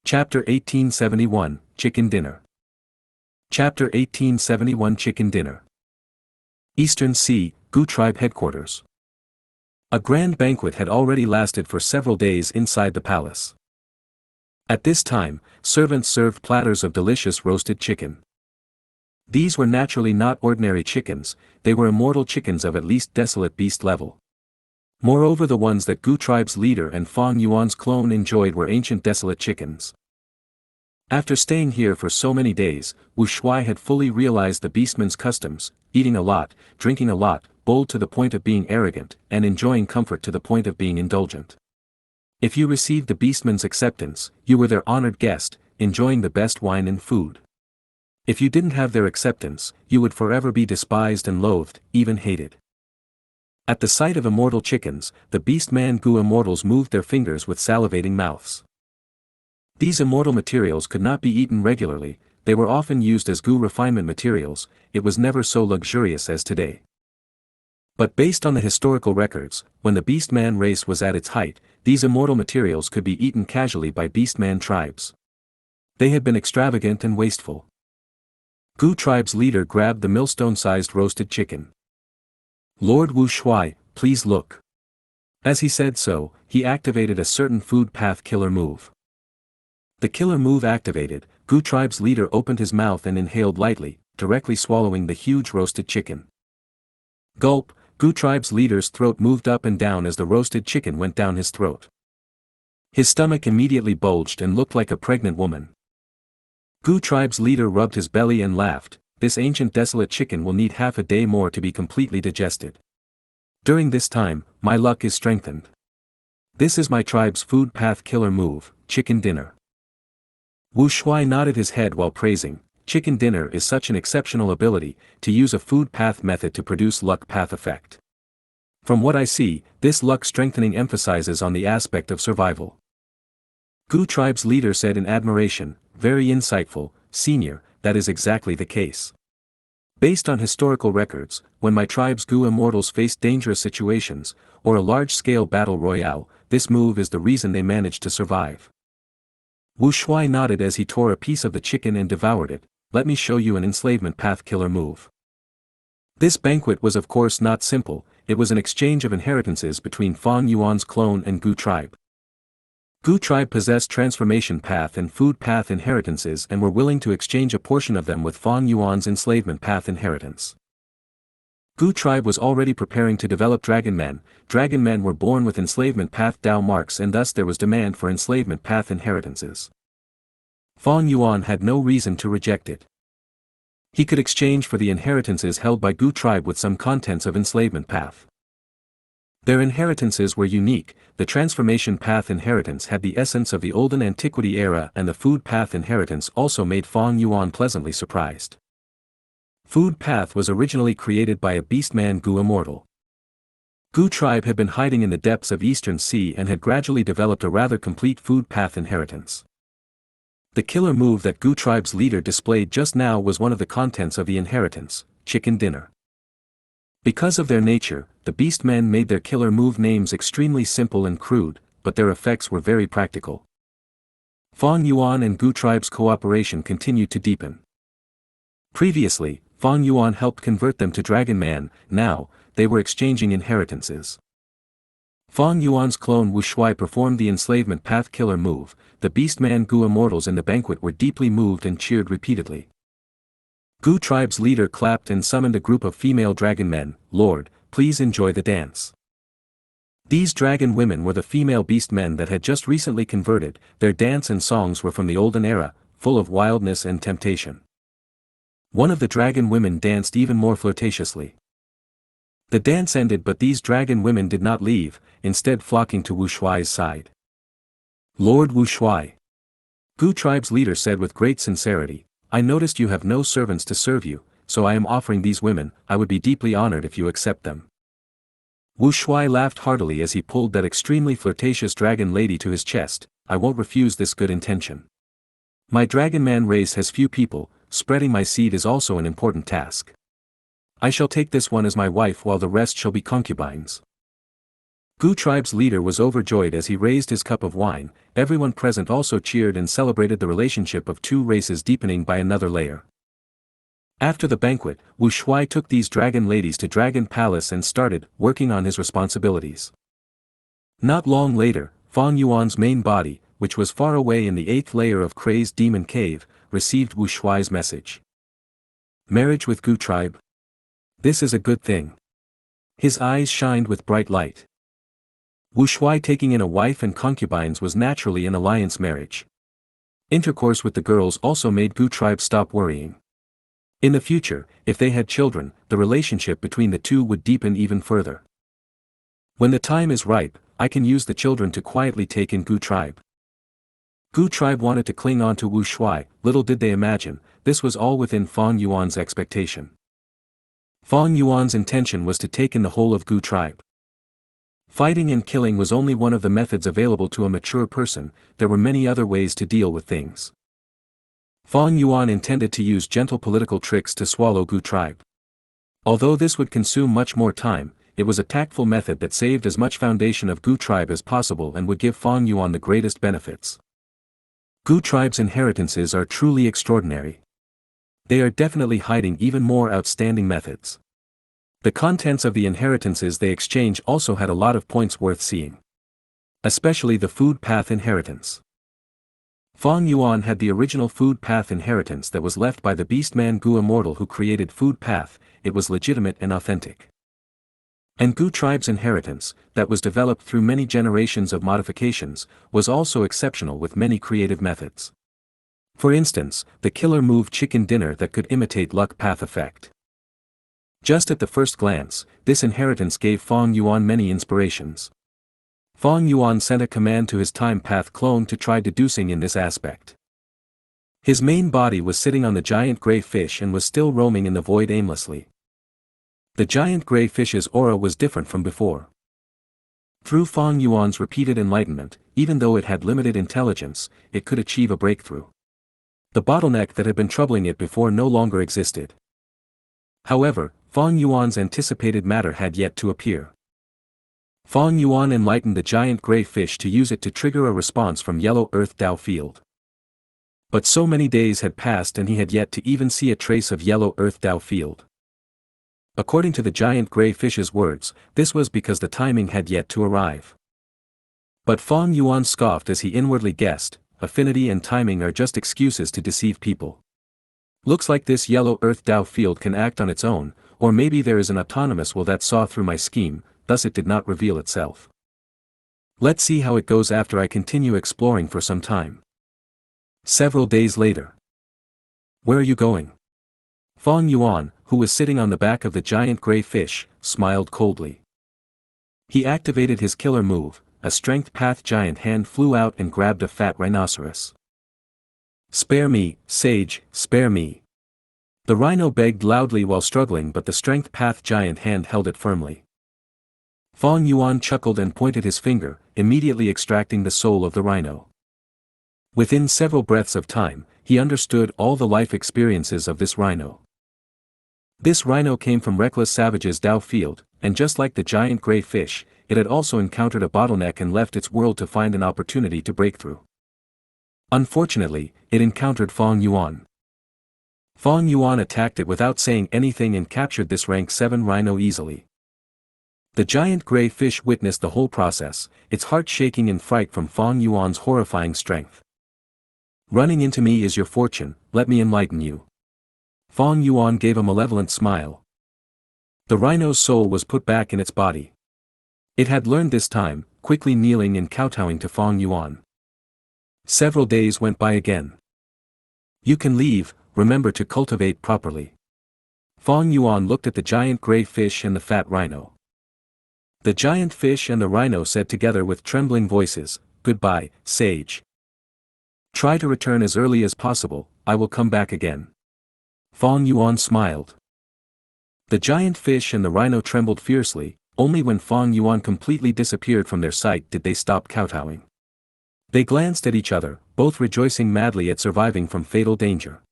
Chapter 1871, Chicken Dinner. Chapter 1871 Chicken Dinner. Eastern Sea, Gu Tribe Headquarters. A grand banquet had already lasted for several days inside the palace. At this time, servants served platters of delicious roasted chicken. These were naturally not ordinary chickens, they were immortal chickens of at least desolate beast level. Moreover, the ones that Gu Tribe's leader and Fang Yuan's clone enjoyed were ancient desolate chickens. After staying here for so many days, Wu Shuai had fully realized the beastman's customs, eating a lot, drinking a lot, bold to the point of being arrogant, and enjoying comfort to the point of being indulgent. If you received the beastman's acceptance, you were their honored guest, enjoying the best wine and food. If you didn't have their acceptance, you would forever be despised and loathed, even hated. At the sight of immortal chickens, the beastman Gu immortals moved their fingers with salivating mouths. These immortal materials could not be eaten regularly, they were often used as Gu refinement materials, it was never so luxurious as today. But based on the historical records, when the beastman race was at its height, these immortal materials could be eaten casually by beastman tribes. They had been extravagant and wasteful. Gu tribe's leader grabbed the millstone-sized roasted chicken. "Lord Wu Shuai, please look." As he said so, he activated a certain food path killer move. The killer move activated, Gu tribe's leader opened his mouth and inhaled lightly, directly swallowing the huge roasted chicken. Gulp, Gu tribe's leader's throat moved up and down as the roasted chicken went down his throat. His stomach immediately bulged and looked like a pregnant woman. Gu tribe's leader rubbed his belly and laughed, "This ancient desolate chicken will need half a day more to be completely digested. During this time, my luck is strengthened. This is my tribe's food path killer move, chicken dinner." Wu Shuai nodded his head while praising, "Chicken dinner is such an exceptional ability, to use a food path method to produce luck path effect. From what I see, this luck strengthening emphasizes on the aspect of survival." Gu tribe's leader said in admiration, "Very insightful, senior, that is exactly the case. Based on historical records, when my tribe's Gu immortals faced dangerous situations, or a large-scale battle royale, this move is the reason they managed to survive." Wu Shuai nodded as he tore a piece of the chicken and devoured it. "Let me show you an enslavement path killer move." This banquet was of course not simple, it was an exchange of inheritances between Fang Yuan's clone and Gu tribe. Gu tribe possessed transformation path and food path inheritances and were willing to exchange a portion of them with Fang Yuan's enslavement path inheritance. Gu tribe was already preparing to develop dragon men were born with enslavement path Dao marks and thus there was demand for enslavement path inheritances. Fang Yuan had no reason to reject it. He could exchange for the inheritances held by Gu tribe with some contents of enslavement path. Their inheritances were unique, the transformation path inheritance had the essence of the olden antiquity era and the food path inheritance also made Fang Yuan pleasantly surprised. Food path was originally created by a beastman Gu immortal. Gu tribe had been hiding in the depths of Eastern Sea and had gradually developed a rather complete food path inheritance. The killer move that Gu tribe's leader displayed just now was one of the contents of the inheritance, chicken dinner. Because of their nature, the beastmen made their killer move names extremely simple and crude, but their effects were very practical. Fang Yuan and Gu tribe's cooperation continued to deepen. Previously, Fang Yuan helped convert them to Dragon Man, now, they were exchanging inheritances. Fang Yuan's clone Wu Shuai performed the enslavement path killer move, the beastman Gu immortals in the banquet were deeply moved and cheered repeatedly. Gu tribe's leader clapped and summoned a group of female dragon men. "Lord, please enjoy the dance." These dragon women were the female beastmen that had just recently converted, their dance and songs were from the olden era, full of wildness and temptation. One of the dragon women danced even more flirtatiously. The dance ended but these dragon women did not leave, instead flocking to Wu Shuai's side. "Lord Wu Shuai," Gu tribe's leader said with great sincerity, "I noticed you have no servants to serve you, so I am offering these women, I would be deeply honored if you accept them." Wu Shuai laughed heartily as he pulled that extremely flirtatious dragon lady to his chest. "I won't refuse this good intention. My dragon man race has few people, spreading my seed is also an important task. I shall take this one as my wife while the rest shall be concubines." Gu tribe's leader was overjoyed as he raised his cup of wine. Everyone present also cheered and celebrated the relationship of two races deepening by another layer. After the banquet, Wu Shuai took these dragon ladies to Dragon Palace and started working on his responsibilities. Not long later, Fang Yuan's main body, which was far away in the 8th layer of Crazed Demon Cave, received Wu Shuai's message. Marriage with Gu tribe? This is a good thing. His eyes shined with bright light. Wu Shuai taking in a wife and concubines was naturally an alliance marriage. Intercourse with the girls also made Gu tribe stop worrying. In the future, if they had children, the relationship between the two would deepen even further. When the time is ripe, I can use the children to quietly take in Gu tribe. Gu tribe wanted to cling on to Wu Shuai. Little did they imagine, this was all within Fang Yuan's expectation. Fang Yuan's intention was to take in the whole of Gu tribe. Fighting and killing was only one of the methods available to a mature person. There were many other ways to deal with things. Fang Yuan intended to use gentle political tricks to swallow Gu tribe. Although this would consume much more time, it was a tactful method that saved as much foundation of Gu tribe as possible and would give Fang Yuan the greatest benefits. Gu tribe's inheritances are truly extraordinary. They are definitely hiding even more outstanding methods. The contents of the inheritances they exchange also had a lot of points worth seeing. Especially the food path inheritance. Fang Yuan had the original food path inheritance that was left by the beastman Gu Immortal who created food path. It was legitimate and authentic. And Gu tribe's inheritance, that was developed through many generations of modifications, was also exceptional with many creative methods. For instance, the killer move chicken dinner that could imitate luck path effect. Just at the first glance, this inheritance gave Fang Yuan many inspirations. Fang Yuan sent a command to his time path clone to try deducing in this aspect. His main body was sitting on the giant gray fish and was still roaming in the void aimlessly. The giant gray fish's aura was different from before. Through Fang Yuan's repeated enlightenment, even though it had limited intelligence, it could achieve a breakthrough. The bottleneck that had been troubling it before no longer existed. However, Fang Yuan's anticipated matter had yet to appear. Fang Yuan enlightened the giant gray fish to use it to trigger a response from Yellow Earth Dao Field. But so many days had passed and he had yet to even see a trace of Yellow Earth Dao Field. According to the giant gray fish's words, this was because the timing had yet to arrive. But Fang Yuan scoffed as he inwardly guessed, affinity and timing are just excuses to deceive people. Looks like this Yellow Earth Dao Field can act on its own, or maybe there is an autonomous will that saw through my scheme. Thus it did not reveal itself. Let's see how it goes after I continue exploring for some time. Several days later. Where are you going? Fang Yuan, who was sitting on the back of the giant gray fish, smiled coldly. He activated his killer move, a strength path giant hand flew out and grabbed a fat rhinoceros. Spare me, sage, spare me. The rhino begged loudly while struggling but the strength path giant hand held it firmly. Fang Yuan chuckled and pointed his finger, immediately extracting the soul of the rhino. Within several breaths of time, he understood all the life experiences of this rhino. This rhino came from reckless savages' Dao Field, and just like the giant gray fish, it had also encountered a bottleneck and left its world to find an opportunity to break through. Unfortunately, it encountered Fang Yuan. Fang Yuan attacked it without saying anything and captured this rank 7 rhino easily. The giant gray fish witnessed the whole process, its heart shaking in fright from Fang Yuan's horrifying strength. Running into me is your fortune, let me enlighten you. Fang Yuan gave a malevolent smile. The rhino's soul was put back in its body. It had learned this time, quickly kneeling and kowtowing to Fang Yuan. Several days went by again. You can leave, remember to cultivate properly. Fang Yuan looked at the giant gray fish and the fat rhino. The giant fish and the rhino said together with trembling voices, "Goodbye, sage. Try to return as early as possible, I will come back again." Fang Yuan smiled. The giant fish and the rhino trembled fiercely, only when Fang Yuan completely disappeared from their sight did they stop kowtowing. They glanced at each other, both rejoicing madly at surviving from fatal danger.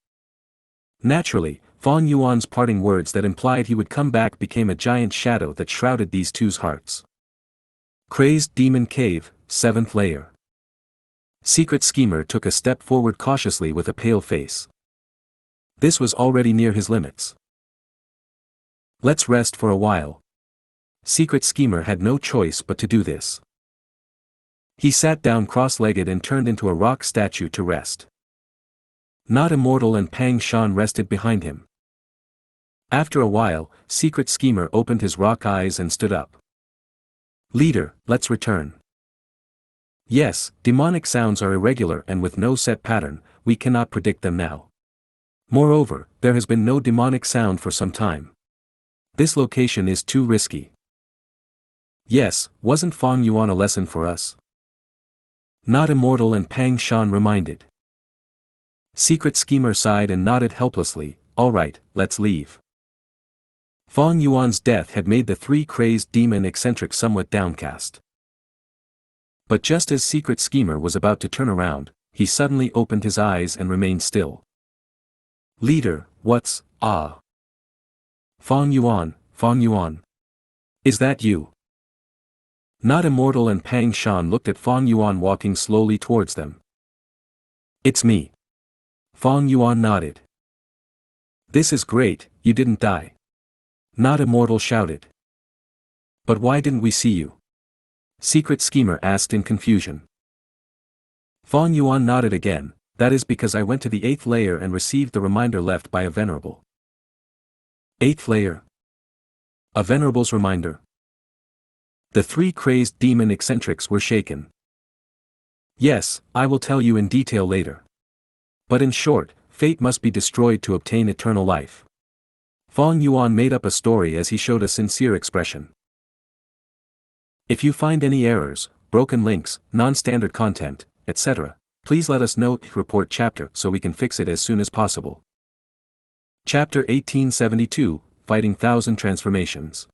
Naturally, Fang Yuan's parting words that implied he would come back became a giant shadow that shrouded these two's hearts. Crazed Demon Cave, 7th layer. Secret Schemer took a step forward cautiously with a pale face. This was already near his limits. Let's rest for a while. Secret Schemer had no choice but to do this. He sat down cross-legged and turned into a rock statue to rest. Not Immortal and Pang Shan rested behind him. After a while, Secret Schemer opened his rock eyes and stood up. Leader, let's return. Yes, demonic sounds are irregular and with no set pattern, we cannot predict them now. Moreover, there has been no demonic sound for some time. This location is too risky. Yes, wasn't Fang Yuan a lesson for us? Not Immortal and Pang Shan reminded. Secret Schemer sighed and nodded helplessly. All right, let's leave. Fang Yuan's death had made the three crazed demon eccentrics somewhat downcast. But just as Secret Schemer was about to turn around, he suddenly opened his eyes and remained still. Leader, what's, Fang Yuan. Is that you? Not Immortal and Pang Shan looked at Fang Yuan walking slowly towards them. It's me. Fang Yuan nodded. This is great, you didn't die. Not Immortal shouted. But why didn't we see you? Secret Schemer asked in confusion. Fang Yuan nodded again. That is because I went to the 8th layer and received the reminder left by a venerable. 8th layer? A venerable's reminder? The three crazed demon eccentrics were shaken. Yes, I will tell you in detail later. But in short, fate must be destroyed to obtain eternal life. Fang Yuan made up a story as he showed a sincere expression. If you find any errors, broken links, non-standard content, etc., please let us know. Report chapter so we can fix it as soon as possible. Chapter 1872, Fighting 1,000 Transformations.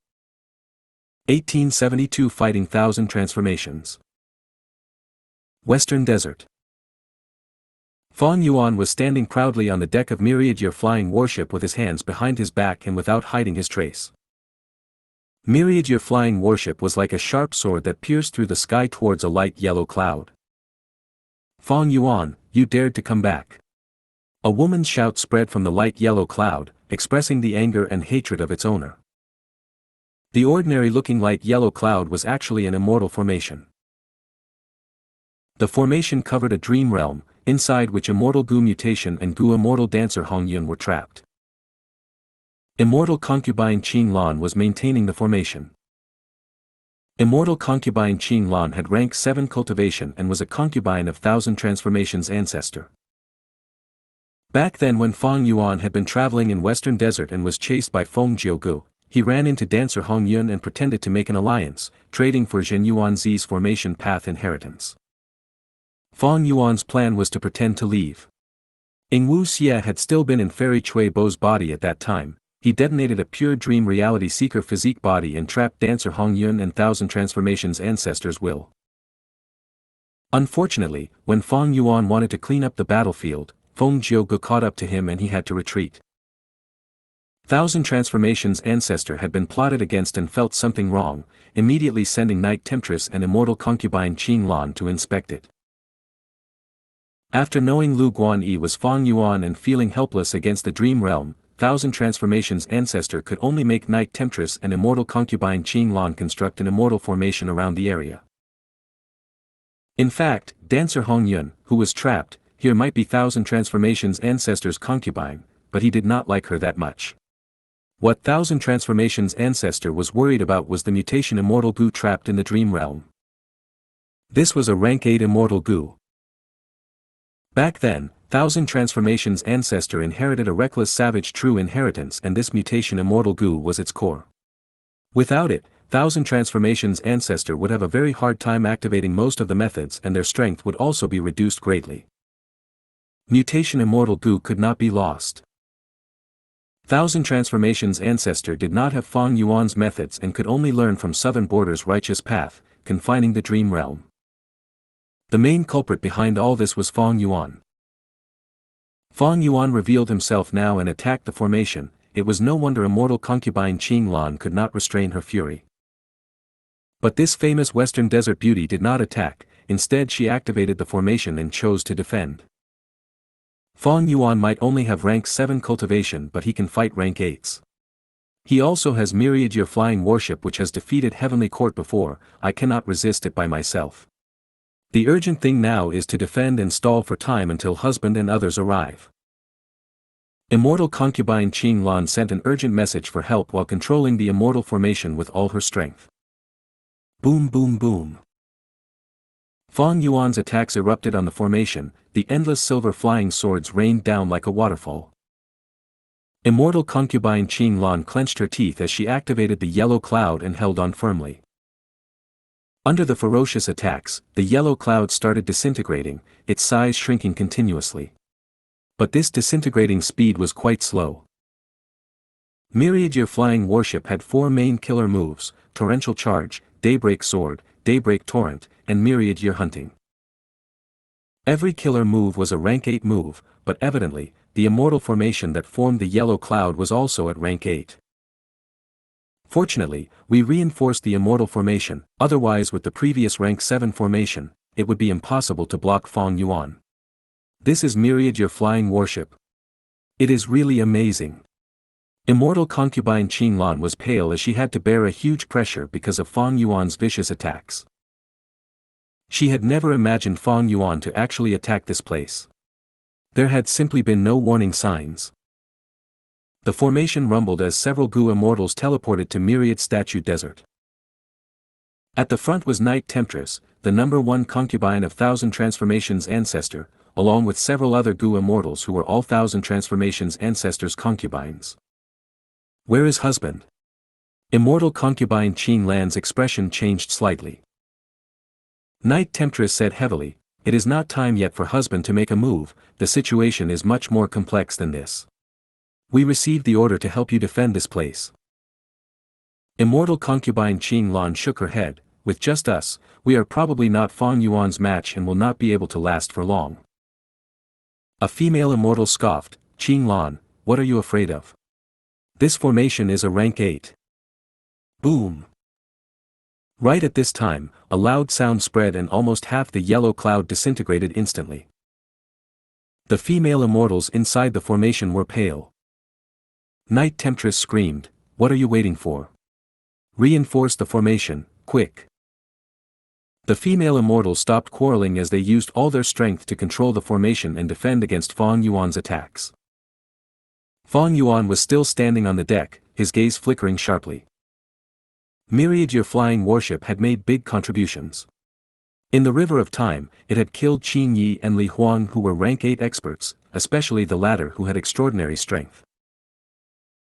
1872 Fighting 1,000 Transformations. Western Desert. Fang Yuan was standing proudly on the deck of Myriad-Year flying warship with his hands behind his back and without hiding his trace. Myriad-Year flying warship was like a sharp sword that pierced through the sky towards a light yellow cloud. Fang Yuan, you dared to come back. A woman's shout spread from the light yellow cloud, expressing the anger and hatred of its owner. The ordinary-looking light yellow cloud was actually an immortal formation. The formation covered a dream realm, inside which Immortal Gu Mutation and Gu Immortal Dancer Hongyun were trapped. Immortal Concubine Qing Lan was maintaining the formation. Immortal Concubine Qing Lan had rank 7 cultivation and was a concubine of 1,000 Transformations ancestor. Back then when Fang Yuan had been traveling in Western Desert and was chased by Feng Jiugu, he ran into Dancer Hongyun and pretended to make an alliance, trading for Zhen Yuanzi's formation path inheritance. Fang Yuan's plan was to pretend to leave. Ingwu Xie had still been in Fairy Cui Bo's body at that time. He detonated a pure dream reality seeker physique body and trapped Dancer Hongyun and 1,000 Transformations ancestors' will. Unfortunately, when Fang Yuan wanted to clean up the battlefield, Feng Jiugu caught up to him and he had to retreat. 1,000 Transformations ancestor had been plotted against and felt something wrong, immediately sending Night Temptress and Immortal Concubine Qing Lan to inspect it. After knowing Lu Guanyi was Fang Yuan and feeling helpless against the dream realm, 1,000 Transformations ancestor could only make Night Temptress and Immortal Concubine Qing Lan construct an immortal formation around the area. In fact, Dancer Hongyun, who was trapped, here might be 1,000 Transformations ancestor's concubine, but he did not like her that much. What 1,000 Transformations ancestor was worried about was the mutation Immortal Gu trapped in the dream realm. This was a rank 8 Immortal Gu. Back then, 1,000 Transformations ancestor inherited a reckless savage true inheritance and this mutation Immortal Gu was its core. Without it, 1,000 Transformations ancestor would have a very hard time activating most of the methods and their strength would also be reduced greatly. Mutation Immortal Gu could not be lost. 1,000 Transformations ancestor did not have Fang Yuan's methods and could only learn from Southern Border's righteous path, confining the dream realm. The main culprit behind all this was Fang Yuan. Fang Yuan revealed himself now and attacked the formation. It was no wonder Immortal Concubine Qing Lan could not restrain her fury. But this famous Western Desert beauty did not attack, instead she activated the formation and chose to defend. Fang Yuan might only have rank 7 cultivation, but he can fight rank 8s. He also has myriad year flying warship which has defeated Heavenly Court before. I cannot resist it by myself. The urgent thing now is to defend and stall for time until husband and others arrive. Immortal concubine Qing Lan sent an urgent message for help while controlling the immortal formation with all her strength. Boom boom boom. Fang Yuan's attacks erupted on the formation, the endless silver flying swords rained down like a waterfall. Immortal concubine Qing Lan clenched her teeth as she activated the yellow cloud and held on firmly. Under the ferocious attacks, the yellow cloud started disintegrating, its size shrinking continuously. But this disintegrating speed was quite slow. Myriad Year Flying Warship had 4 main killer moves: Torrential Charge, Daybreak Sword, Daybreak Torrent, and Myriad Year Hunting. Every killer move was a rank 8 move, but evidently, the immortal formation that formed the yellow cloud was also at rank 8. Fortunately, we reinforced the immortal formation, otherwise with the previous rank 7 formation, it would be impossible to block Fang Yuan. This is Myriad Year Flying Warship. It is really amazing. Immortal concubine Qing Lan was pale as she had to bear a huge pressure because of Fang Yuan's vicious attacks. She had never imagined Fang Yuan to actually attack this place. There had simply been no warning signs. The formation rumbled as several Gu immortals teleported to Myriad Statue Desert. At the front was Night Temptress, the #1 concubine of Thousand Transformations Ancestor, along with several other Gu immortals who were all Thousand Transformations Ancestors' concubines. Where is husband? Immortal concubine Qing Lan's expression changed slightly. Night Temptress said heavily, "It is not time yet for husband to make a move, the situation is much more complex than this. We received the order to help you defend this place." Immortal concubine Qing Lan shook her head, "With just us, we are probably not Fang Yuan's match and will not be able to last for long." A female immortal scoffed, "Qing Lan, what are you afraid of? This formation is a rank 8. Boom. Right at this time, a loud sound spread and almost half the yellow cloud disintegrated instantly. The female immortals inside the formation were pale. Night Temptress screamed, "What are you waiting for? Reinforce the formation, quick." The female immortals stopped quarreling as they used all their strength to control the formation and defend against Fang Yuan's attacks. Fang Yuan was still standing on the deck, his gaze flickering sharply. Myriad Year Flying Warship had made big contributions. In the River of Time, it had killed Qin Yi and Li Huang who were rank 8 experts, especially the latter who had extraordinary strength.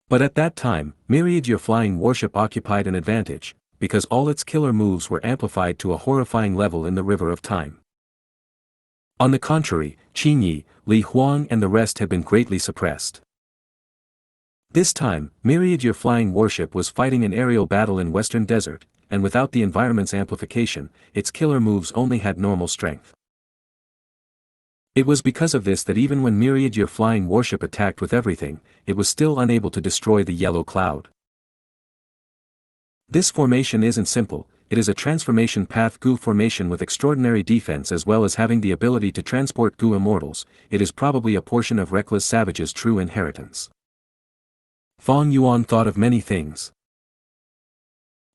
But at that time, Myriad Year Flying Warship occupied an advantage, because all its killer moves were amplified to a horrifying level in the River of Time. On the contrary, Qin Yi, Li Huang and the rest had been greatly suppressed. This time, Myriad Year Flying Warship was fighting an aerial battle in Western Desert, and without the environment's amplification, its killer moves only had normal strength. It was because of this that even when Myriad Year Flying Warship attacked with everything, it was still unable to destroy the yellow cloud. This formation isn't simple, it is a transformation path Gu formation with extraordinary defense as well as having the ability to transport Gu immortals. It is probably a portion of Reckless Savage's true inheritance. Fang Yuan thought of many things.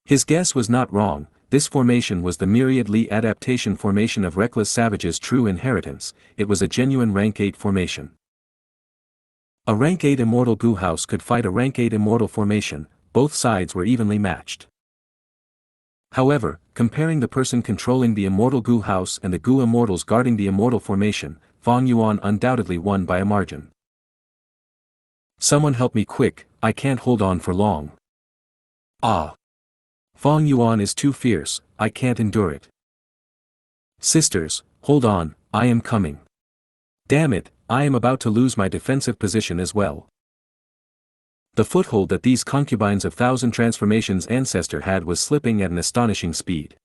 His guess was not wrong, this formation was the Myriad Li adaptation formation of Reckless Savage's true inheritance. It was a genuine rank 8 formation. A rank 8 immortal Gu house could fight a rank 8 immortal formation, both sides were evenly matched. However, comparing the person controlling the immortal Gu house and the Gu immortals guarding the immortal formation, Fang Yuan undoubtedly won by a margin. "Someone help me quick, I can't hold on for long. Ah! Fang Yuan is too fierce, I can't endure it. Sisters, hold on, I am coming. Damn it, I am about to lose my defensive position as well." The foothold that these concubines of Thousand Transformations Ancestor had was slipping at an astonishing speed.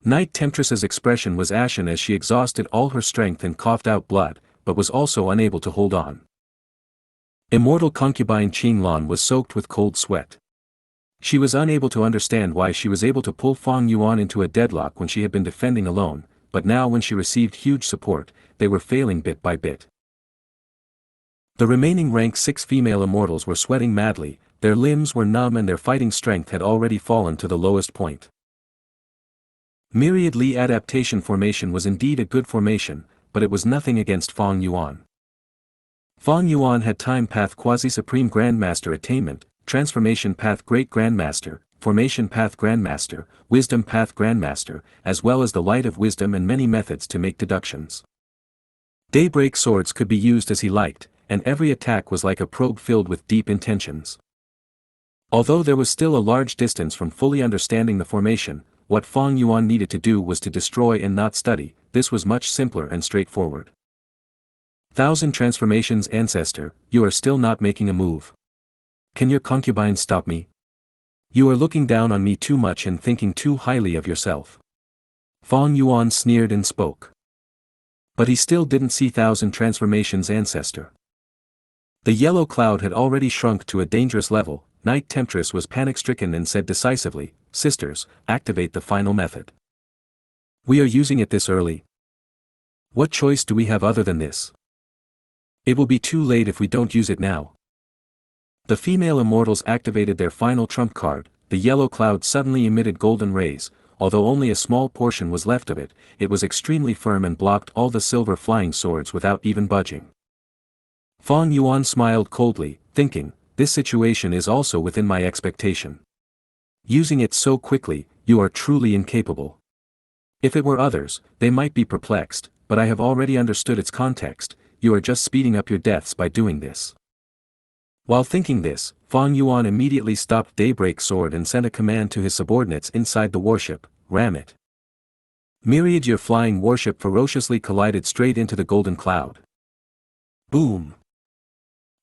Night Temptress's expression was ashen as she exhausted all her strength and coughed out blood, but was also unable to hold on. Immortal concubine Qing Lan was soaked with cold sweat. She was unable to understand why she was able to pull Fang Yuan into a deadlock when she had been defending alone, but now when she received huge support, they were failing bit by bit. The remaining rank 6 female immortals were sweating madly, their limbs were numb and their fighting strength had already fallen to the lowest point. Myriad Li adaptation formation was indeed a good formation, but it was nothing against Fang Yuan. Fang Yuan had Time Path Quasi-Supreme Grandmaster Attainment, Transformation Path Great Grandmaster, Formation Path Grandmaster, Wisdom Path Grandmaster, as well as the Light of Wisdom and many methods to make deductions. Daybreak swords could be used as he liked, and every attack was like a probe filled with deep intentions. Although there was still a large distance from fully understanding the formation, what Fang Yuan needed to do was to destroy and not study. This was much simpler and straightforward. 1000 Transformations Ancestor, you are still not making a move. Can your concubine stop me? You are looking down on me too much and thinking too highly of yourself. Fang Yuan sneered and spoke. But he still didn't see 1000 Transformations Ancestor. The yellow cloud had already shrunk to a dangerous level. Night Temptress was panic-stricken and said decisively, "Sisters, activate the final method. We are using it this early. What choice do we have other than this? It will be too late if we don't use it now." The female immortals activated their final trump card. The yellow cloud suddenly emitted golden rays. Although only a small portion was left of it, it was extremely firm and blocked all the silver flying swords without even budging. Fang Yuan smiled coldly, thinking, "This situation is also within my expectation. Using it so quickly, you are truly incapable. If it were others, they might be perplexed, but I have already understood its context. You are just speeding up your deaths by doing this." While thinking this, Fang Yuan immediately stopped Daybreak Sword and sent a command to his subordinates inside the warship, "Ram it." Myriad Year flying warship ferociously collided straight into the golden cloud. Boom!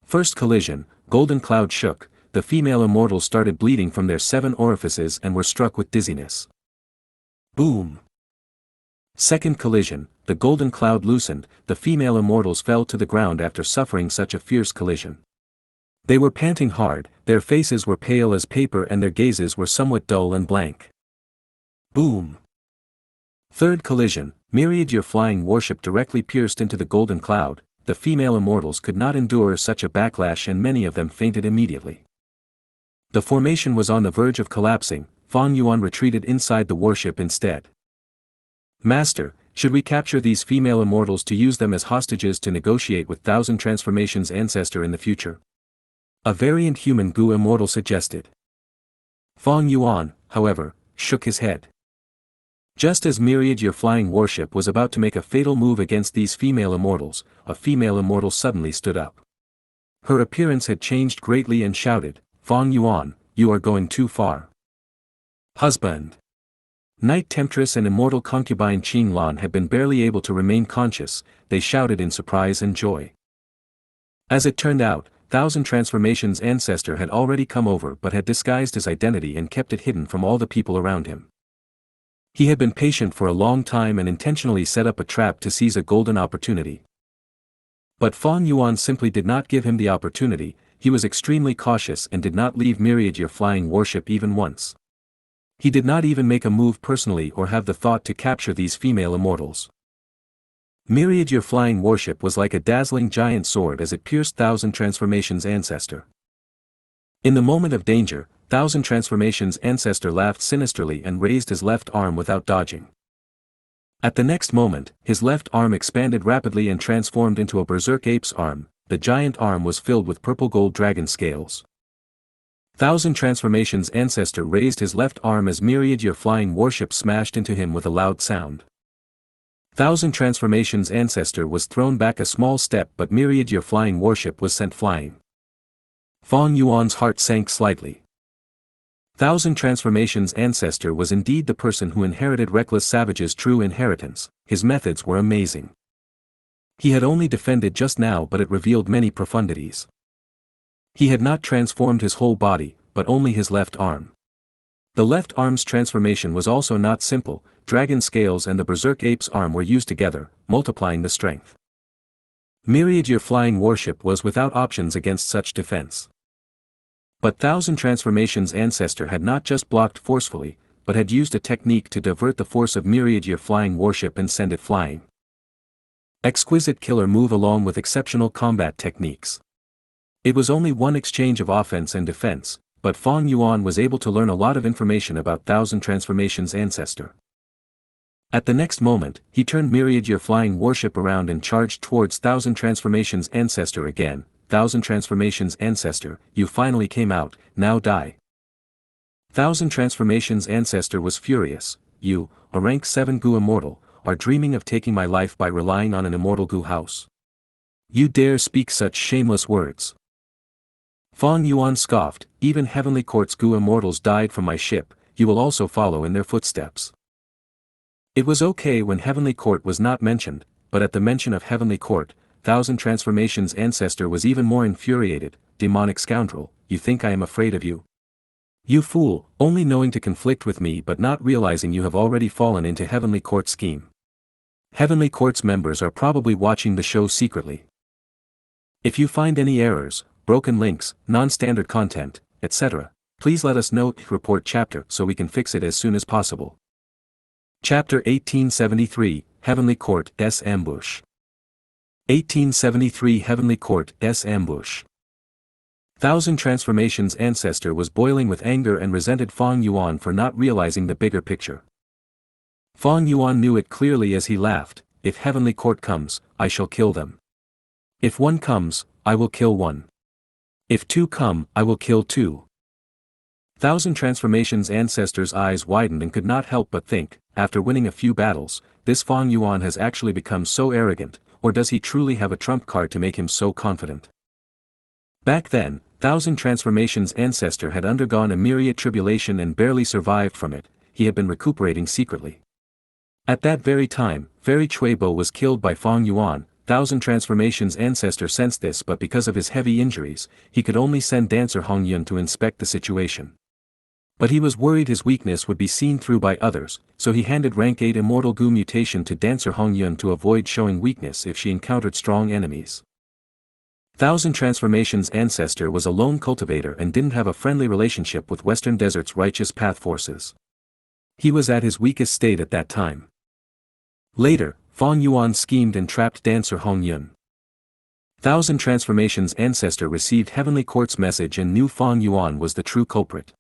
First collision, golden cloud shook, the female immortals started bleeding from their 7 orifices and were struck with dizziness. Boom! Second collision, the golden cloud loosened, the female immortals fell to the ground after suffering such a fierce collision. They were panting hard, their faces were pale as paper and their gazes were somewhat dull and blank. Boom! Third collision, Myriad Year flying warship directly pierced into the golden cloud. The female immortals could not endure such a backlash and many of them fainted immediately. The formation was on the verge of collapsing. Fang Yuan retreated inside the warship instead. "Master, should we capture these female immortals to use them as hostages to negotiate with 1000 Transformations Ancestor in the future?" A variant human Gu immortal suggested. Fang Yuan, however, shook his head. Just as Myriad Year flying warship was about to make a fatal move against these female immortals, a female immortal suddenly stood up. Her appearance had changed greatly and shouted, "Fang Yuan, you are going too far." Husband! Night Temptress and immortal concubine Qing Lan had been barely able to remain conscious. They shouted in surprise and joy. As it turned out, 1000 Transformations Ancestor had already come over but had disguised his identity and kept it hidden from all the people around him. He had been patient for a long time and intentionally set up a trap to seize a golden opportunity. But Fang Yuan simply did not give him the opportunity. He was extremely cautious and did not leave Myriad Year flying warship even once. He did not even make a move personally or have the thought to capture these female immortals. Myriad Year flying warship was like a dazzling giant sword as it pierced 1000 Transformations Ancestor. In the moment of danger, 1000 Transformations Ancestor laughed sinisterly and raised his left arm without dodging. At the next moment, his left arm expanded rapidly and transformed into a berserk ape's arm. The giant arm was filled with purple gold dragon scales. 1000 Transformations Ancestor raised his left arm as Myriad Year flying warship smashed into him with a loud sound. 1000 Transformations Ancestor was thrown back a small step but Myriad Year flying warship was sent flying. Fang Yuan's heart sank slightly. 1000 Transformations Ancestor was indeed the person who inherited Reckless Savage's true inheritance. His methods were amazing. He had only defended just now but it revealed many profundities. He had not transformed his whole body, but only his left arm. The left arm's transformation was also not simple. Dragon scales and the berserk ape's arm were used together, multiplying the strength. Myriad Year flying warship was without options against such defense. But Thousand Transformations' ancestor had not just blocked forcefully, but had used a technique to divert the force of Myriad-Year flying warship and send it flying. Exquisite killer move along with exceptional combat techniques. It was only one exchange of offense and defense, but Fang Yuan was able to learn a lot of information about Thousand Transformations' ancestor. At the next moment, he turned Myriad-Year flying warship around and charged towards Thousand Transformations' ancestor again. Thousand Transformations' ancestor, you finally came out, now die. Thousand Transformations' ancestor was furious. You, a rank 7 Gu immortal, are dreaming of taking my life by relying on an immortal Gu house. You dare speak such shameless words. Fang Yuan scoffed, even Heavenly Court's Gu immortals died from my ship, you will also follow in their footsteps. It was okay when Heavenly Court was not mentioned, but at the mention of Heavenly Court, Thousand Transformations' ancestor was even more infuriated. Demonic scoundrel, you think I am afraid of you? You fool, only knowing to conflict with me but not realizing you have already fallen into Heavenly Court's scheme. Heavenly Court's members are probably watching the show secretly. If you find any errors, broken links, non-standard content, etc., please let us know. Report chapter so we can fix it as soon as possible. Chapter 1873, Heavenly Court's Ambush. 1873 Heavenly Court's Ambush. Thousand Transformations' ancestor was boiling with anger and resented Fang Yuan for not realizing the bigger picture. Fang Yuan knew it clearly as he laughed, if Heavenly Court comes, I shall kill them. If one comes, I will kill one. If two come, I will kill two. Thousand Transformations' ancestor's eyes widened and could not help but think, after winning a few battles, this Fang Yuan has actually become so arrogant, or does he truly have a trump card to make him so confident? Back then, Thousand Transformations' ancestor had undergone a myriad tribulation and barely survived from it. He had been recuperating secretly. At that very time, Fairy Chuibo was killed by Fang Yuan. Thousand Transformations' ancestor sensed this, but because of his heavy injuries, he could only send Dancer Hong Yun to inspect the situation. But he was worried his weakness would be seen through by others, so he handed rank 8 Immortal Gu mutation to Dancer Hong Yun to avoid showing weakness if she encountered strong enemies. Thousand Transformations' ancestor was a lone cultivator and didn't have a friendly relationship with Western Desert's righteous path forces. He was at his weakest state at that time. Later, Fang Yuan schemed and trapped Dancer Hong Yun. Thousand Transformations' ancestor received Heavenly Court's message and knew Fang Yuan was the true culprit.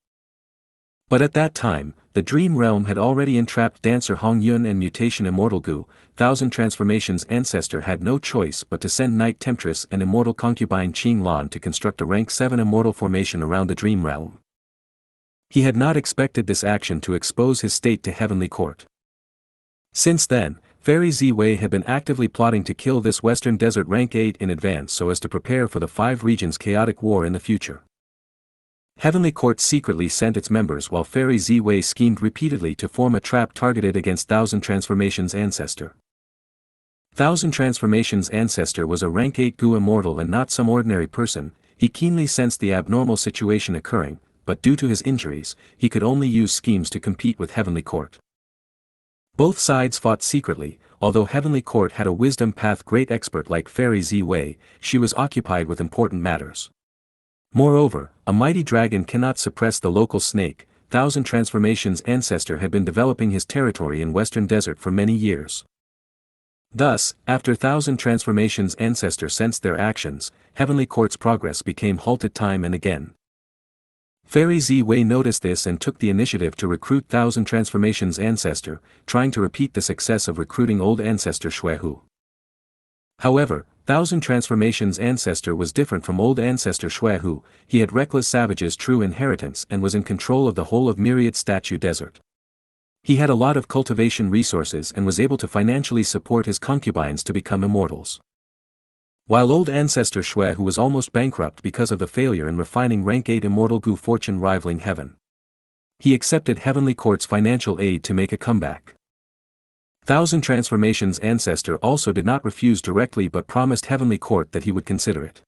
But at that time, the Dream Realm had already entrapped Dancer Hong Yun and Mutation Immortal Gu. Thousand Transformations' ancestor had no choice but to send Night Temptress and Immortal Concubine Qing Lan to construct a rank 7 immortal formation around the Dream Realm. He had not expected this action to expose his state to Heavenly Court. Since then, Fairy Ziwei had been actively plotting to kill this Western Desert rank 8 in advance so as to prepare for the 5 regions' chaotic war in the future. Heavenly Court secretly sent its members while Fairy Ziwei schemed repeatedly to form a trap targeted against Thousand Transformations' ancestor. Thousand Transformations' ancestor was a rank 8 Gu immortal and not some ordinary person. He keenly sensed the abnormal situation occurring, but due to his injuries, he could only use schemes to compete with Heavenly Court. Both sides fought secretly. Although Heavenly Court had a wisdom path great expert like Fairy Ziwei, she was occupied with important matters. Moreover, a mighty dragon cannot suppress the local snake. Thousand Transformations' ancestor had been developing his territory in Western Desert for many years. Thus, after Thousand Transformations' ancestor sensed their actions, Heavenly Court's progress became halted time and again. Fairy Ziwei noticed this and took the initiative to recruit Thousand Transformations' ancestor, trying to repeat the success of recruiting old ancestor Xuehu. However, Thousand Transformations' ancestor was different from old ancestor Xuehu. He had reckless savage's true inheritance and was in control of the whole of Myriad Statue Desert. He had a lot of cultivation resources and was able to financially support his concubines to become immortals. While old ancestor Xuehu was almost bankrupt because of the failure in refining rank 8 Immortal Gu fortune rivaling heaven. He accepted Heavenly Court's financial aid to make a comeback. Thousand Transformations' ancestor also did not refuse directly but promised Heavenly Court that he would consider it.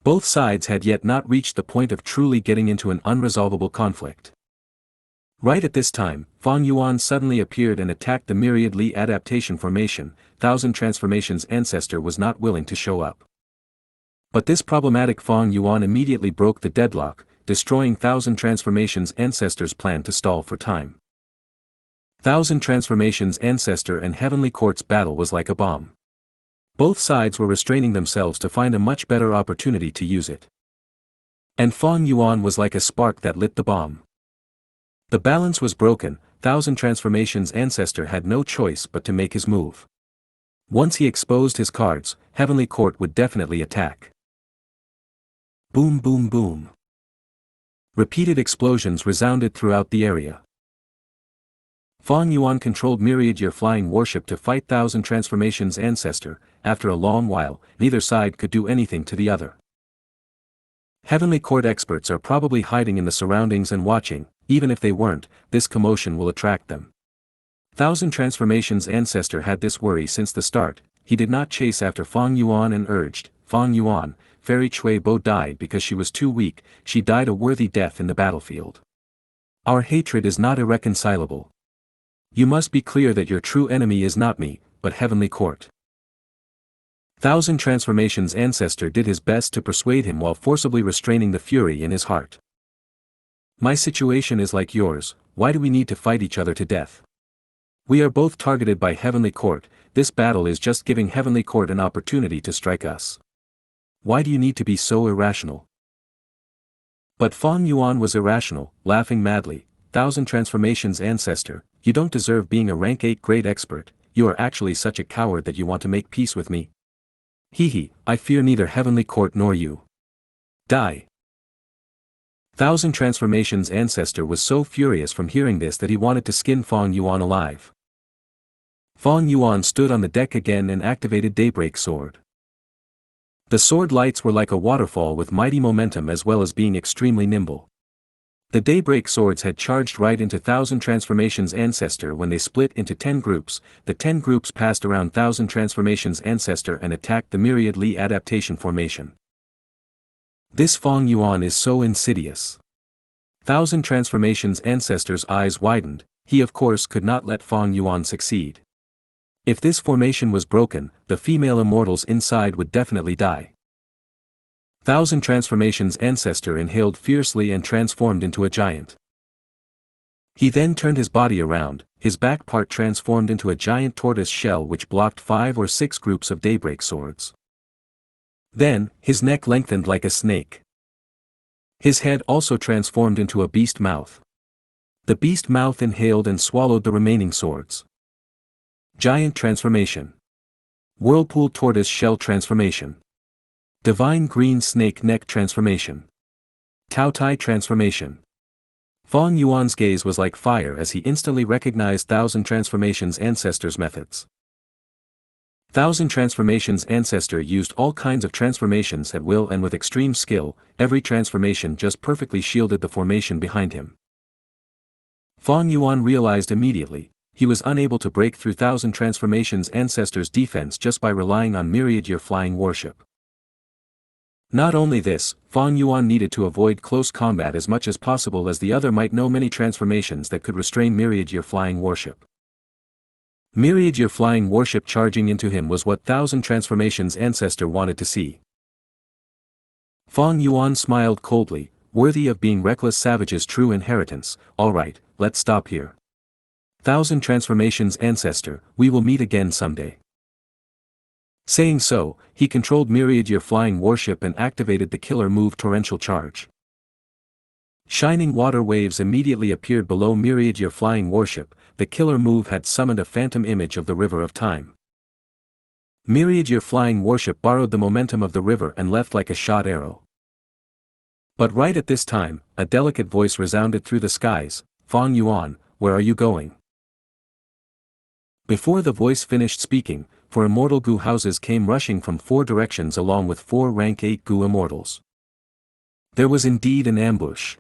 Both sides had yet not reached the point of truly getting into an unresolvable conflict. Right at this time, Fang Yuan suddenly appeared and attacked the Myriad Li adaptation formation. Thousand Transformations' ancestor was not willing to show up. But this problematic Fang Yuan immediately broke the deadlock, destroying Thousand Transformations' ancestor's plan to stall for time. Thousand Transformations' ancestor and Heavenly Court's battle was like a bomb. Both sides were restraining themselves to find a much better opportunity to use it. And Fang Yuan was like a spark that lit the bomb. The balance was broken. Thousand Transformations' ancestor had no choice but to make his move. Once he exposed his cards, Heavenly Court would definitely attack. Boom boom boom. Repeated explosions resounded throughout the area. Fang Yuan controlled Myriad Year Flying Warship to fight Thousand Transformations' ancestor. After a long while, neither side could do anything to the other. Heavenly Court experts are probably hiding in the surroundings and watching. Even if they weren't, this commotion will attract them. Thousand Transformations' ancestor had this worry since the start. He did not chase after Fang Yuan and urged, "Fang Yuan, Fairy Chui Bo died because she was too weak, she died a worthy death in the battlefield. Our hatred is not irreconcilable. You must be clear that your true enemy is not me, but Heavenly Court." Thousand Transformations' ancestor did his best to persuade him while forcibly restraining the fury in his heart. "My situation is like yours, why do we need to fight each other to death? We are both targeted by Heavenly Court, this battle is just giving Heavenly Court an opportunity to strike us. Why do you need to be so irrational?" But Fang Yuan was irrational, laughing madly. "Thousand Transformations' ancestor, you don't deserve being a rank 8 grade expert, you are actually such a coward that you want to make peace with me. Hee, I fear neither Heavenly Court nor you. Die." Thousand Transformations' ancestor was so furious from hearing this that he wanted to skin Fang Yuan alive. Fang Yuan stood on the deck again and activated Daybreak Sword. The sword lights were like a waterfall with mighty momentum as well as being extremely nimble. The Daybreak Swords had charged right into Thousand Transformations' ancestor when they split into 10 groups. The 10 groups passed around Thousand Transformations' ancestor and attacked the Myriad Li adaptation formation. This Fang Yuan is so insidious. Thousand Transformations' ancestor's eyes widened. He of course could not let Fang Yuan succeed. If this formation was broken, the female immortals inside would definitely die. Thousand Transformations' ancestor inhaled fiercely and transformed into a giant. He then turned his body around, his back part transformed into a giant tortoise shell which blocked 5 or 6 groups of Daybreak Swords. Then, his neck lengthened like a snake. His head also transformed into a beast mouth. The beast mouth inhaled and swallowed the remaining swords. Giant transformation. Whirlpool tortoise shell transformation. Divine green snake neck transformation. Tao Tai transformation. Fang Yuan's gaze was like fire as he instantly recognized Thousand Transformations' ancestor's methods. Thousand Transformations' ancestor used all kinds of transformations at will and with extreme skill. Every transformation just perfectly shielded the formation behind him. Fang Yuan realized immediately, he was unable to break through Thousand Transformations' ancestor's defense just by relying on Myriad Year Flying Warship. Not only this, Fang Yuan needed to avoid close combat as much as possible as the other might know many transformations that could restrain Myriad Year Flying Warship. Myriad Year Flying Warship charging into him was what Thousand Transformations' ancestor wanted to see. Fang Yuan smiled coldly, worthy of being reckless savage's true inheritance. "Alright, let's stop here. Thousand Transformations' ancestor, we will meet again someday." Saying so, he controlled Myriad Year Flying Warship and activated the killer move Torrential Charge. Shining water waves immediately appeared below Myriad Year Flying Warship. The killer move had summoned a phantom image of the River of Time. Myriad Year Flying Warship borrowed the momentum of the river and left like a shot arrow. But right at this time, a delicate voice resounded through the skies. "Fang Yuan, where are you going?" Before the voice finished speaking, 4 immortal Gu houses came rushing from 4 directions along with 4 rank 8 Gu immortals. There was indeed an ambush.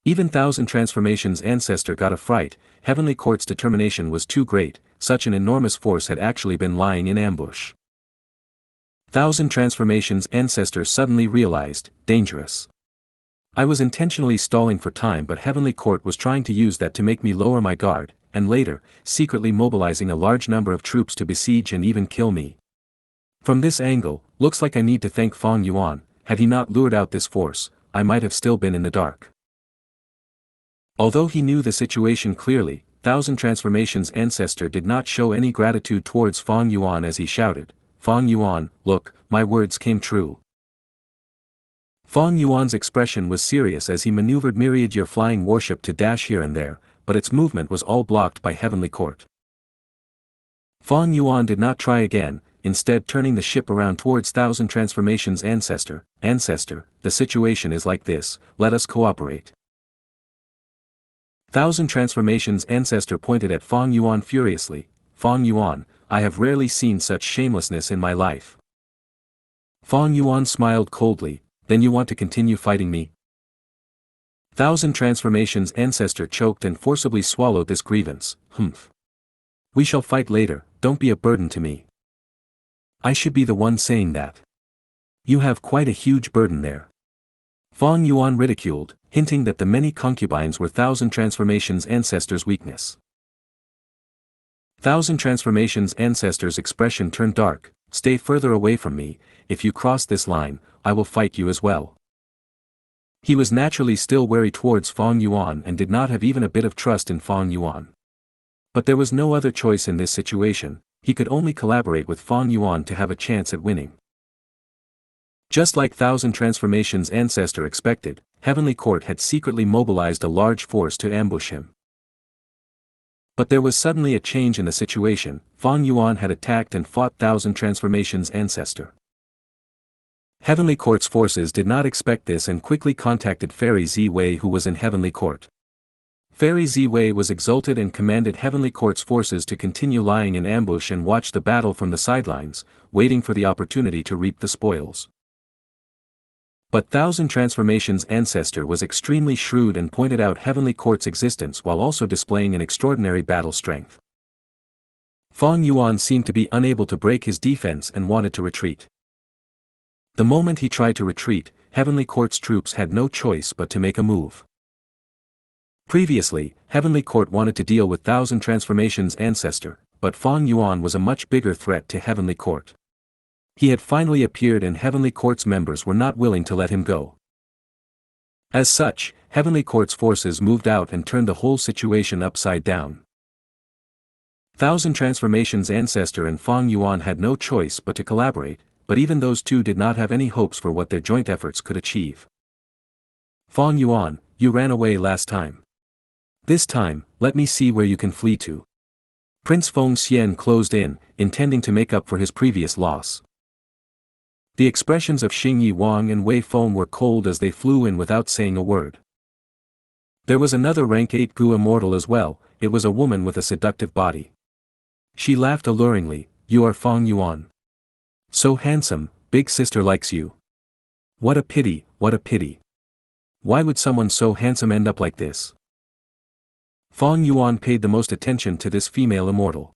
Even Thousand Transformations' ancestor got a fright. Heavenly Court's determination was too great, such an enormous force had actually been lying in ambush. Thousand Transformations' ancestor suddenly realized, dangerous. I was intentionally stalling for time, but Heavenly Court was trying to use that to make me lower my guard, and later, secretly mobilizing a large number of troops to besiege and even kill me. From this angle, Looks like I need to thank Fang Yuan. Had he not lured out this force, I might have still been in the dark. Although he knew the situation clearly, Thousand Transformations' ancestor did not show any gratitude towards Fang Yuan as he shouted, "Fang Yuan, look, my words came true." Fang Yuan's expression was serious as he maneuvered myriad-year flying warship to dash here and there, but its movement was all blocked by Heavenly Court. Fang Yuan did not try again, instead turning the ship around towards Thousand Transformations' ancestor. "Ancestor, the situation is like this, let us cooperate." Thousand Transformations' ancestor pointed at Fang Yuan furiously, "Fang Yuan, I have rarely seen such shamelessness in my life." Fang Yuan smiled coldly, "Then you want to continue fighting me?" Thousand Transformations' ancestor choked and forcibly swallowed this grievance, "Humph. We shall fight later, don't be a burden to me." "I should be the one saying that. You have quite a huge burden there." Fang Yuan ridiculed, hinting that the many concubines were Thousand Transformations' ancestors' weakness. Thousand Transformations' ancestors' expression turned dark, "Stay further away from me, if you cross this line, I will fight you as well." He was naturally still wary towards Fang Yuan and did not have even a bit of trust in Fang Yuan. But there was no other choice in this situation, he could only collaborate with Fang Yuan to have a chance at winning. Just like Thousand Transformations' ancestor expected, Heavenly Court had secretly mobilized a large force to ambush him. But there was suddenly a change in the situation. Fang Yuan had attacked and fought Thousand Transformations' ancestor. Heavenly Court's forces did not expect this and quickly contacted Fairy Ziwei, who was in Heavenly Court. Fairy Ziwei was exulted and commanded Heavenly Court's forces to continue lying in ambush and watch the battle from the sidelines, waiting for the opportunity to reap the spoils. But Thousand Transformations' ancestor was extremely shrewd and pointed out Heavenly Court's existence while also displaying an extraordinary battle strength. Fang Yuan seemed to be unable to break his defense and wanted to retreat. The moment he tried to retreat, Heavenly Court's troops had no choice but to make a move. Previously, Heavenly Court wanted to deal with Thousand Transformations' ancestor, but Fang Yuan was a much bigger threat to Heavenly Court. He had finally appeared and Heavenly Court's members were not willing to let him go. As such, Heavenly Court's forces moved out and turned the whole situation upside down. Thousand Transformations' ancestor and Fang Yuan had no choice but to collaborate, but even those two did not have any hopes for what their joint efforts could achieve. "Fang Yuan, you ran away last time. This time, let me see where you can flee to." Prince Feng Xian closed in, intending to make up for his previous loss. The expressions of Xingyi Wang and Wei Feng were cold as they flew in without saying a word. There was another rank 8 Gu immortal as well. It was a woman with a seductive body. She laughed alluringly, "You are Fang Yuan. So handsome, big sister likes you. What a pity, what a pity. Why would someone so handsome end up like this?" Fang Yuan paid the most attention to this female immortal.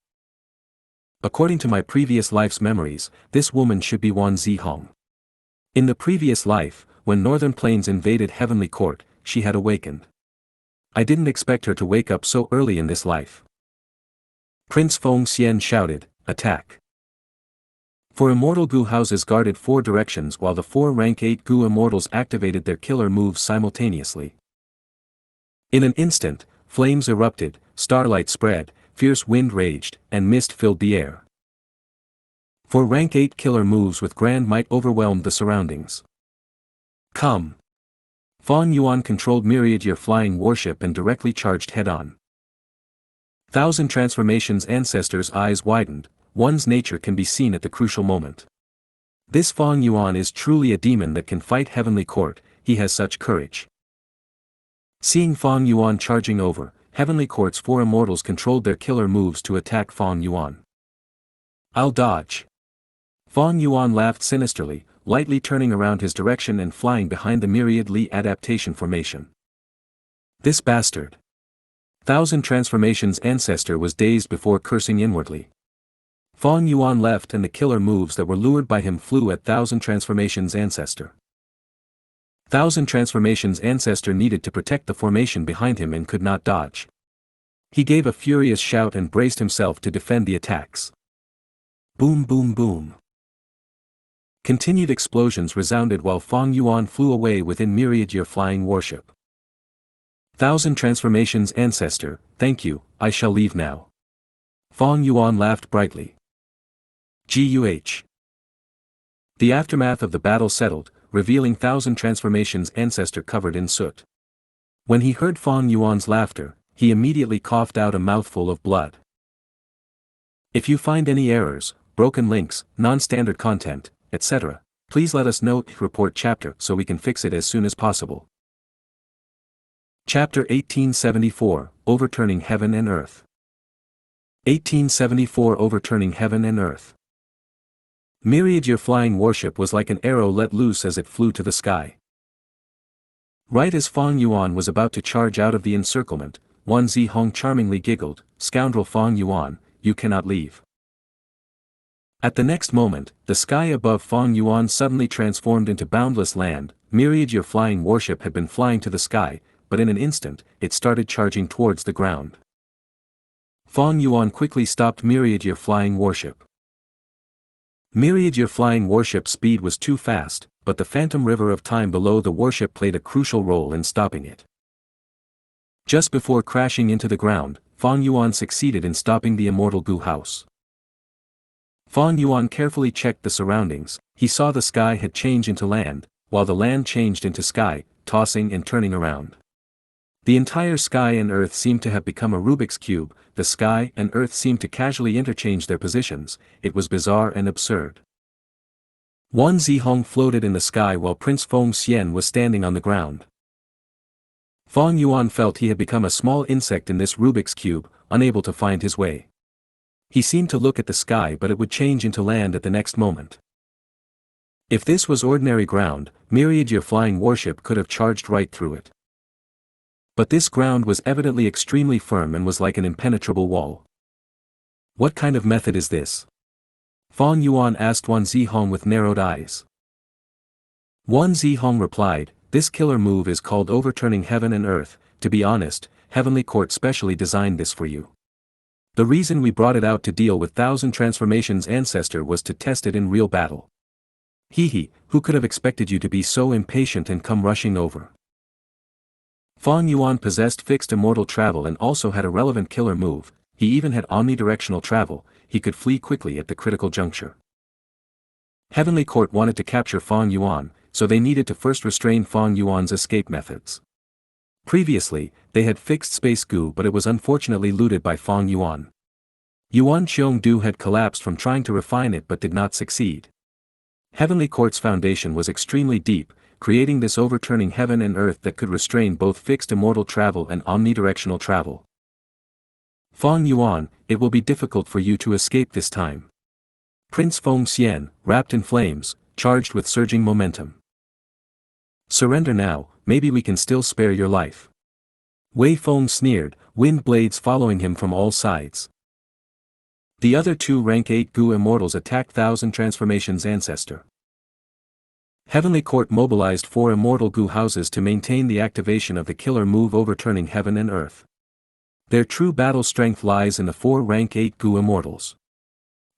"According to my previous life's memories, this woman should be Wan Zihong. In the previous life, when Northern Plains invaded Heavenly Court, she had awakened. I didn't expect her to wake up so early in this life." Prince Feng Xian shouted, "Attack!" Four immortal Gu houses guarded 4 directions while the 4 rank 8 Gu immortals activated their killer moves simultaneously. In an instant, flames erupted, starlight spread, fierce wind raged, and mist filled the air. 4 rank 8 killer moves with grand might overwhelmed the surroundings. "Come!" Fang Yuan controlled myriad-year flying warship and directly charged head-on. Thousand Transformations' ancestors' eyes widened. One's nature can be seen at the crucial moment. This Fang Yuan is truly a demon that can fight Heavenly Court, he has such courage. Seeing Fang Yuan charging over, Heavenly Court's 4 immortals controlled their killer moves to attack Fang Yuan. "I'll dodge." Fang Yuan laughed sinisterly, lightly turning around his direction and flying behind the myriad Li adaptation formation. "This bastard." Thousand Transformations' ancestor was dazed before cursing inwardly. Fang Yuan left and the killer moves that were lured by him flew at Thousand Transformations' ancestor. Thousand Transformations' ancestor needed to protect the formation behind him and could not dodge. He gave a furious shout and braced himself to defend the attacks. Boom boom boom. Continued explosions resounded while Fang Yuan flew away within myriad-year flying warship. 1,000 transformations ancestor, thank you, I shall leave now. Fang Yuan laughed brightly. Guh. The aftermath of the battle settled, revealing 1,000 transformations ancestor covered in soot. When he heard Fang Yuan's laughter, he immediately coughed out a mouthful of blood. If you find any errors, broken links, non-standard content, etc., please let us know. Report chapter so we can fix it as soon as possible. Chapter 1874, Overturning Heaven and Earth. 1874 Overturning Heaven and Earth. Myriad-year flying warship was like an arrow let loose as it flew to the sky. Right as Fang Yuan was about to charge out of the encirclement, Wan Zihong charmingly giggled, "Scoundrel Fang Yuan, you cannot leave." At the next moment, the sky above Fang Yuan suddenly transformed into boundless land. Myriad-year flying warship had been flying to the sky, but in an instant, it started charging towards the ground. Fang Yuan quickly stopped myriad-year flying warship. Myriad-year flying warship speed was too fast, but the phantom river of time below the warship played a crucial role in stopping it. Just before crashing into the ground, Fang Yuan succeeded in stopping the immortal Gu house. Fang Yuan carefully checked the surroundings. He saw the sky had changed into land, while the land changed into sky, tossing and turning around. The entire sky and earth seemed to have become a Rubik's cube. The sky and earth seemed to casually interchange their positions. It was bizarre and absurd. Wan Zihong floated in the sky while Prince Feng Xian was standing on the ground. Fang Yuan felt he had become a small insect in this Rubik's cube, unable to find his way. He seemed to look at the sky, but it would change into land at the next moment. If this was ordinary ground, myriad-year flying warship could have charged right through it. But this ground was evidently extremely firm and was like an impenetrable wall. What kind of method is this? Fang Yuan asked Wan Zihong with narrowed eyes. Wan Zihong replied, "This killer move is called overturning heaven and earth. To be honest, Heavenly Court specially designed this for you. The reason we brought it out to deal with 1,000 transformations ancestor was to test it in real battle." Hee, who could have expected you to be so impatient and come rushing over? Fang Yuan possessed fixed immortal travel and also had a relevant killer move. He even had omnidirectional travel. He could flee quickly at the critical juncture. Heavenly Court wanted to capture Fang Yuan, so they needed to first restrain Fang Yuan's escape methods. Previously, they had fixed Space Gu, but it was unfortunately looted by Fang Yuan. Yuan Qiongdu had collapsed from trying to refine it but did not succeed. Heavenly Court's foundation was extremely deep, creating this overturning heaven and earth that could restrain both fixed immortal travel and omnidirectional travel. Fang Yuan, it will be difficult for you to escape this time. Prince Feng Xian, wrapped in flames, charged with surging momentum. Surrender now, maybe we can still spare your life. Wei Feng sneered, wind blades following him from all sides. The other two rank 8 Gu immortals attacked 1,000 transformations ancestor. Heavenly Court mobilized 4 immortal Gu houses to maintain the activation of the killer move overturning heaven and earth. Their true battle strength lies in the 4 rank 8 Gu immortals.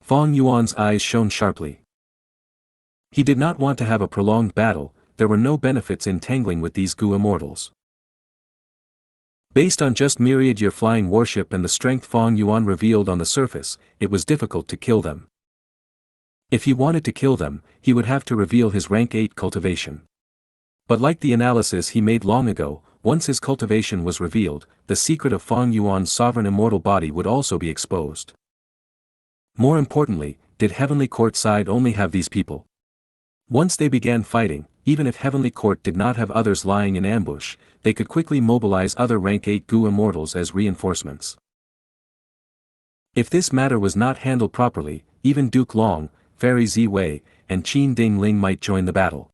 Fang Yuan's eyes shone sharply. He did not want to have a prolonged battle. There were no benefits in tangling with these Gu immortals. Based on just myriad-year flying warship and the strength Fang Yuan revealed on the surface, it was difficult to kill them. If he wanted to kill them, he would have to reveal his rank 8 cultivation. But like the analysis he made long ago, once his cultivation was revealed, the secret of Fang Yuan's sovereign immortal body would also be exposed. More importantly, did Heavenly Court side only have these people? Once they began fighting, even if Heavenly Court did not have others lying in ambush, they could quickly mobilize other rank 8 Gu immortals as reinforcements. If this matter was not handled properly, even Duke Long, Fairy Ziwei, and Qin Ding Ling might join the battle.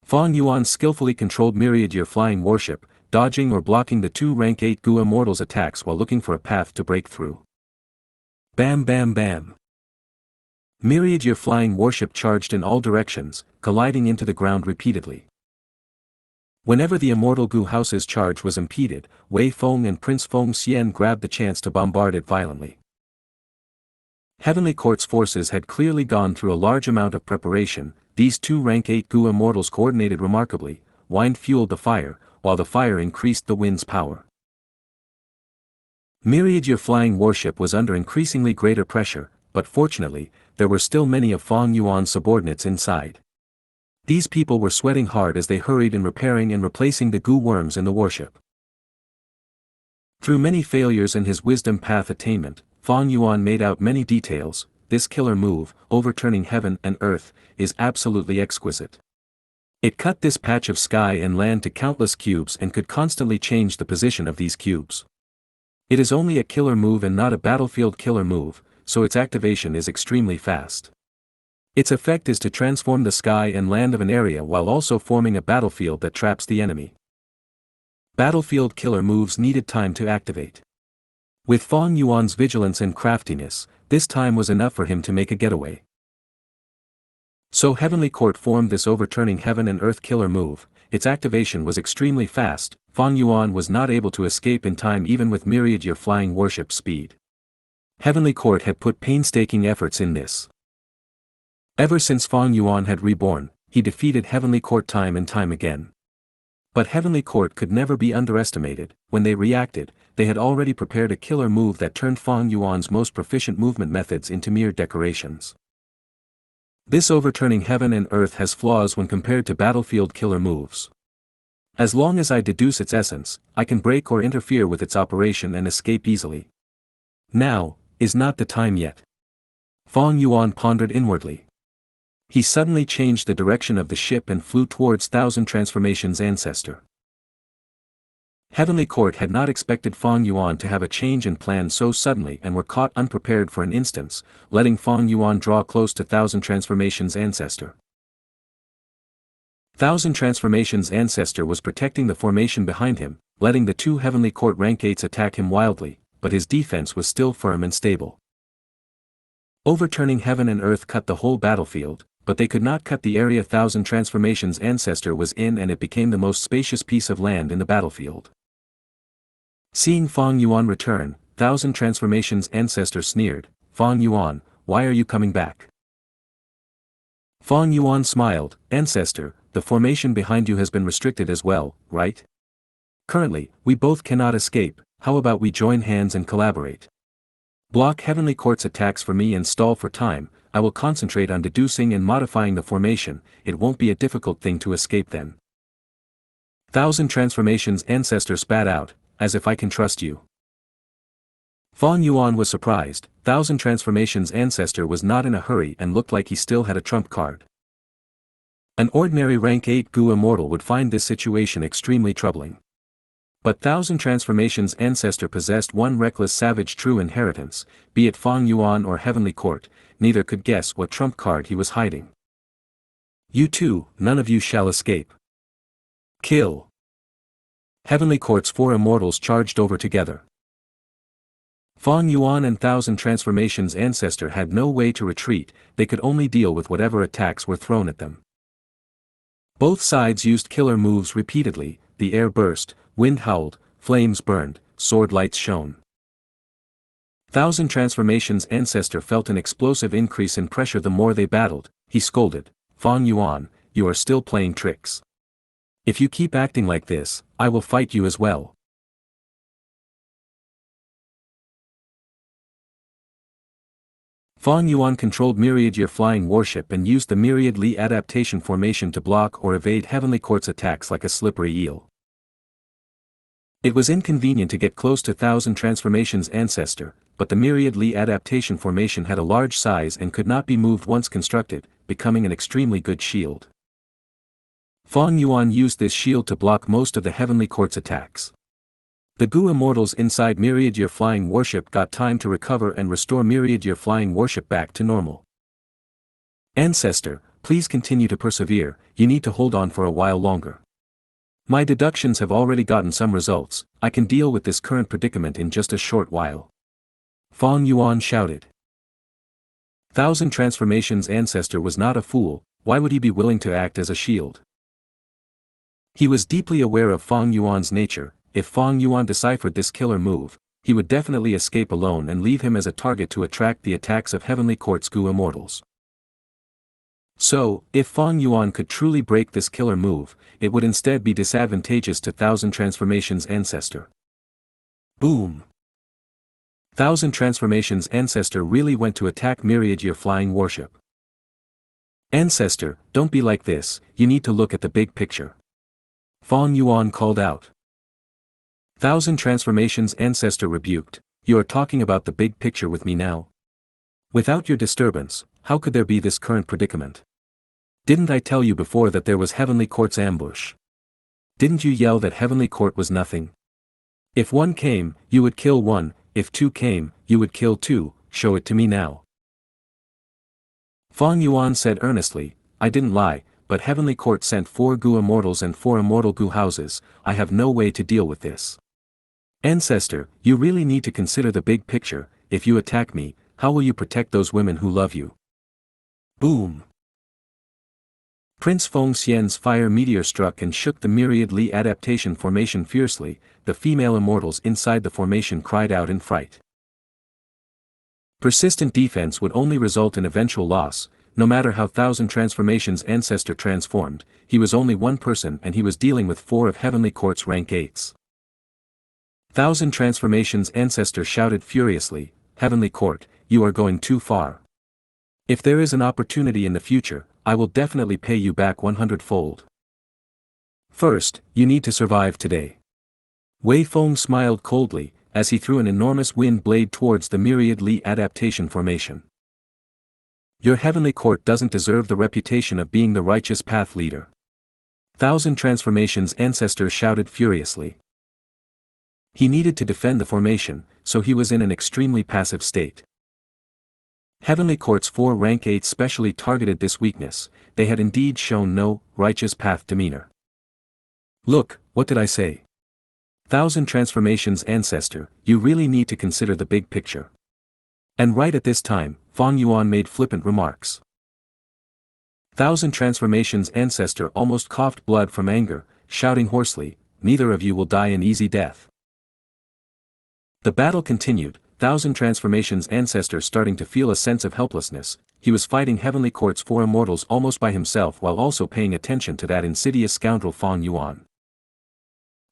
Fang Yuan skillfully controlled myriad-year flying warship, dodging or blocking the 2 rank 8 Gu immortals' attacks while looking for a path to break through. Bam bam bam. Myriad-year flying warship charged in all directions, colliding into the ground repeatedly. Whenever the immortal Gu house's charge was impeded, Wei Feng and Prince Feng Xian grabbed the chance to bombard it violently. Heavenly Court's forces had clearly gone through a large amount of preparation. These two rank 8 Gu immortals coordinated remarkably. Wind fueled the fire, while the fire increased the wind's power. Myriad Year Flying Warship was under increasingly greater pressure, but fortunately, there were still many of Fang Yuan's subordinates inside. These people were sweating hard as they hurried in repairing and replacing the Gu worms in the warship. Through many failures in his wisdom path attainment, Fang Yuan made out many details. This killer move, overturning heaven and earth, is absolutely exquisite. It cut this patch of sky and land to countless cubes and could constantly change the position of these cubes. It is only a killer move and not a battlefield killer move, so its activation is extremely fast. Its effect is to transform the sky and land of an area while also forming a battlefield that traps the enemy. Battlefield killer moves needed time to activate. With Fang Yuan's vigilance and craftiness, this time was enough for him to make a getaway. So Heavenly Court formed this overturning heaven and earth killer move. Its activation was extremely fast. Fang Yuan was not able to escape in time even with Myriad Year Flying Warship speed. Heavenly Court had put painstaking efforts in this. Ever since Fang Yuan had reborn, he defeated Heavenly Court time and time again. But Heavenly Court could never be underestimated. When they reacted, they had already prepared a killer move that turned Fang Yuan's most proficient movement methods into mere decorations. This overturning heaven and earth has flaws when compared to battlefield killer moves. As long as I deduce its essence, I can break or interfere with its operation and escape easily. Now, is not the time yet. Fang Yuan pondered inwardly. He suddenly changed the direction of the ship and flew towards Thousand Transformations' ancestor. Heavenly Court had not expected Fang Yuan to have a change in plan so suddenly and were caught unprepared for an instance, letting Fang Yuan draw close to Thousand Transformations' ancestor. Thousand Transformations' ancestor was protecting the formation behind him, letting the two Heavenly Court rank 8s attack him wildly, but his defense was still firm and stable. Overturning heaven and earth cut the whole battlefield, but they could not cut the area Thousand Transformations' ancestor was in, and it became the most spacious piece of land in the battlefield. Seeing Fang Yuan return, Thousand Transformations' ancestor sneered, "Fang Yuan, why are you coming back?" Fang Yuan smiled, "Ancestor, the formation behind you has been restricted as well, right? Currently, we both cannot escape. How about we join hands and collaborate? Block Heavenly Court's attacks for me and stall for time. I will concentrate on deducing and modifying the formation. It won't be a difficult thing to escape then." Thousand Transformations' ancestor spat out, "As if I can trust you." Fang Yuan was surprised. Thousand Transformations' ancestor was not in a hurry and looked like he still had a trump card. An ordinary rank 8 Gu immortal would find this situation extremely troubling. But Thousand Transformations' ancestor possessed one reckless savage true inheritance. Be it Fang Yuan or Heavenly Court, neither could guess what trump card he was hiding. "You two, none of you shall escape. Kill!" Heavenly Court's 4 immortals charged over together. Fang Yuan and Thousand Transformations' ancestor had no way to retreat. They could only deal with whatever attacks were thrown at them. Both sides used killer moves repeatedly. The air burst, wind howled, flames burned, sword lights shone. Thousand Transformations' ancestor felt an explosive increase in pressure the more they battled. He scolded, "Fang Yuan, you are still playing tricks. If you keep acting like this, I will fight you as well." Fang Yuan controlled Myriad Year Flying Warship and used the Myriad Li adaptation formation to block or evade Heavenly Court's attacks like a slippery eel. It was inconvenient to get close to Thousand Transformations' ancestor, but the Myriad Li adaptation formation had a large size and could not be moved once constructed, becoming an extremely good shield. Fang Yuan used this shield to block most of the Heavenly Court's attacks. The Gu immortals inside Myriad Year Flying Warship got time to recover and restore Myriad Year Flying Warship back to normal. "Ancestor, please continue to persevere, you need to hold on for a while longer. My deductions have already gotten some results. I can deal with this current predicament in just a short while." Fang Yuan shouted. Thousand Transformations' ancestor was not a fool. Why would he be willing to act as a shield? He was deeply aware of Fang Yuan's nature. If Fang Yuan deciphered this killer move, he would definitely escape alone and leave him as a target to attract the attacks of Heavenly Court's Gu immortals. So, if Fang Yuan could truly break this killer move, it would instead be disadvantageous to Thousand Transformations' ancestor. Boom! Thousand Transformations' ancestor really went to attack Myriad Year flying warship. Ancestor, don't be like this, you need to look at the big picture. Fang Yuan called out. Thousand Transformations' ancestor rebuked, you are talking about the big picture with me now? Without your disturbance, how could there be this current predicament? Didn't I tell you before that there was Heavenly Court's ambush? Didn't you yell that Heavenly Court was nothing? If one came, you would kill one, if two came, you would kill two, show it to me now. Fang Yuan said earnestly, I didn't lie, but Heavenly Court sent 4 Gu immortals and 4 immortal Gu houses, I have no way to deal with this. Ancestor, you really need to consider the big picture, if you attack me, how will you protect those women who love you? Boom! Prince Feng Xian's fire meteor struck and shook the Myriad Li adaptation formation fiercely, the female immortals inside the formation cried out in fright. Persistent defense would only result in eventual loss, no matter how Thousand Transformations' ancestor transformed, he was only one person and he was dealing with 4 of Heavenly Court's rank 8s. Thousand Transformations' ancestor shouted furiously, Heavenly Court, you are going too far. If there is an opportunity in the future, I will definitely pay you back 100-fold. First, you need to survive today. Wei Feng smiled coldly, as he threw an enormous wind blade towards the Myriad Li adaptation formation. Your Heavenly Court doesn't deserve the reputation of being the righteous path leader. Thousand Transformations' ancestor shouted furiously. He needed to defend the formation, so he was in an extremely passive state. Heavenly Court's 4 rank 8 specially targeted this weakness, they had indeed shown no righteous path demeanor. Look, what did I say? Thousand Transformations' ancestor, you really need to consider the big picture. And right at this time, Fang Yuan made flippant remarks. Thousand Transformations' ancestor almost coughed blood from anger, shouting hoarsely, neither of you will die an easy death. The battle continued, Thousand Transformations' ancestor starting to feel a sense of helplessness, he was fighting Heavenly Court's 4 immortals almost by himself while also paying attention to that insidious scoundrel Fang Yuan.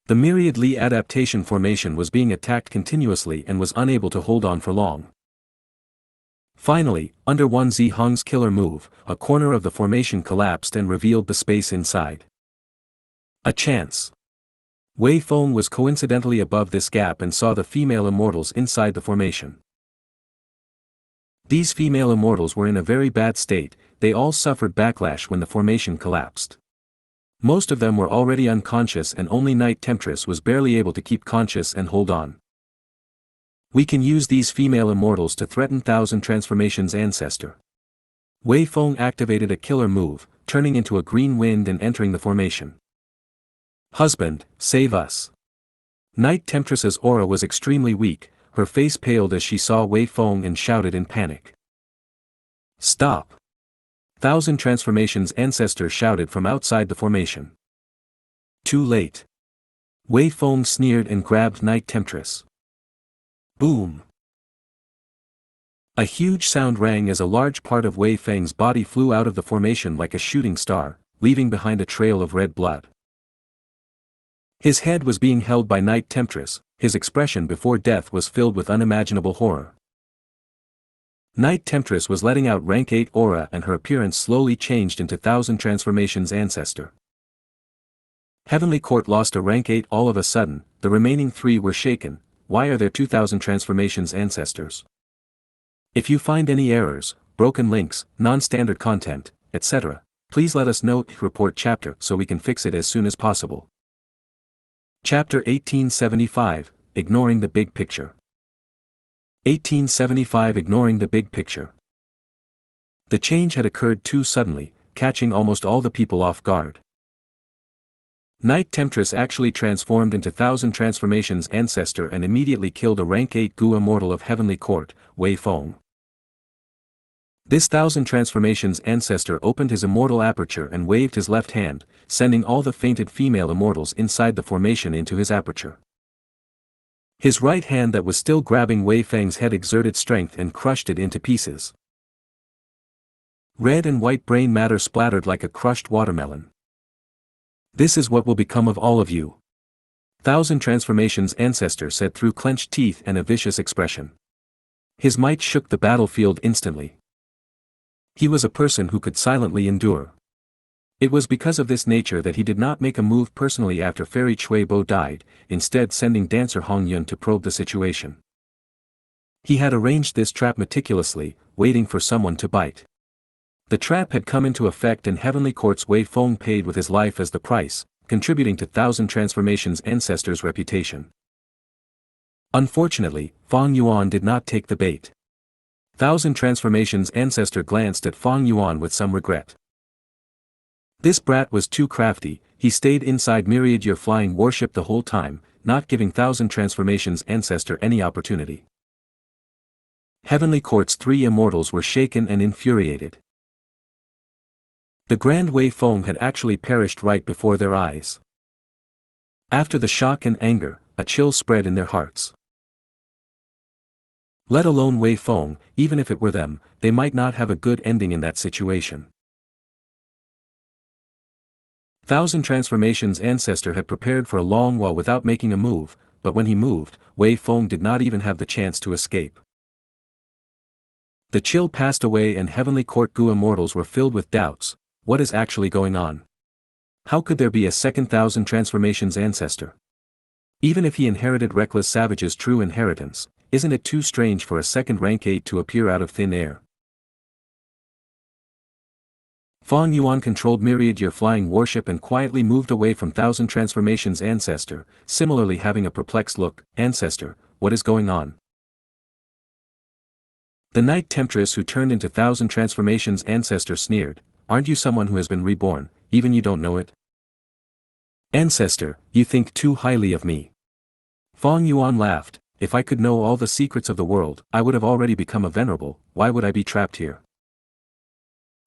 The Myriad Li adaptation formation was being attacked continuously and was unable to hold on for long. Finally, under Wan Zihong's killer move, a corner of the formation collapsed and revealed the space inside. A chance. Wei Feng was coincidentally above this gap and saw the female immortals inside the formation. These female immortals were in a very bad state, they all suffered backlash when the formation collapsed. Most of them were already unconscious and only Night Temptress was barely able to keep conscious and hold on. We can use these female immortals to threaten Thousand Transformations' ancestor. Wei Feng activated a killer move, turning into a green wind and entering the formation. Husband, save us. Night Temptress's aura was extremely weak, her face paled as she saw Wei Feng and shouted in panic. Stop! Thousand Transformations' ancestor shouted from outside the formation. Too late. Wei Feng sneered and grabbed Night Temptress. Boom! A huge sound rang as a large part of Wei Feng's body flew out of the formation like a shooting star, leaving behind a trail of red blood. His head was being held by Night Temptress, his expression before death was filled with unimaginable horror. Night Temptress was letting out rank 8 aura and her appearance slowly changed into Thousand Transformations' ancestor. Heavenly Court lost a rank 8 all of a sudden, the remaining 3 were shaken, why are there 2000 Transformations' ancestors? If you find any errors, broken links, non-standard content, etc., please let us know, report chapter so we can fix it as soon as possible. Chapter 1875, Ignoring the Big Picture. 1875 Ignoring the Big Picture. The change had occurred too suddenly, catching almost all the people off guard. Night Temptress actually transformed into Thousand Transformations' ancestor and immediately killed a rank 8 Gu immortal of Heavenly Court, Wei Feng. This Thousand Transformations' ancestor opened his immortal aperture and waved his left hand, sending all the fainted female immortals inside the formation into his aperture. His right hand that was still grabbing Wei Feng's head exerted strength and crushed it into pieces. Red and white brain matter splattered like a crushed watermelon. "This is what will become of all of you," Thousand Transformations Ancestor said through clenched teeth and a vicious expression. His might shook the battlefield instantly. He was a person who could silently endure. It was because of this nature that he did not make a move personally after Fairy Chui Bo died, instead sending dancer Hong Yun to probe the situation. He had arranged this trap meticulously, waiting for someone to bite. The trap had come into effect and Heavenly Court's Wei Feng paid with his life as the price, contributing to Thousand Transformations Ancestor's reputation. Unfortunately, Fang Yuan did not take the bait. Thousand Transformations Ancestor glanced at Fang Yuan with some regret. This brat was too crafty. He stayed inside Myriad Year Flying Warship the whole time, not giving Thousand Transformations Ancestor any opportunity. Heavenly Court's 3 immortals were shaken and infuriated. The Grand Wei Feng had actually perished right before their eyes. After the shock and anger, a chill spread in their hearts. Let alone Wei Feng, even if it were them, they might not have a good ending in that situation. Thousand Transformations Ancestor had prepared for a long while without making a move, but when he moved, Wei Feng did not even have the chance to escape. The chill passed away and Heavenly Court Gu immortals were filled with doubts. What is actually going on? How could there be a second Thousand Transformations Ancestor? Even if he inherited Reckless Savage's true inheritance, isn't it too strange for a second rank 8 to appear out of thin air? Fang Yuan controlled Myriad Year Flying Warship and quietly moved away from Thousand Transformations Ancestor, similarly having a perplexed look. Ancestor, what is going on? The Night Temptress who turned into Thousand Transformations Ancestor sneered, "Aren't you someone who has been reborn, even you don't know it? Ancestor, you think too highly of me." Fang Yuan laughed, "If I could know all the secrets of the world, I would have already become a venerable. Why would I be trapped here?"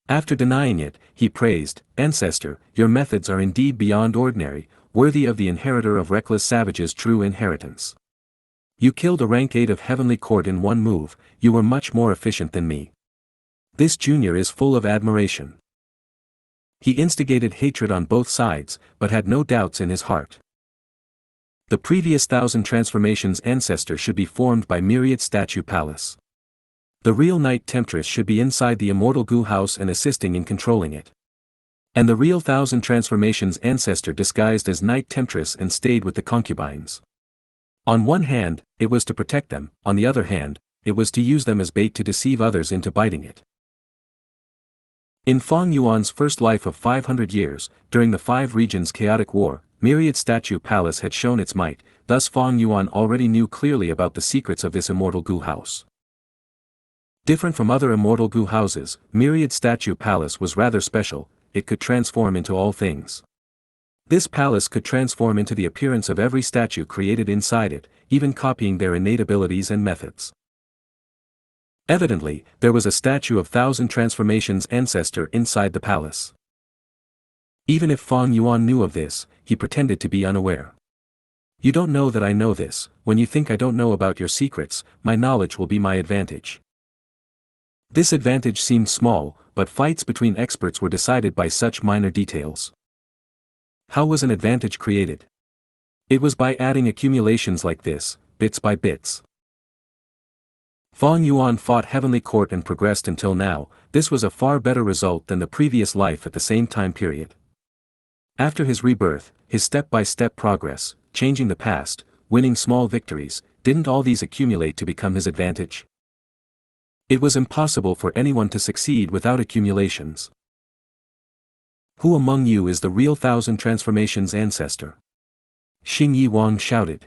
After denying it, he praised, "Ancestor, your methods are indeed beyond ordinary, worthy of the inheritor of Reckless Savage's true inheritance. You killed a rank 8 of Heavenly Court in one move. You were much more efficient than me. This junior is full of admiration." He instigated hatred on both sides, but had no doubts in his heart. The previous Thousand Transformations Ancestor should be formed by Myriad Statue Palace. The real Night Temptress should be inside the Immortal Gu house and assisting in controlling it. And the real Thousand Transformations Ancestor disguised as Night Temptress and stayed with the concubines. On one hand, it was to protect them, on the other hand, it was to use them as bait to deceive others into biting it. In Fang Yuan's first life of 500 years, during the 5 regions chaotic war, Myriad Statue Palace had shown its might, thus Fang Yuan already knew clearly about the secrets of this Immortal Gu house. Different from other Immortal Gu houses, Myriad Statue Palace was rather special. It could transform into all things. This palace could transform into the appearance of every statue created inside it, even copying their innate abilities and methods. Evidently, there was a statue of Thousand Transformations Ancestor inside the palace. Even if Fang Yuan knew of this, he pretended to be unaware. "You don't know that I know this. When you think I don't know about your secrets, my knowledge will be my advantage." This advantage seemed small, but fights between experts were decided by such minor details. How was an advantage created? It was by adding accumulations like this, bits by bits. Fang Yuan fought Heavenly Court and progressed until now. This was a far better result than the previous life at the same time period. After his rebirth, his step-by-step progress, changing the past, winning small victories, didn't all these accumulate to become his advantage? It was impossible for anyone to succeed without accumulations. Who among you is the real Thousand Transformations Ancestor? Xing Yi Wang shouted.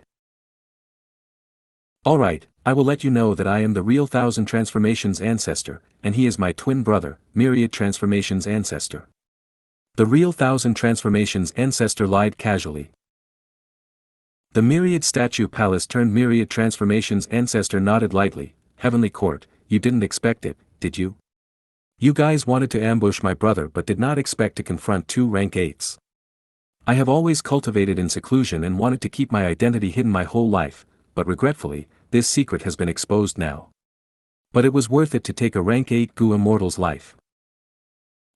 All right, I will let you know that I am the real Thousand Transformations Ancestor, and he is my twin brother, Myriad Transformations Ancestor. The real Thousand Transformations Ancestor lied casually. The Myriad Statue Palace turned Myriad Transformations Ancestor nodded lightly. Heavenly Court, you didn't expect it, did you? You guys wanted to ambush my brother but did not expect to confront 2 rank 8s. I have always cultivated in seclusion and wanted to keep my identity hidden my whole life, but regretfully, this secret has been exposed now. But it was worth it to take a rank 8 Gu immortal's life.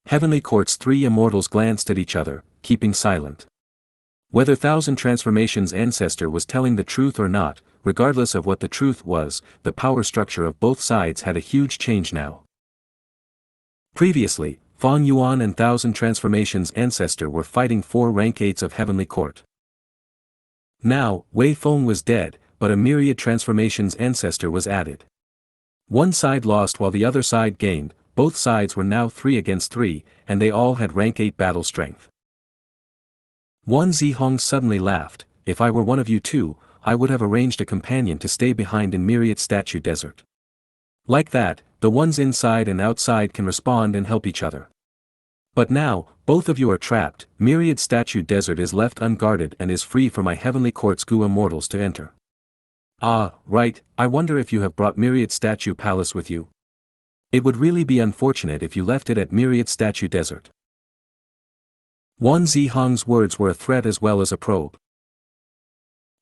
Heavenly Court's 3 immortals glanced at each other, keeping silent. Whether Thousand Transformations' ancestor was telling the truth or not, regardless of what the truth was, the power structure of both sides had a huge change now. Previously, Fang Yuan and Thousand Transformations' ancestor were fighting 4 rank 8s of Heavenly Court. Now, Wei Feng was dead, but a myriad transformations ancestor was added. One side lost while the other side gained. Both sides were now 3 against 3, and they all had rank 8 battle strength. Wan Zihong suddenly laughed. If I were one of you two, I would have arranged a companion to stay behind in Myriad Statue Desert. Like that, the ones inside and outside can respond and help each other. But now, both of you are trapped. Myriad Statue Desert is left unguarded and is free for my Heavenly Court's Gu immortals to enter. Ah, right, I wonder if you have brought Myriad Statue Palace with you. It would really be unfortunate if you left it at Myriad Statue Desert. Wan Zihong's words were a threat as well as a probe.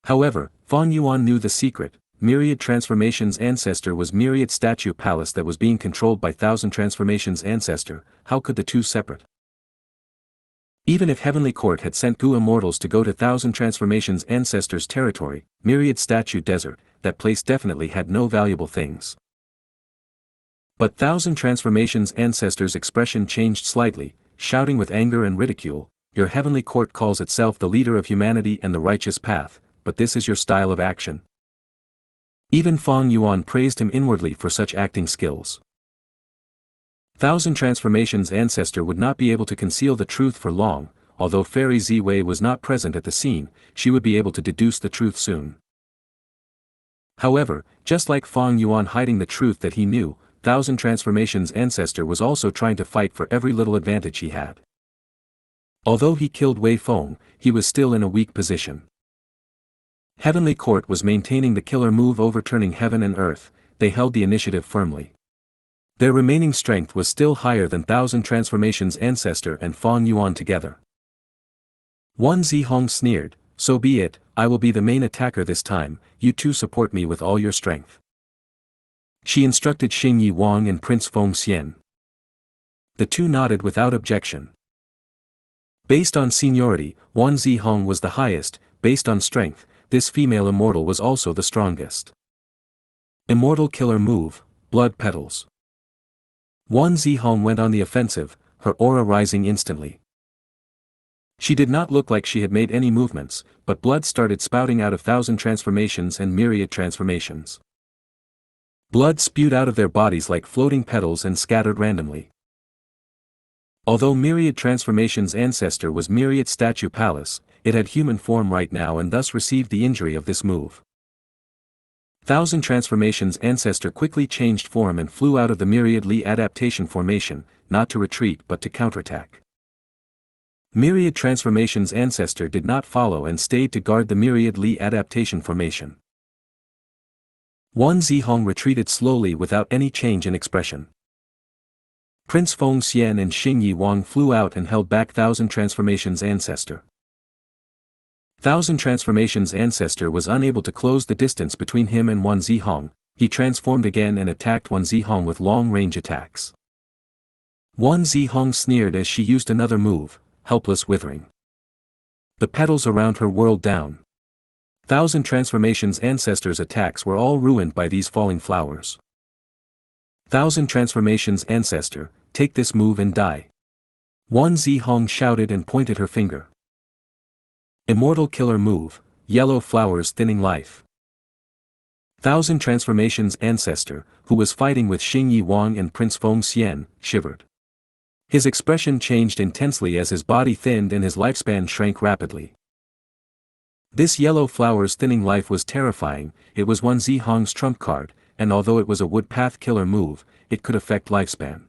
However, Fang Yuan knew the secret. Myriad Transformations' ancestor was Myriad Statue Palace that was being controlled by Thousand Transformations' ancestor. How could the two separate? Even if Heavenly Court had sent Gu immortals to go to Thousand Transformations' ancestor's territory, Myriad Statue Desert, that place definitely had no valuable things. But Thousand Transformations' ancestor's expression changed slightly, shouting with anger and ridicule, "Your Heavenly Court calls itself the leader of humanity and the righteous path, but this is your style of action." Even Fang Yuan praised him inwardly for such acting skills. Thousand Transformations' ancestor would not be able to conceal the truth for long. Although Fairy Ziwei was not present at the scene, she would be able to deduce the truth soon. However, just like Fang Yuan hiding the truth that he knew, Thousand Transformations' ancestor was also trying to fight for every little advantage he had. Although he killed Wei Feng, he was still in a weak position. Heavenly Court was maintaining the killer move, overturning heaven and earth. They held the initiative firmly. Their remaining strength was still higher than Thousand Transformations' ancestor and Fang Yuan together. Wan Zihong sneered, "So be it, I will be the main attacker this time. You two support me with all your strength." She instructed Xingyi Wang and Prince Feng Xian. The two nodded without objection. Based on seniority, Wan Zihong was the highest. Based on strength, this female immortal was also the strongest. Immortal killer move, Blood Petals. Wan Zihong went on the offensive, her aura rising instantly. She did not look like she had made any movements, but blood started spouting out of Thousand Transformations and Myriad Transformations. Blood spewed out of their bodies like floating petals and scattered randomly. Although Myriad Transformations' ancestor was Myriad Statue Palace, it had human form right now and thus received the injury of this move. Thousand Transformations' ancestor quickly changed form and flew out of the Myriad Li adaptation formation, not to retreat but to counterattack. Myriad Transformations' ancestor did not follow and stayed to guard the Myriad Li adaptation formation. Wan Zihong retreated slowly without any change in expression. Prince Feng Xian and Xingyi Wang flew out and held back Thousand Transformations' ancestor. Thousand Transformations' ancestor was unable to close the distance between him and Wan Zihong. He transformed again and attacked Wan Zihong with long-range attacks. Wan Zihong sneered as she used another move, Helpless Withering. The petals around her whirled down. Thousand Transformations' ancestors' attacks were all ruined by these falling flowers. Thousand Transformations' ancestor, take this move and die. Wan Zihong shouted and pointed her finger. Immortal killer move, Yellow Flowers Thinning Life. Thousand Transformations' ancestor, who was fighting with Xingyi Wang and Prince Feng Xian, shivered. His expression changed intensely as his body thinned and his lifespan shrank rapidly. This Yellow Flowers Thinning Life was terrifying. It was Wan Zihong's trump card, and although it was a wood path killer move, it could affect lifespan.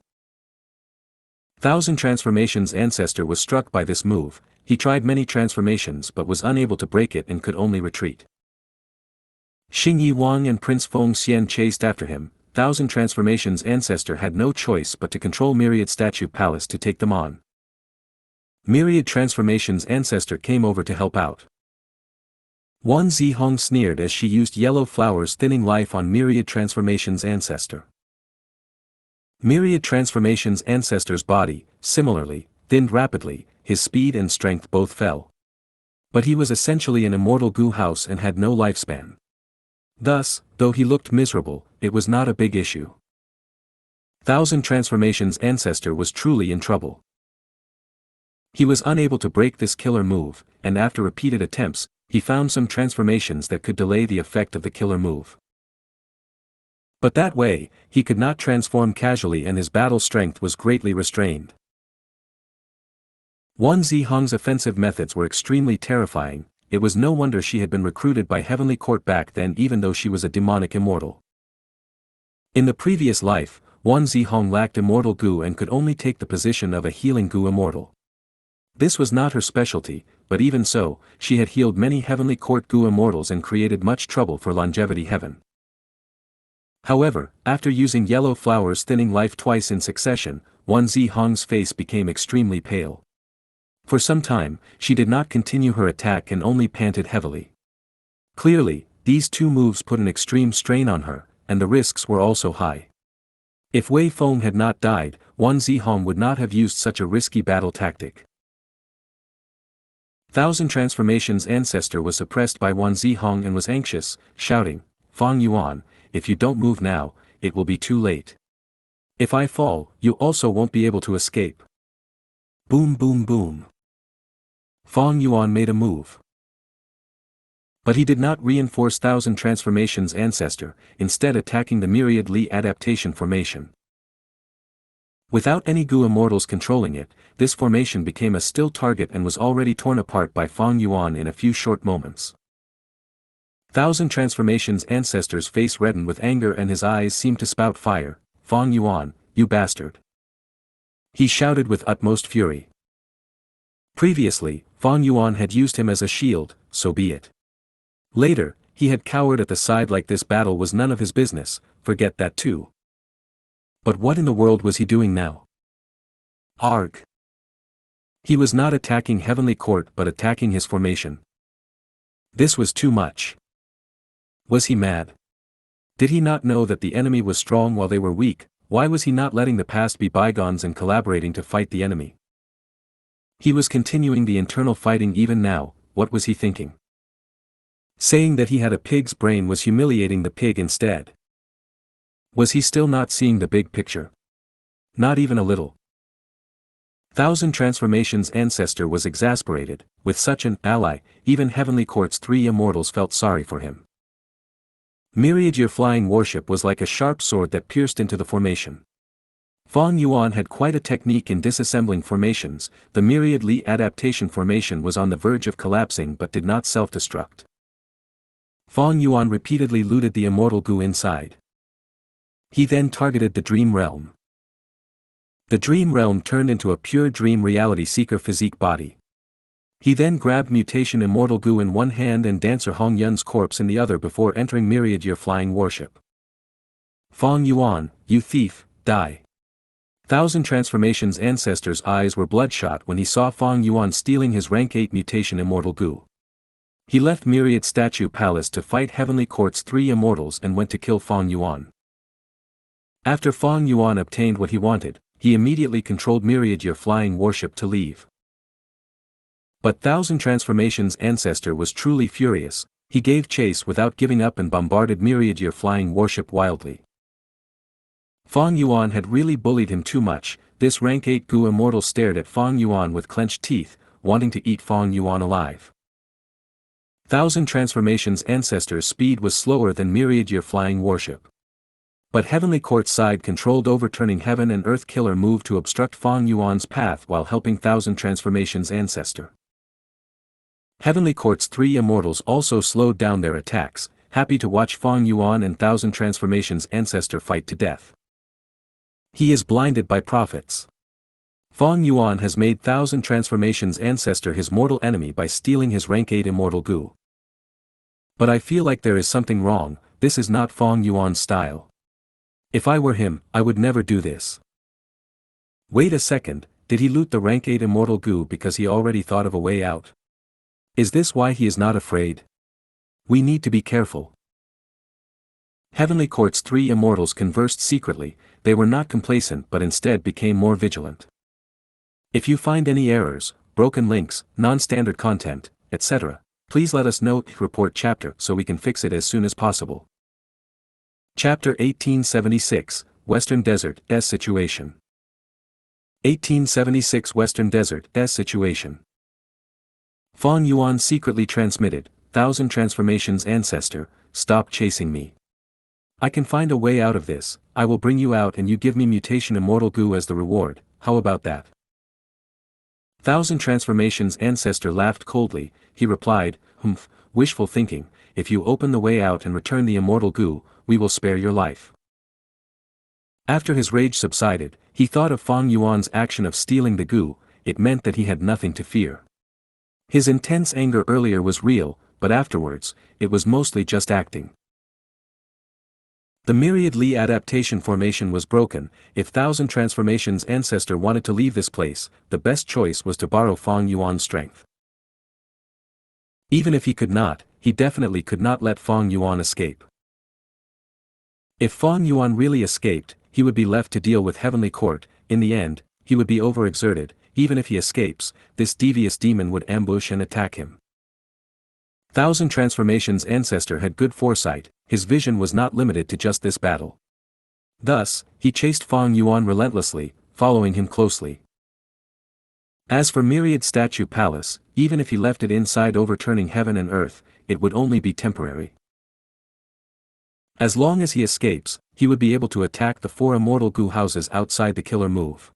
Thousand Transformations' ancestor was struck by this move. He tried many transformations but was unable to break it and could only retreat. Xingyi Wang and Prince Feng Xian chased after him. Thousand Transformations' ancestor had no choice but to control Myriad Statue Palace to take them on. Myriad Transformations' ancestor came over to help out. Wan Zihong sneered as she used yellow flowers thinning life on Myriad Transformation's ancestor. Myriad Transformation's ancestor's body, similarly, thinned rapidly, his speed and strength both fell. But he was essentially an immortal Gu house and had no lifespan. Thus, though he looked miserable, it was not a big issue. Thousand Transformation's ancestor was truly in trouble. He was unable to break this killer move, and after repeated attempts, he found some transformations that could delay the effect of the killer move. But that way, he could not transform casually and his battle strength was greatly restrained. Wan Zihong's offensive methods were extremely terrifying. It was no wonder she had been recruited by Heavenly Court back then even though she was a demonic immortal. In the previous life, Wan Zihong lacked immortal Gu and could only take the position of a healing Gu immortal. This was not her specialty, but even so, she had healed many Heavenly Court Gu immortals and created much trouble for Longevity Heaven. However, after using yellow flowers thinning life twice in succession, Wan Zihong's face became extremely pale. For some time, she did not continue her attack and only panted heavily. Clearly, these two moves put an extreme strain on her, and the risks were also high. If Wei Feng had not died, Wan Zihong would not have used such a risky battle tactic. Thousand Transformation's ancestor was suppressed by Wan Zihong and was anxious, shouting, "Fang Yuan, if you don't move now, it will be too late. If I fall, you also won't be able to escape." Boom boom boom. Fang Yuan made a move. But he did not reinforce Thousand Transformation's ancestor, instead attacking the Myriad Li adaptation formation. Without any Gu immortals controlling it, this formation became a still target and was already torn apart by Fang Yuan in a few short moments. Thousand Transformation's ancestor's face reddened with anger and his eyes seemed to spout fire. "Fang Yuan, you bastard!" he shouted with utmost fury. Previously, Fang Yuan had used him as a shield, so be it. Later, he had cowered at the side like this battle was none of his business, forget that too. But what in the world was he doing now? Arg! He was not attacking Heavenly Court but attacking his formation. This was too much. Was he mad? Did he not know that the enemy was strong while they were weak? Why was he not letting the past be bygones and collaborating to fight the enemy? He was continuing the internal fighting even now. What was he thinking? Saying that he had a pig's brain was humiliating the pig instead. Was he still not seeing the big picture? Not even a little. Thousand Transformation's ancestor was exasperated. With such an ally, even Heavenly Court's three immortals felt sorry for him. Myriad Year Flying Warship was like a sharp sword that pierced into the formation. Fang Yuan had quite a technique in disassembling formations. The Myriad Li adaptation formation was on the verge of collapsing but did not self-destruct. Fang Yuan repeatedly looted the immortal Gu inside. He then targeted the Dream Realm. The Dream Realm turned into a pure dream reality seeker physique body. He then grabbed Mutation Immortal Gu in one hand and Dancer Hong Yun's corpse in the other before entering Myriad Year Flying Warship. Fang Yuan, you thief, die. Thousand Transformation's ancestor's eyes were bloodshot when he saw Fang Yuan stealing his rank 8 Mutation Immortal Gu. He left Myriad Statue Palace to fight Heavenly Court's three immortals and went to kill Fang Yuan. After Fang Yuan obtained what he wanted, he immediately controlled Myriad Year Flying Warship to leave. But Thousand Transformation's ancestor was truly furious. He gave chase without giving up and bombarded Myriad Year Flying Warship wildly. Fang Yuan had really bullied him too much. This rank 8 Gu immortal stared at Fang Yuan with clenched teeth, wanting to eat Fang Yuan alive. Thousand Transformation's ancestor's speed was slower than Myriad Year Flying Warship. But Heavenly Court's side controlled overturning Heaven and Earth Killer move to obstruct Fang Yuan's path while helping Thousand Transformation's ancestor. Heavenly Court's three immortals also slowed down their attacks, happy to watch Fang Yuan and Thousand Transformation's ancestor fight to death. He is blinded by prophets. Fang Yuan has made Thousand Transformation's ancestor his mortal enemy by stealing his rank 8 Immortal Gu. But I feel like there is something wrong. This is not Fang Yuan's style. If I were him, I would never do this. Wait a second, did he loot the rank 8 Immortal Gu because he already thought of a way out? Is this why he is not afraid? We need to be careful. Heavenly Court's three immortals conversed secretly. They were not complacent but instead became more vigilant. If you find any errors, broken links, non-standard content, etc., please let us know. Report chapter so we can fix it as soon as possible. Chapter 1876, Western Desert S Situation. 1876 Western Desert S Situation. Fang Yuan secretly transmitted, 1000 transformations ancestor, stop chasing me. I can find a way out of this. I will bring you out and you give me mutation immortal Gu as the reward. How about that? 1000 transformations ancestor laughed coldly. He replied, humph, wishful thinking. If you open the way out and return the immortal Gu, we will spare your life. After his rage subsided, he thought of Fang Yuan's action of stealing the Gu. It meant that he had nothing to fear. His intense anger earlier was real, but afterwards, it was mostly just acting. The myriad Li adaptation formation was broken. If 1000 transformations ancestor wanted to leave this place, the best choice was to borrow Fang Yuan's strength. Even if he could not, he definitely could not let Fang Yuan escape. If Fang Yuan really escaped, he would be left to deal with Heavenly Court. In the end, he would be overexerted. Even if he escapes, this devious demon would ambush and attack him. 1000 transformations ancestor had good foresight. His vision was not limited to just this battle. Thus, he chased Fang Yuan relentlessly, following him closely. As for Myriad Statue Palace, even if he left it inside overturning heaven and earth, it would only be temporary. As long as he escapes, he would be able to attack the 4 immortal Gu houses outside the killer move.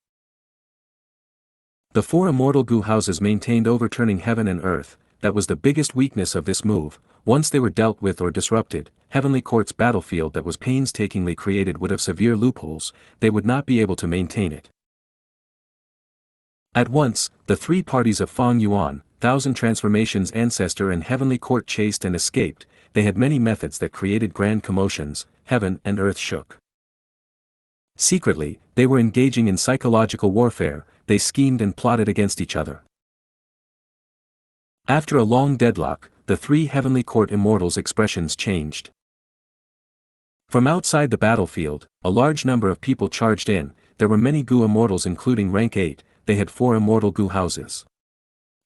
The 4 immortal Gu houses maintained overturning heaven and earth. That was the biggest weakness of this move. Once they were dealt with or disrupted, Heavenly Court's battlefield that was painstakingly created would have severe loopholes. They would not be able to maintain it. At once, the 3 parties of Fang Yuan, 1000 transformations ancestor and Heavenly Court chased and escaped. They had many methods that created grand commotions. Heaven and earth shook. Secretly, they were engaging in psychological warfare. They schemed and plotted against each other. After a long deadlock, the 3 Heavenly Court immortals' expressions changed. From outside the battlefield, a large number of people charged in. There were many Gu immortals including rank 8, they had 4 immortal Gu houses.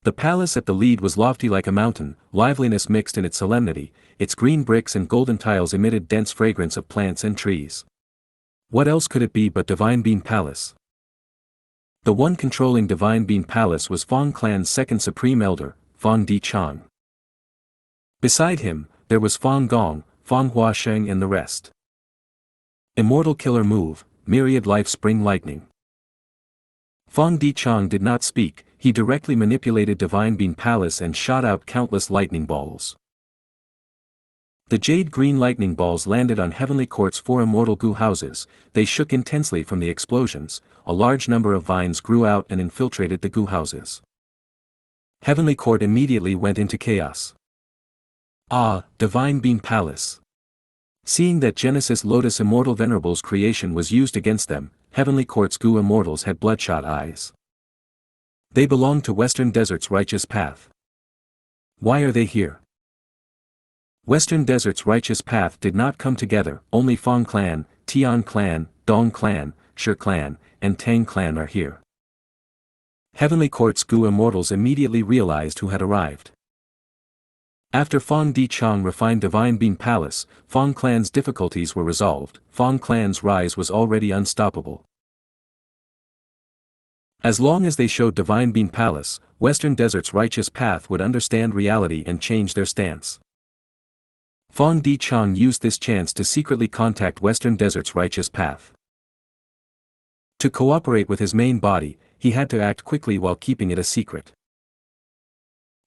The palace at the lead was lofty like a mountain, liveliness mixed in its solemnity, its green bricks and golden tiles emitted dense fragrance of plants and trees. What else could it be but Divine Bean Palace? The one controlling Divine Bean Palace was Fang Clan's second supreme elder, Fang Dichang. Beside him, there was Fang Gong, Fang Huasheng and the rest. Immortal Killer Move, Myriad Life Spring Lightning. Fang Dichang did not speak, he directly manipulated Divine Bean Palace and shot out countless lightning balls. The jade green lightning balls landed on Heavenly Court's 4 immortal Gu houses. They shook intensely from the explosions. A large number of vines grew out and infiltrated the Gu houses. Heavenly Court immediately went into chaos. Ah, Divine Bean Palace. Seeing that Genesis Lotus Immortal Venerable's creation was used against them, Heavenly Court's Gu immortals had bloodshot eyes. They belonged to Western Desert's righteous path. Why are they here? Western Desert's righteous path did not come together. Only Fang Clan, Tian Clan, Dong Clan, Shi Clan, and Tang Clan are here. Heavenly Court's Gu immortals immediately realized who had arrived. After Fang Dichang refined Divine Bean Palace, Fang Clan's difficulties were resolved. Fang Clan's rise was already unstoppable. As long as they showed Divine Bean Palace, Western Desert's righteous path would understand reality and change their stance. Fang Dichang used this chance to secretly contact Western Desert's righteous path. To cooperate with his main body, he had to act quickly while keeping it a secret.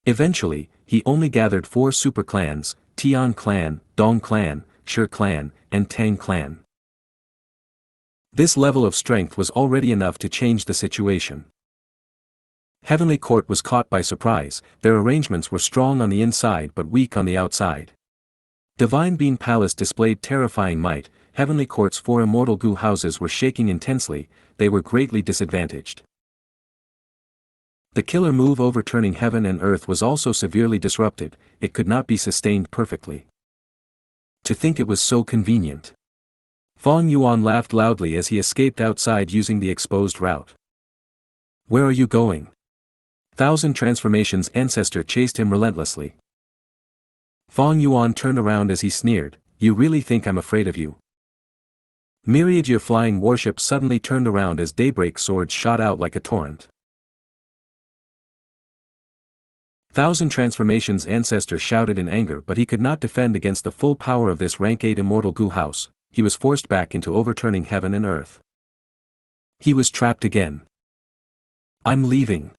Eventually, he only gathered 4 super clans, Tian Clan, Dong Clan, Shi Clan, and Tang Clan. This level of strength was already enough to change the situation. Heavenly Court was caught by surprise. Their arrangements were strong on the inside but weak on the outside. Divine Bean Palace displayed terrifying might. Heavenly Court's 4 immortal Gu houses were shaking intensely. They were greatly disadvantaged. The killer move overturning heaven and earth was also severely disrupted, it could not be sustained perfectly. To think it was so convenient. Fong Yuan laughed loudly as he escaped outside using the exposed route. Where are you going? Thousand Transformations ancestor chased him relentlessly. Fong Yuan turned around as he sneered, you really think I'm afraid of you? Myriad Year flying warship suddenly turned around as daybreak swords shot out like a torrent. Thousand Transformations ancestor shouted in anger, but he could not defend against the full power of this rank 8 immortal Gu house. He was forced back into overturning heaven and earth. He was trapped again. I'm leaving.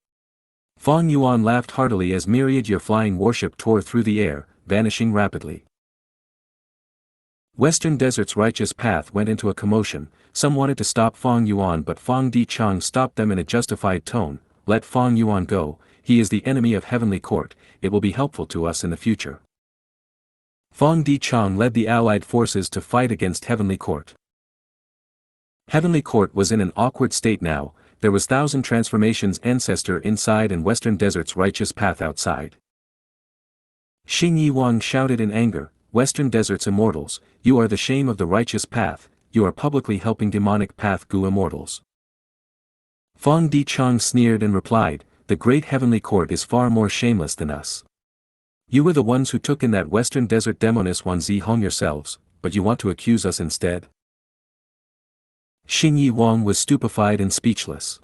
Fong Yuan laughed heartily as Myriad Year flying warship tore through the air, vanishing rapidly. Western Desert's righteous path went into a commotion. Some wanted to stop Fong Yuan, but Fong Dichang stopped them in a justified tone. Let Fong Yuan go, he is the enemy of Heavenly Court, it will be helpful to us in the future. Fong Dichang led the allied forces to fight against Heavenly Court. Heavenly Court was in an awkward state now. There was Thousand Transformations ancestor inside and Western Desert's righteous path outside. Xing Yi Wang shouted in anger, Western Desert's immortals, you are the shame of the righteous path, you are publicly helping demonic path Gu immortals. Fong Dichang sneered and replied, the great Heavenly Court is far more shameless than us. You were the ones who took in that Western Desert demoness Wanzi Hong yourselves, but you want to accuse us instead? Xing Yi Wang was stupefied and speechless.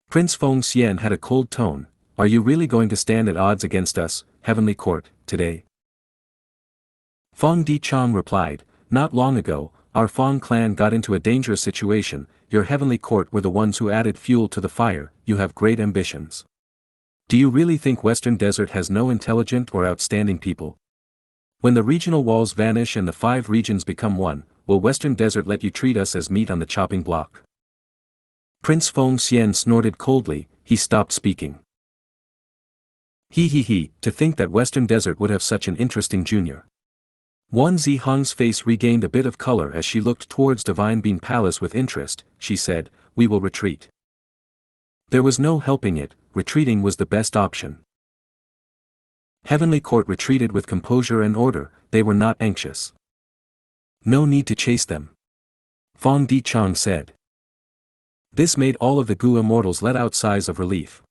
Prince Feng Xian had a cold tone, are you really going to stand at odds against us, Heavenly Court, today? Fong Dichang replied, not long ago, our Fong clan got into a dangerous situation, your Heavenly Court were the ones who added fuel to the fire, you have great ambitions. Do you really think Western Desert has no intelligent or outstanding people? When the regional walls vanish and the 5 regions become one, will Western Desert let you treat us as meat on the chopping block? Prince Feng Xian snorted coldly, he stopped speaking. He, to think that Western Desert would have such an interesting junior. Wan Zihong's face regained a bit of color as she looked towards Divine Bean Palace with interest, she said, we will retreat. There was no helping it, retreating was the best option. Heavenly Court retreated with composure and order, they were not anxious. No need to chase them. Fong Dichang said. This made all of the Gu immortals let out sighs of relief.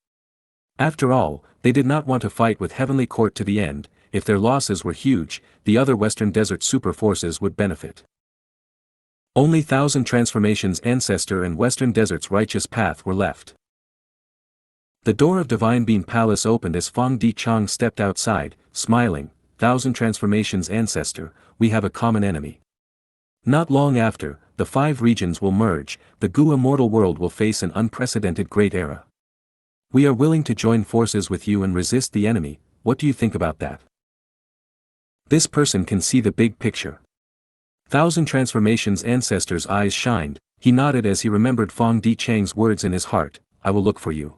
After all, they did not want to fight with Heavenly Court to the end. If their losses were huge, the other Western Desert super forces would benefit. Only Thousand Transformations ancestor and Western Desert's righteous path were left. The door of Divine Bean Palace opened as Fong Dichang stepped outside, smiling, Thousand Transformations ancestor, we have a common enemy. Not long after, the 5 regions will merge, the Gu immortal world will face an unprecedented great era. We are willing to join forces with you and resist the enemy, what do you think about that? This person can see the big picture. Thousand Transformations ancestor's eyes shined, he nodded as he remembered Fong Dichang's words in his heart, I will look for you.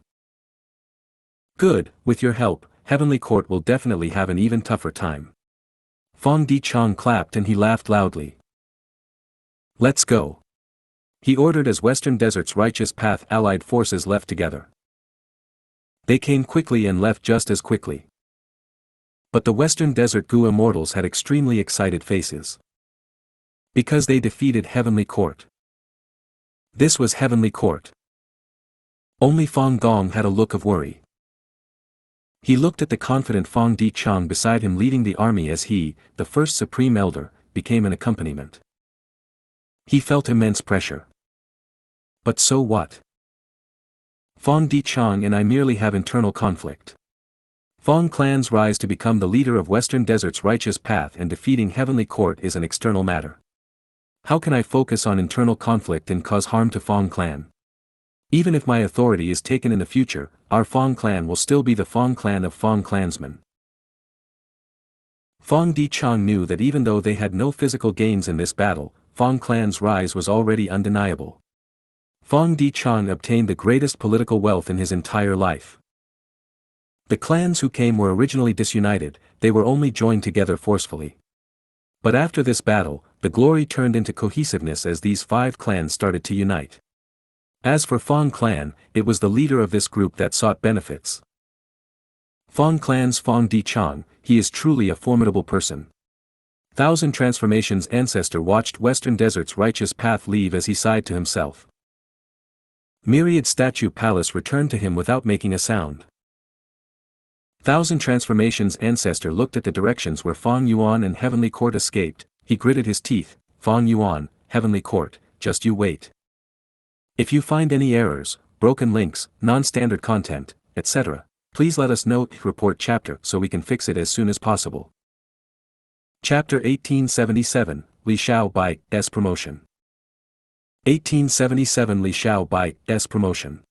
Good, with your help, Heavenly Court will definitely have an even tougher time. Fong Dichang clapped and he laughed loudly. Let's go. He ordered as Western Desert's righteous path allied forces left together. They came quickly and left just as quickly. But the Western Desert Gu immortals had extremely excited faces. Because they defeated Heavenly Court. This was Heavenly Court. Only Fong Gong had a look of worry. He looked at the confident Fong Dichang beside him leading the army as he, the first Supreme Elder, became an accompaniment. He felt immense pressure. But so what? Fong Dichang and I merely have internal conflict. Fong clan's rise to become the leader of Western Desert's righteous path and defeating Heavenly Court is an external matter. How can I focus on internal conflict and cause harm to Fong clan? Even if my authority is taken in the future, our Fong clan will still be the Fong clan of Fong clansmen. Fong Dichang knew that even though they had no physical gains in this battle, Fong clan's rise was already undeniable. Fong Dichang obtained the greatest political wealth in his entire life. The clans who came were originally disunited, they were only joined together forcefully. But after this battle, the glory turned into cohesiveness as these 5 clans started to unite. As for Fong Clan, it was the leader of this group that sought benefits. Fong Clan's Fong Di Chang, he is truly a formidable person. Thousand Transformations ancestor watched Western Desert's righteous path leave as he sighed to himself. Myriad Statue Palace returned to him without making a sound. Thousand Transformations ancestor looked at the directions where Fong Yuan and Heavenly Court escaped. He gritted his teeth. Fong Yuan, Heavenly Court, just you wait. If you find any errors, broken links, non-standard content, etc., please let us know. Report chapter so we can fix it as soon as possible. Chapter 1877, Li Xiao Bai, S Promotion. 1877 Li Xiao Bai, S Promotion.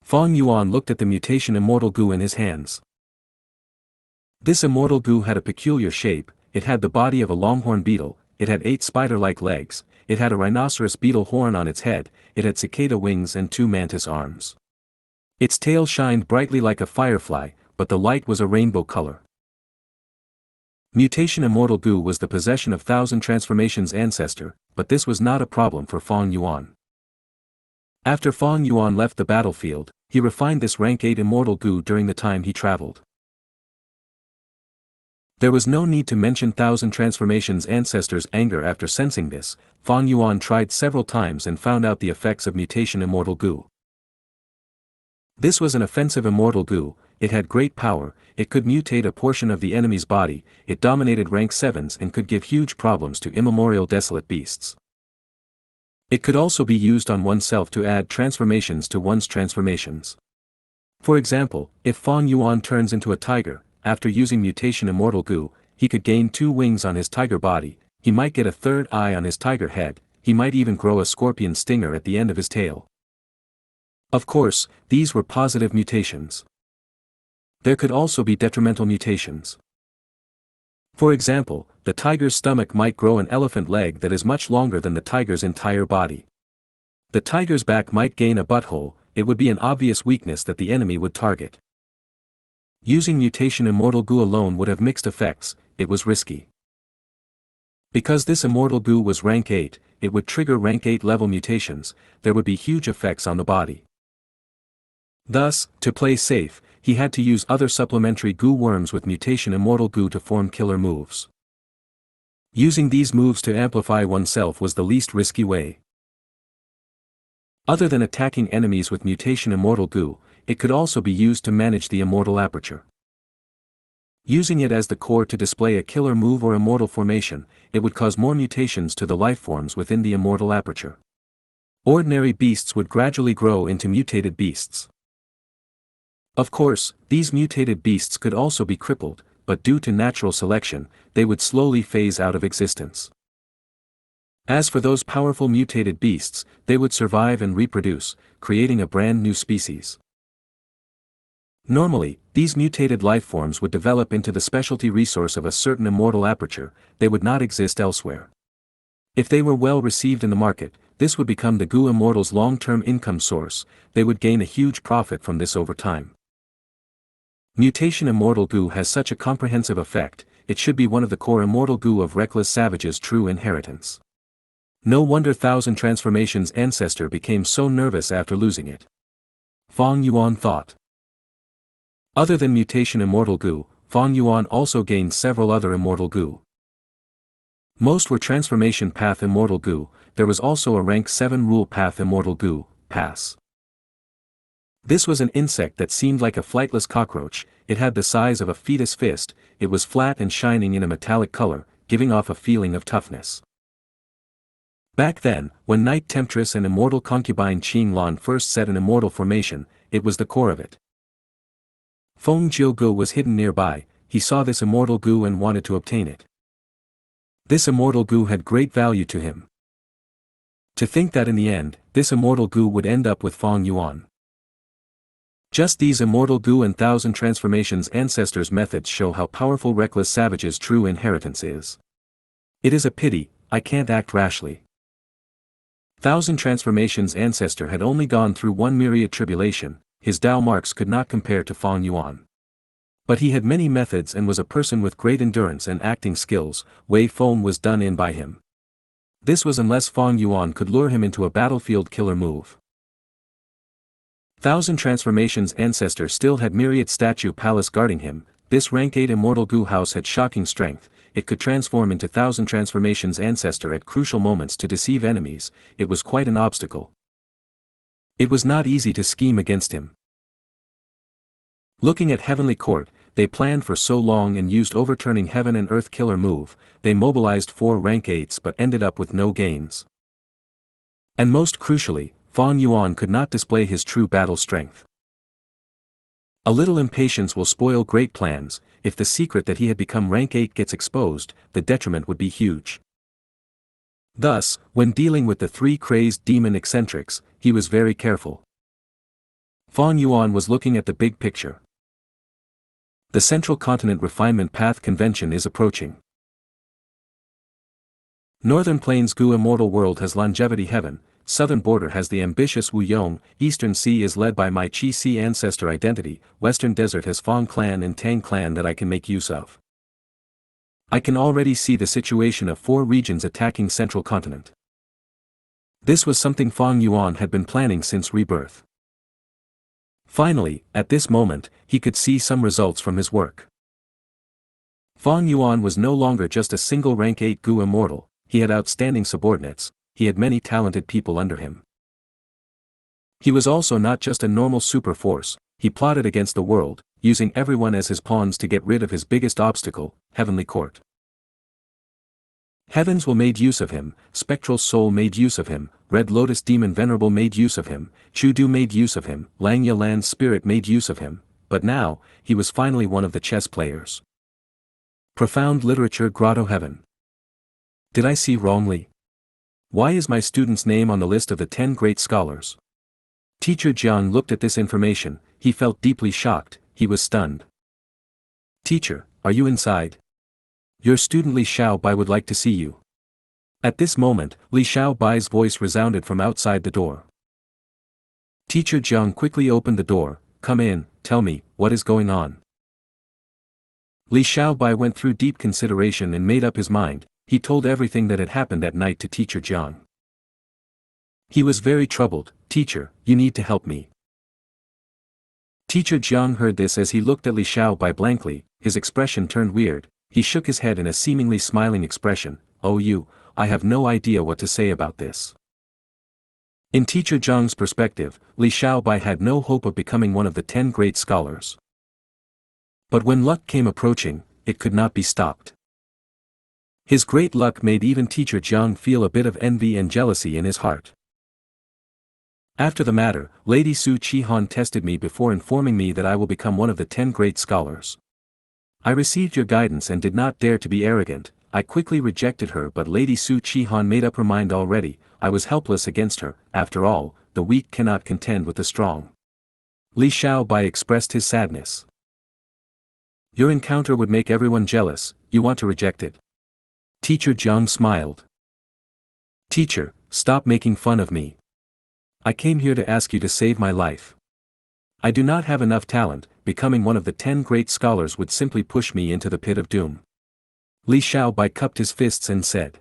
Fong Yuan looked at the mutation Immortal Gu in his hands. This Immortal Gu had a peculiar shape. It had the body of a longhorn beetle, it had 8 spider-like legs, it had a rhinoceros beetle horn on its head, it had cicada wings and 2 mantis arms. Its tail shined brightly like a firefly, but the light was a rainbow color. Mutation Immortal Gu was the possession of Thousand Transformations ancestor, but this was not a problem for Fong Yuan. After Fong Yuan left the battlefield, he refined this rank 8 Immortal Gu during the time he traveled. There was no need to mention Thousand Transformations ancestor's anger after sensing this. Fong Yuan tried several times and found out the effects of Mutation Immortal Gu. This was an offensive Immortal Gu, it had great power, it could mutate a portion of the enemy's body, it dominated rank 7s and could give huge problems to immemorial desolate beasts. It could also be used on oneself to add transformations to one's transformations. For example, if Fong Yuan turns into a tiger, after using Mutation Immortal Gu, he could gain 2 wings on his tiger body, he might get a 3rd eye on his tiger head, he might even grow a scorpion stinger at the end of his tail. Of course, these were positive mutations. There could also be detrimental mutations. For example, the tiger's stomach might grow an elephant leg that is much longer than the tiger's entire body. The tiger's back might gain a butthole, it would be an obvious weakness that the enemy would target. Using Mutation Immortal Gu alone would have mixed effects, it was risky. Because this Immortal Gu was rank 8, it would trigger rank 8 level mutations, there would be huge effects on the body. Thus, to play safe, he had to use other supplementary Gu worms with Mutation Immortal Gu to form killer moves. Using these moves to amplify oneself was the least risky way. Other than attacking enemies with Mutation Immortal Gu, it could also be used to manage the immortal aperture. Using it as the core to display a killer move or immortal formation, it would cause more mutations to the lifeforms within the immortal aperture. Ordinary beasts would gradually grow into mutated beasts. Of course, these mutated beasts could also be crippled, but due to natural selection, they would slowly phase out of existence. As for those powerful mutated beasts, they would survive and reproduce, creating a brand new species. Normally, these mutated lifeforms would develop into the specialty resource of a certain immortal aperture, they would not exist elsewhere. If they were well received in the market, this would become the Gu Immortal's long-term income source, they would gain a huge profit from this over time. Mutation Immortal Gu has such a comprehensive effect, it should be one of the core Immortal Gu of Reckless Savage's true inheritance. No wonder Thousand Transformations ancestor became so nervous after losing it. Fong Yuan thought. Other than Mutation Immortal Gu, Fong Yuan also gained several other Immortal Gu. Most were Transformation Path Immortal Gu, there was also a rank 7 Rule Path Immortal Gu, Pass. This was an insect that seemed like a flightless cockroach, it had the size of a fetus fist, it was flat and shining in a metallic color, giving off a feeling of toughness. Back then, when Night Temptress and Immortal Concubine Qing Lan first set an immortal formation, it was the core of it. Feng Jiu Gu was hidden nearby, he saw this Immortal Gu and wanted to obtain it. This Immortal Gu had great value to him. To think that in the end, this Immortal Gu would end up with Fong Yuan. Just these Immortal Gu and Thousand Transformations ancestors' methods show how powerful Reckless Savage's true inheritance is. It is a pity, I can't act rashly. Thousand Transformations ancestor had only gone through one myriad tribulation, his Dao marks could not compare to Fong Yuan. But he had many methods and was a person with great endurance and acting skills, Wei Feng was done in by him. This was unless Fong Yuan could lure him into a battlefield killer move. Thousand Transformations ancestor still had myriad statue palace guarding him. This rank 8 immortal Gu house had shocking strength. It could transform into Thousand Transformations ancestor at crucial moments to deceive enemies. It was quite an obstacle. It was not easy to scheme against him. Looking at Heavenly Court, they planned for so long and used overturning heaven and earth killer move. They mobilized 4 rank 8s but ended up with no gains. And most crucially, Fang Yuan could not display his true battle strength. A little impatience will spoil great plans. If the secret that he had become rank 8 gets exposed, the detriment would be huge. Thus, when dealing with the 3 crazed demon eccentrics, he was very careful. Fang Yuan was looking at the big picture. The Central Continent Refinement Path Convention is approaching. Northern Plains Gu Immortal World has Longevity Heaven, Southern Border has the ambitious Wu Yong, Eastern Sea is led by my Qi Si ancestor identity, Western Desert has Fang Clan and Tang Clan that I can make use of. I can already see the situation of 4 regions attacking Central Continent. This was something Fang Yuan had been planning since rebirth. Finally, at this moment, he could see some results from his work. Fang Yuan was no longer just a single rank 8 Gu immortal, he had outstanding subordinates, he had many talented people under him. He was also not just a normal super force, he plotted against the world, using everyone as his pawns to get rid of his biggest obstacle, Heavenly Court. Heavens will made use of him, Spectral Soul made use of him, Red Lotus Demon Venerable made use of him, Chudu made use of him, Langya Land Spirit made use of him, but now, he was finally one of the chess players. Profound Literature Grotto Heaven. Did I see wrongly? Why is my student's name on the list of the 10 great scholars? Teacher Jiang looked at this information, he felt deeply shocked, he was stunned. Teacher, are you inside? Your student Li Xiaobai would like to see you. At this moment, Li Xiaobai's voice resounded from outside the door. Teacher Jiang quickly opened the door, come in, tell me, what is going on? Li Xiaobai went through deep consideration and made up his mind, he told everything that had happened that night to Teacher Jiang. He was very troubled, teacher, you need to help me. Teacher Jiang heard this as he looked at Li Xiaobai blankly, his expression turned weird, he shook his head in a seemingly smiling expression, oh I have no idea what to say about this. In Teacher Jiang's perspective, Li Xiaobai had no hope of becoming one of the 10 great scholars. But when luck came approaching, it could not be stopped. His great luck made even Teacher Jiang feel a bit of envy and jealousy in his heart. After the matter, Lady Su Qihan tested me before informing me that I will become one of the 10 great scholars. I received your guidance and did not dare to be arrogant, I quickly rejected her but Lady Su Qihan made up her mind already, I was helpless against her, after all, the weak cannot contend with the strong. Li Xiaobai expressed his sadness. Your encounter would make everyone jealous, you want to reject it. Teacher Jiang smiled. Teacher, stop making fun of me. I came here to ask you to save my life. I do not have enough talent, becoming one of the 10 great scholars would simply push me into the pit of doom. Li Xiaobai cupped his fists and said.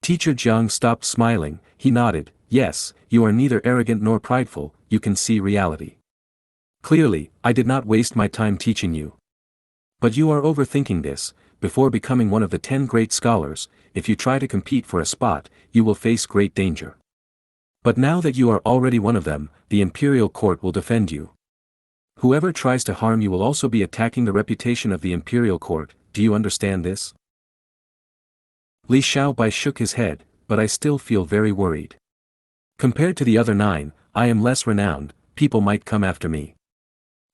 Teacher Jiang stopped smiling, he nodded, yes, you are neither arrogant nor prideful, you can see reality. Clearly, I did not waste my time teaching you. But you are overthinking this, before becoming one of the 10 great scholars, if you try to compete for a spot, you will face great danger. But now that you are already one of them, the imperial court will defend you. Whoever tries to harm you will also be attacking the reputation of the imperial court, do you understand this? Li Xiaobai shook his head, but I still feel very worried. Compared to the other 9, I am less renowned, people might come after me.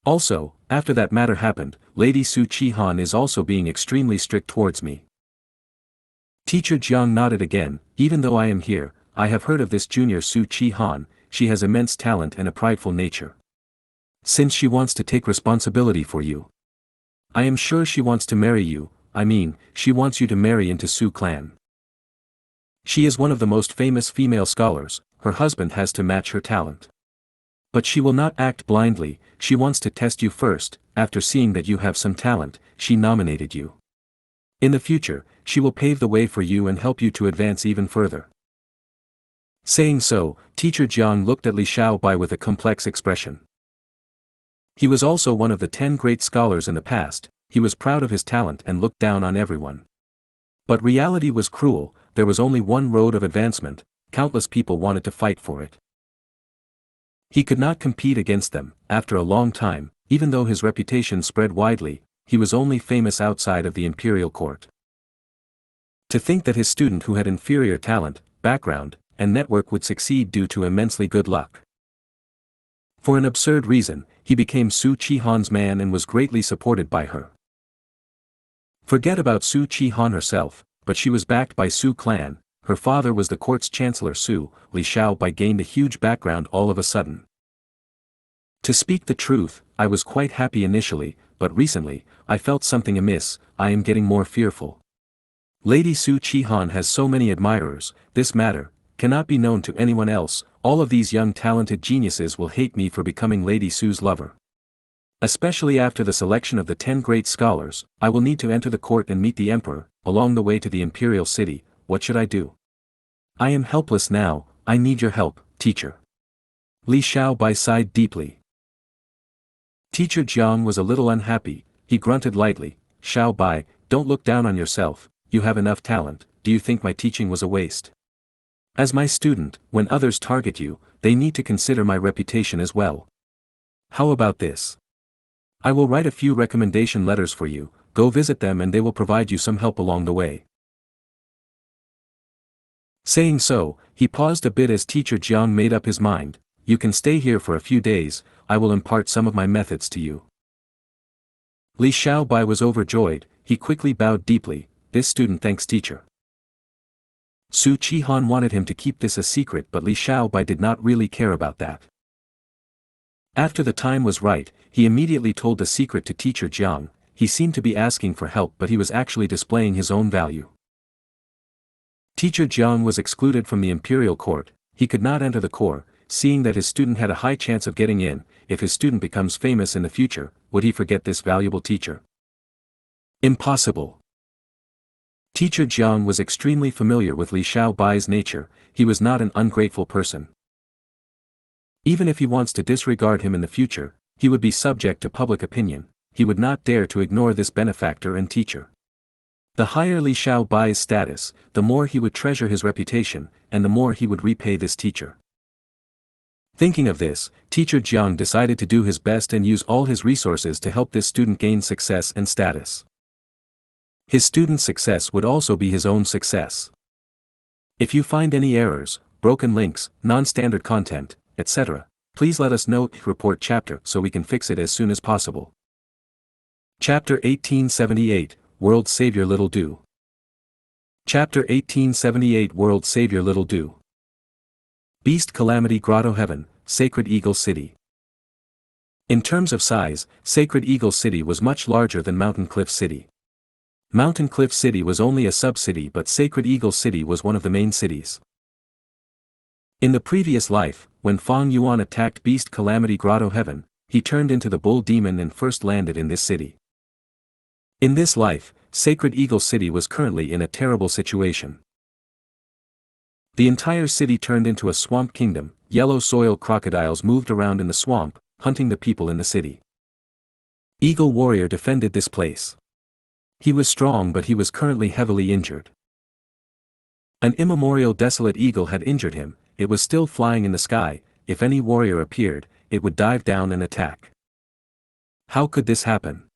Also, after that matter happened, Lady Su Qihan is also being extremely strict towards me. Teacher Jiang nodded again, even though I am here, I have heard of this junior Su Qihan, she has immense talent and a prideful nature. Since she wants to take responsibility for you. I am sure she wants to marry you, she wants you to marry into Su clan. She is one of the most famous female scholars, her husband has to match her talent. But she will not act blindly, she wants to test you first, after seeing that you have some talent, she nominated you. In the future, she will pave the way for you and help you to advance even further. Saying so, Teacher Jiang looked at Li Xiaobai with a complex expression. He was also one of the 10 great scholars in the past, he was proud of his talent and looked down on everyone. But reality was cruel, there was only one road of advancement, countless people wanted to fight for it. He could not compete against them. After a long time, even though his reputation spread widely, he was only famous outside of the imperial court. To think that his student who had inferior talent, background, and network would succeed due to immensely good luck. For an absurd reason, he became Su Qihan's man and was greatly supported by her. Forget about Su Qihan herself, but she was backed by Su clan. Her father was the court's chancellor Su. Li Xiaobai gained a huge background all of a sudden. To speak the truth, I was quite happy initially, but recently, I felt something amiss, I am getting more fearful. Lady Su Qihan has so many admirers, this matter cannot be known to anyone else, all of these young talented geniuses will hate me for becoming Lady Su's lover. Especially after the selection of the 10 great scholars, I will need to enter the court and meet the emperor, along the way to the imperial city, what should I do? I am helpless now, I need your help, teacher. Li Xiaobai sighed deeply. Teacher Jiang was a little unhappy, he grunted lightly, Xiaobai, don't look down on yourself, you have enough talent, do you think my teaching was a waste? As my student, when others target you, they need to consider my reputation as well. How about this? I will write a few recommendation letters for you, go visit them and they will provide you some help along the way. Saying so, he paused a bit as Teacher Jiang made up his mind, you can stay here for a few days, I will impart some of my methods to you. Li Xiaobai was overjoyed, he quickly bowed deeply, this student thanks teacher. Su Qihan wanted him to keep this a secret but Li Xiaobai did not really care about that. After the time was right, he immediately told the secret to Teacher Jiang, he seemed to be asking for help but he was actually displaying his own value. Teacher Jiang was excluded from the imperial court, he could not enter the court, seeing that his student had a high chance of getting in, if his student becomes famous in the future, would he forget this valuable teacher? Impossible. Teacher Jiang was extremely familiar with Li Xiaobai's nature, he was not an ungrateful person. Even if he wants to disregard him in the future, he would be subject to public opinion, he would not dare to ignore this benefactor and teacher. The higher Li Xiaobai's status, the more he would treasure his reputation, and the more he would repay this teacher. Thinking of this, Teacher Jiang decided to do his best and use all his resources to help this student gain success and status. His student's success would also be his own success. If you find any errors, broken links, non-standard content, etc., please let us know, report chapter so we can fix it as soon as possible. Chapter 1878, World Savior Little Do. Chapter 1878 World Savior Little Do. Beast Calamity Grotto Heaven, Sacred Eagle City. In terms of size, Sacred Eagle City was much larger than Mountain Cliff City. Mountain Cliff City was only a sub-city but Sacred Eagle City was one of the main cities. In the previous life, when Fang Yuan attacked Beast Calamity Grotto Heaven, he turned into the Bull Demon and first landed in this city. In this life, Sacred Eagle City was currently in a terrible situation. The entire city turned into a swamp kingdom, yellow soil crocodiles moved around in the swamp, hunting the people in the city. Eagle Warrior defended this place. He was strong but he was currently heavily injured. An immemorial desolate eagle had injured him, it was still flying in the sky, if any warrior appeared, it would dive down and attack. How could this happen?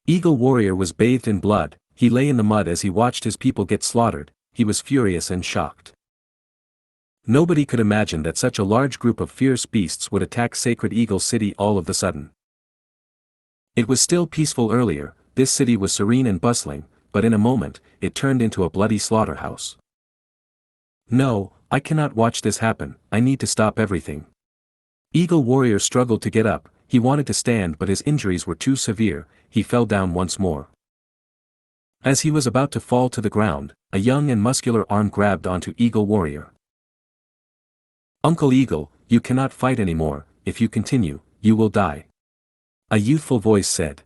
Eagle Warrior was bathed in blood, he lay in the mud as he watched his people get slaughtered, he was furious and shocked. Nobody could imagine that such a large group of fierce beasts would attack Sacred Eagle City all of the sudden. It was still peaceful earlier, this city was serene and bustling, but in a moment, it turned into a bloody slaughterhouse. No, I cannot watch this happen, I need to stop everything. Eagle Warrior struggled to get up, he wanted to stand but his injuries were too severe, he fell down once more. As he was about to fall to the ground, a young and muscular arm grabbed onto Eagle Warrior. Uncle Eagle, you cannot fight anymore, if you continue, you will die. A youthful voice said.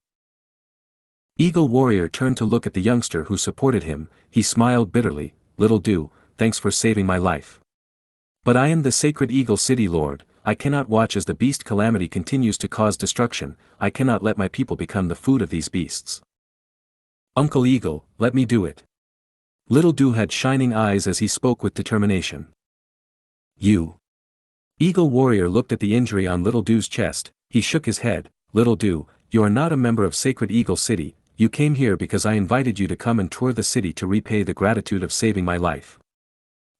Eagle Warrior turned to look at the youngster who supported him, he smiled bitterly, Little Do, thanks for saving my life. But I am the sacred Eagle City Lord, I cannot watch as the beast calamity continues to cause destruction, I cannot let my people become the food of these beasts. Uncle Eagle, let me do it. Little Du had shining eyes as he spoke with determination. You. Eagle Warrior looked at the injury on Little Du's chest, he shook his head. Little Du, you are not a member of Sacred Eagle City, you came here because I invited you to come and tour the city to repay the gratitude of saving my life.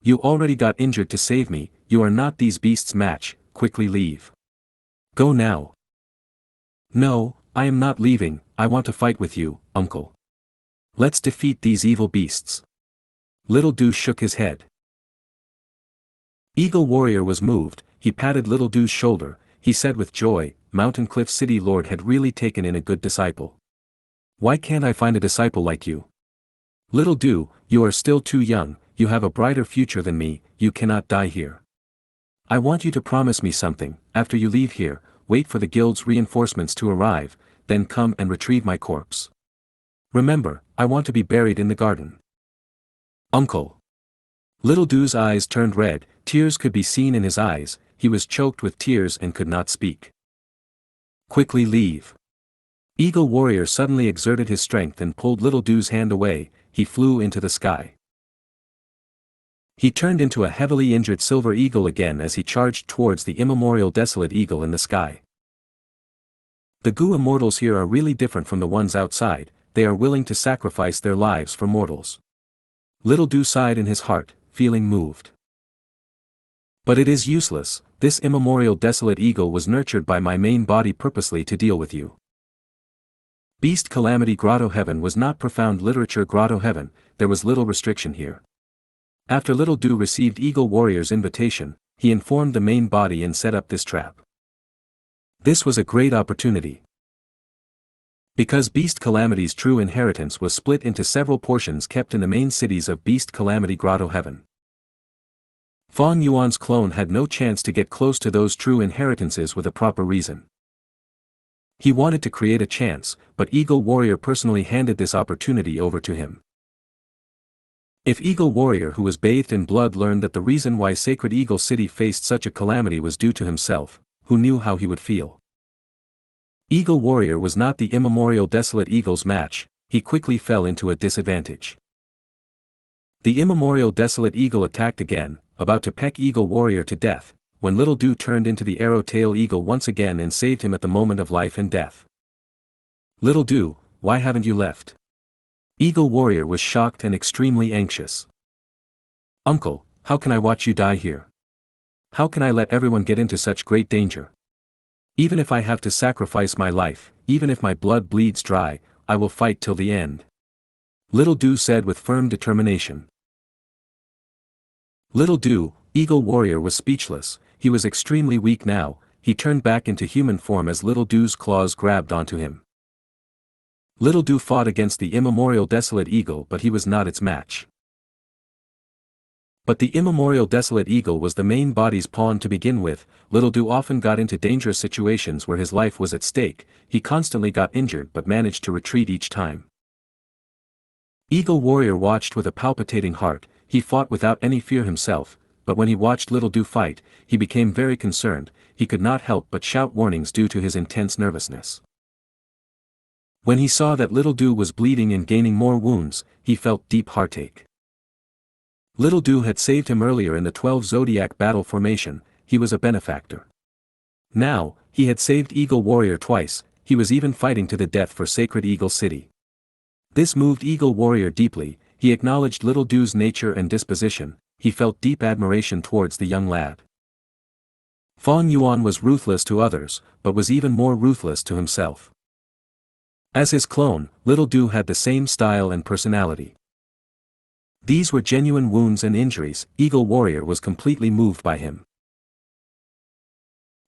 You already got injured to save me, you are not these beasts' match, quickly leave. Go now. No, I am not leaving, I want to fight with you, uncle. Let's defeat these evil beasts. Little Du shook his head. Eagle Warrior was moved, he patted Little Du's shoulder, he said with joy, Mountain Cliff City Lord had really taken in a good disciple. Why can't I find a disciple like you? Little Du, you are still too young, you have a brighter future than me, you cannot die here. I want you to promise me something, after you leave here, wait for the guild's reinforcements to arrive, then come and retrieve my corpse. Remember, I want to be buried in the garden. Uncle. Little Du's eyes turned red, tears could be seen in his eyes, he was choked with tears and could not speak. Quickly leave. Eagle Warrior suddenly exerted his strength and pulled Little Du's hand away, he flew into the sky. He turned into a heavily injured silver eagle again as he charged towards the immemorial desolate eagle in the sky. The Gu immortals here are really different from the ones outside, they are willing to sacrifice their lives for mortals. Little Du sighed in his heart, feeling moved. But it is useless, this immemorial desolate eagle was nurtured by my main body purposely to deal with you. Beast Calamity Grotto Heaven was not profound literature Grotto Heaven, there was little restriction here. After Little Du received Eagle Warrior's invitation, he informed the main body and set up this trap. This was a great opportunity. Because Beast Calamity's true inheritance was split into several portions kept in the main cities of Beast Calamity Grotto Heaven. Fang Yuan's clone had no chance to get close to those true inheritances with a proper reason. He wanted to create a chance, but Eagle Warrior personally handed this opportunity over to him. If Eagle Warrior who was bathed in blood learned that the reason why Sacred Eagle City faced such a calamity was due to himself, who knew how he would feel? Eagle Warrior was not the immemorial desolate eagle's match, he quickly fell into a disadvantage. The immemorial desolate eagle attacked again, about to peck Eagle Warrior to death, when Little Du turned into the arrow-tail eagle once again and saved him at the moment of life and death. Little Du, why haven't you left? Eagle Warrior was shocked and extremely anxious. Uncle, how can I watch you die here? How can I let everyone get into such great danger? Even if I have to sacrifice my life, even if my blood bleeds dry, I will fight till the end. Little Du said with firm determination. Little Du, Eagle Warrior was speechless, he was extremely weak now, he turned back into human form as Little Du's claws grabbed onto him. Little Du fought against the immemorial desolate eagle but he was not its match. But the immemorial desolate eagle was the main body's pawn to begin with, Little Du often got into dangerous situations where his life was at stake, he constantly got injured but managed to retreat each time. Eagle Warrior watched with a palpitating heart, he fought without any fear himself, but when he watched Little Du fight, he became very concerned, he could not help but shout warnings due to his intense nervousness. When he saw that Little Du was bleeding and gaining more wounds, he felt deep heartache. Little Du had saved him earlier in the 12 Zodiac battle formation, he was a benefactor. Now, he had saved Eagle Warrior twice, he was even fighting to the death for Sacred Eagle City. This moved Eagle Warrior deeply, he acknowledged Little Du's nature and disposition, he felt deep admiration towards the young lad. Fang Yuan was ruthless to others, but was even more ruthless to himself. As his clone, Little Du had the same style and personality. These were genuine wounds and injuries, Eagle Warrior was completely moved by him.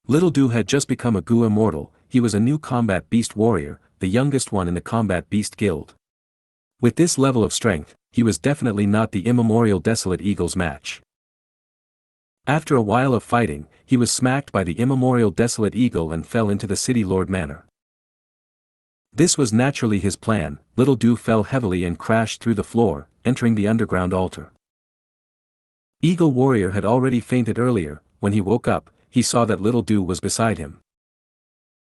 Little Du had just become a Gu immortal, he was a new combat beast warrior, the youngest one in the combat beast guild. With this level of strength, he was definitely not the immemorial desolate eagle's match. After a while of fighting, he was smacked by the immemorial desolate eagle and fell into the city lord manor. This was naturally his plan, Little Du fell heavily and crashed through the floor, entering the underground altar. Eagle Warrior had already fainted earlier. When he woke up, he saw that Little Du was beside him.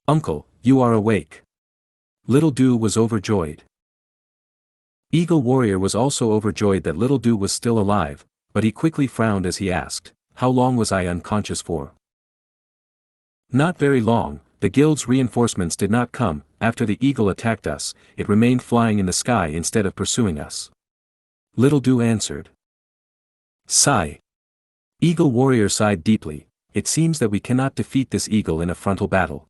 "Uncle, you are awake." Little Du was overjoyed. Eagle Warrior was also overjoyed that Little Du was still alive, but he quickly frowned as he asked, "How long was I unconscious for?" "Not very long. The guild's reinforcements did not come. After the eagle attacked us, it remained flying in the sky instead of pursuing us." Little Du answered. Sigh. Eagle Warrior sighed deeply. "It seems that we cannot defeat this eagle in a frontal battle."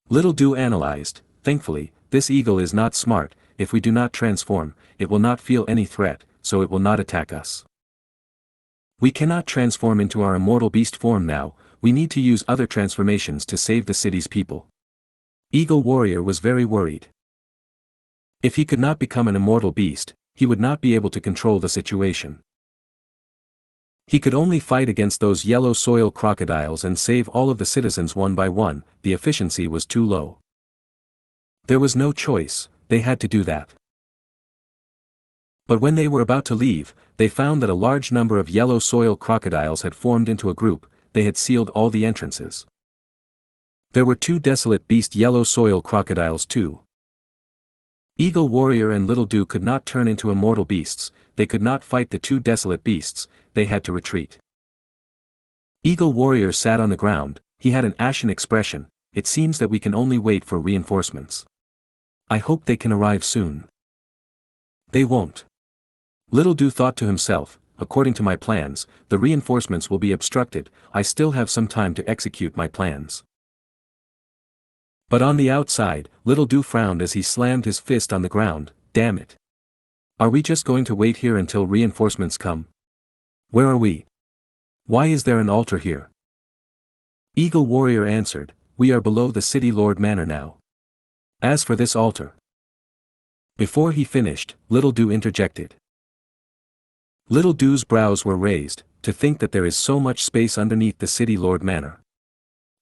Little Du analyzed, "Thankfully, this eagle is not smart. If we do not transform, it will not feel any threat, so it will not attack us. We cannot transform into our immortal beast form now. We need to use other transformations to save the city's people." Eagle Warrior was very worried. If he could not become an immortal beast, he would not be able to control the situation. He could only fight against those yellow soil crocodiles and save all of the citizens one by one. The efficiency was too low. There was no choice, they had to do that. But when they were about to leave, they found that a large number of yellow soil crocodiles had formed into a group. They had sealed all the entrances. There were 2 desolate beast yellow soil crocodiles too. Eagle Warrior and Little Du could not turn into immortal beasts. They could not fight the 2 desolate beasts. They had to retreat. Eagle Warrior sat on the ground. He had an ashen expression. "It seems that we can only wait for reinforcements. I hope they can arrive soon." "They won't." Little Du thought to himself, "According to my plans, the reinforcements will be obstructed. I still have some time to execute my plans." But on the outside, Little Du frowned as he slammed his fist on the ground. "Damn it. Are we just going to wait here until reinforcements come? Where are we? Why is there an altar here?" Eagle Warrior answered, "We are below the City Lord Manor now. As for this altar..." Before he finished, Little Du interjected. Little Du's brows were raised, "To think that there is so much space underneath the City Lord Manor.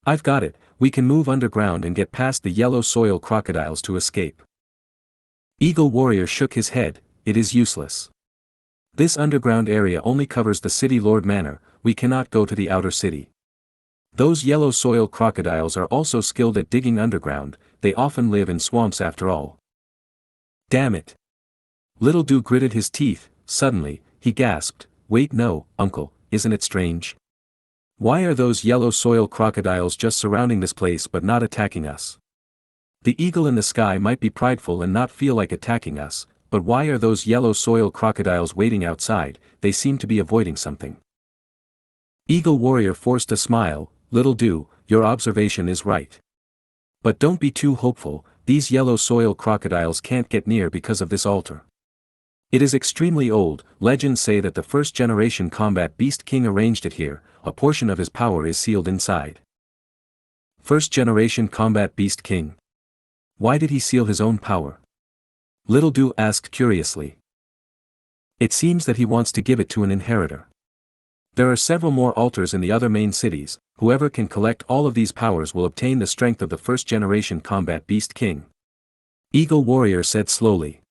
I've got it, we can move underground and get past the yellow soil crocodiles to escape." Eagle Warrior shook his head, "It is useless. This underground area only covers the City Lord Manor. We cannot go to the outer city. Those yellow soil crocodiles are also skilled at digging underground. They often live in swamps after all." "Damn it." Little Du gritted his teeth. Suddenly, he gasped, "Wait, no, Uncle, isn't it strange? Why are those yellow soil crocodiles just surrounding this place but not attacking us? The eagle in the sky might be prideful and not feel like attacking us, but why are those yellow soil crocodiles waiting outside? They seem to be avoiding something." Eagle Warrior forced a smile. "Little Du, your observation is right. But don't be too hopeful. These yellow soil crocodiles can't get near because of this altar. It is extremely old. Legends say that the first-generation combat beast king arranged it here. A portion of his power is sealed inside." First-generation combat beast king. Why did he seal his own power? Little Du asked curiously. "It seems that he wants to give it to an inheritor. There are several more altars in the other main cities. Whoever can collect all of these powers will obtain the strength of the first-generation combat beast king." Eagle Warrior said slowly.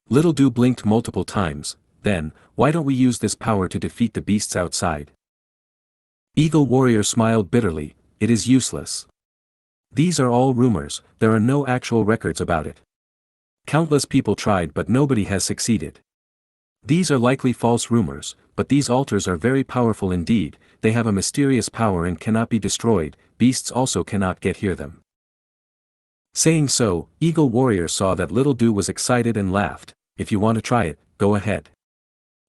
Little Du blinked multiple times. "Then, why don't we use this power to defeat the beasts outside?" Eagle Warrior smiled bitterly. "It is useless. These are all rumors, there are no actual records about it. Countless people tried but nobody has succeeded. These are likely false rumors, but these altars are very powerful indeed. They have a mysterious power and cannot be destroyed. Beasts also cannot get near them." Saying so, Eagle Warrior saw that Little Du was excited and laughed. "If you want to try it, go ahead.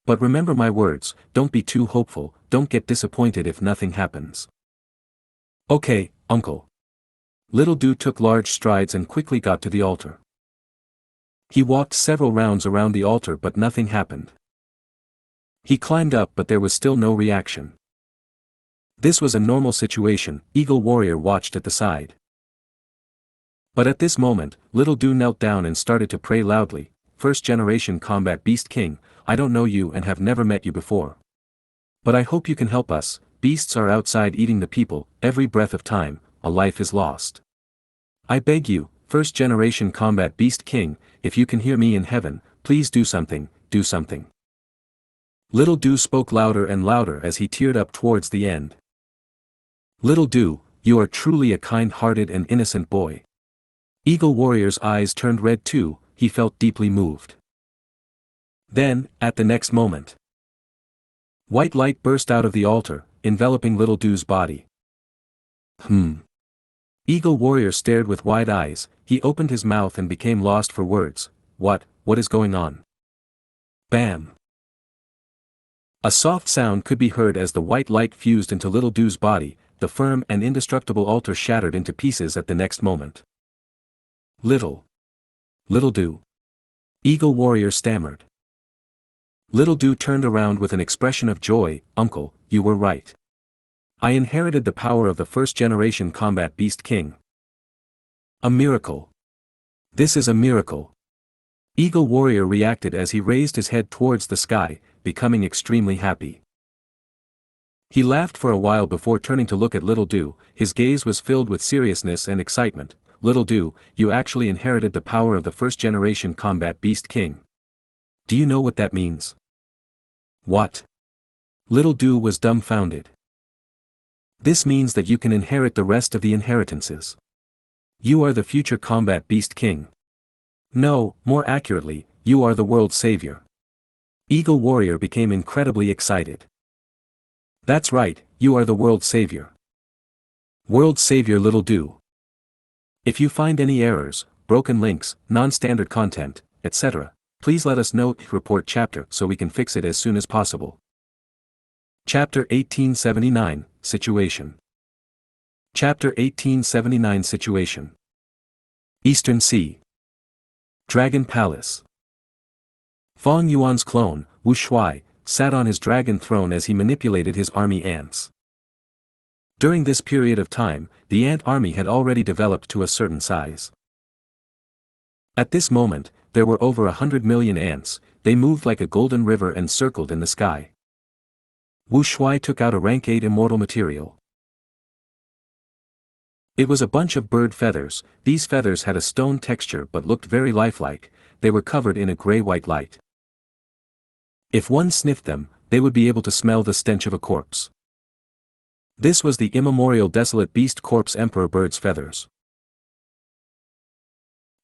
But remember my words, don't be too hopeful, don't get disappointed if nothing happens." "Okay, Uncle." Little Du took large strides and quickly got to the altar. He walked several rounds around the altar but nothing happened. He climbed up but there was still no reaction. This was a normal situation. Eagle Warrior watched at the side. But at this moment, Little Du knelt down and started to pray loudly. "First-generation combat beast king, I don't know you and have never met you before. But I hope you can help us. Beasts are outside eating the people. Every breath of time, a life is lost. I beg you, first-generation combat beast king, if you can hear me in heaven, please do something, do something." Little Du spoke louder and louder as he teared up towards the end. Little Du, you are truly a kind-hearted and innocent boy. Eagle Warrior's eyes turned red too, he felt deeply moved. Then, at the next moment, white light burst out of the altar, enveloping Little Du's body. Eagle Warrior stared with wide eyes, he opened his mouth and became lost for words. What is going on? Bam! A soft sound could be heard as the white light fused into Little Du's body, the firm and indestructible altar shattered into pieces at the next moment. Little Du. Eagle Warrior stammered. Little Du turned around with an expression of joy. Uncle, you were right. I inherited the power of the first-generation combat beast king. A miracle. This is a miracle. Eagle Warrior reacted as he raised his head towards the sky, becoming extremely happy. He laughed for a while before turning to look at Little Du, his gaze was filled with seriousness and excitement. Little Du, you actually inherited the power of the first-generation combat beast king. Do you know what that means? What? Little Du was dumbfounded. This means that you can inherit the rest of the inheritances. You are the future combat beast king. No, more accurately, you are the world's savior. Eagle Warrior became incredibly excited. That's right, you are the world's savior. World savior Little Du. If you find any errors, broken links, non-standard content, etc., please let us know. Report chapter so we can fix it as soon as possible. Chapter 1879, Situation. Chapter 1879 Situation. Eastern Sea. Dragon Palace. Fong Yuan's clone, Wu Shuai, sat on his dragon throne as he manipulated his army ants. During this period of time, the ant army had already developed to a certain size. At this moment, there were over 100 million ants, they moved like a golden river and circled in the sky. Wu Shuai took out a rank 8 immortal material. It was a bunch of bird feathers. These feathers had a stone texture but looked very lifelike, they were covered in a gray-white light. If one sniffed them, they would be able to smell the stench of a corpse. This was the immemorial desolate beast corpse Emperor Bird's feathers.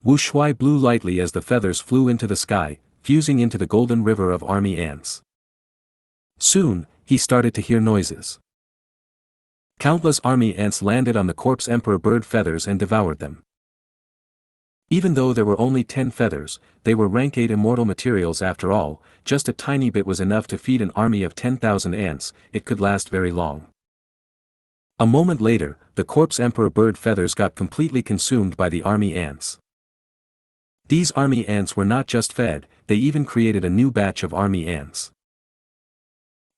Wu Shuai blew lightly as the feathers flew into the sky, fusing into the golden river of army ants. Soon, he started to hear noises. Countless army ants landed on the corpse Emperor Bird feathers and devoured them. Even though there were only 10 feathers, they were rank 8 immortal materials after all, just a tiny bit was enough to feed an army of 10,000 ants, it could last very long. A moment later, the corpse Emperor Bird feathers got completely consumed by the army ants. These army ants were not just fed, they even created a new batch of army ants.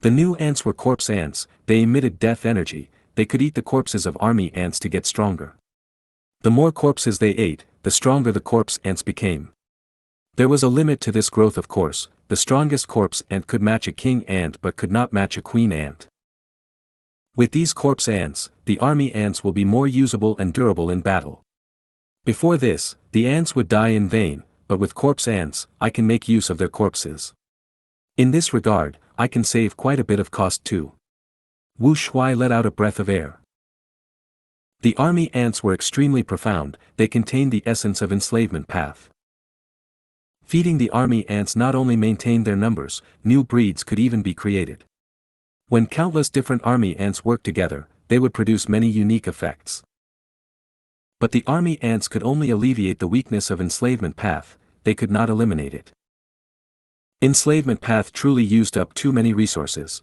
The new ants were corpse ants, they emitted death energy, they could eat the corpses of army ants to get stronger. The more corpses they ate, the stronger the corpse ants became. There was a limit to this growth of course, the strongest corpse ant could match a king ant but could not match a queen ant. With these corpse ants, the army ants will be more usable and durable in battle. Before this, the ants would die in vain, but with corpse ants, I can make use of their corpses. In this regard, I can save quite a bit of cost too. Wu Shuai let out a breath of air. The army ants were extremely profound, they contained the essence of enslavement path. Feeding the army ants not only maintained their numbers, new breeds could even be created. When countless different army ants worked together, they would produce many unique effects. But the army ants could only alleviate the weakness of enslavement path, they could not eliminate it. Enslavement path truly used up too many resources.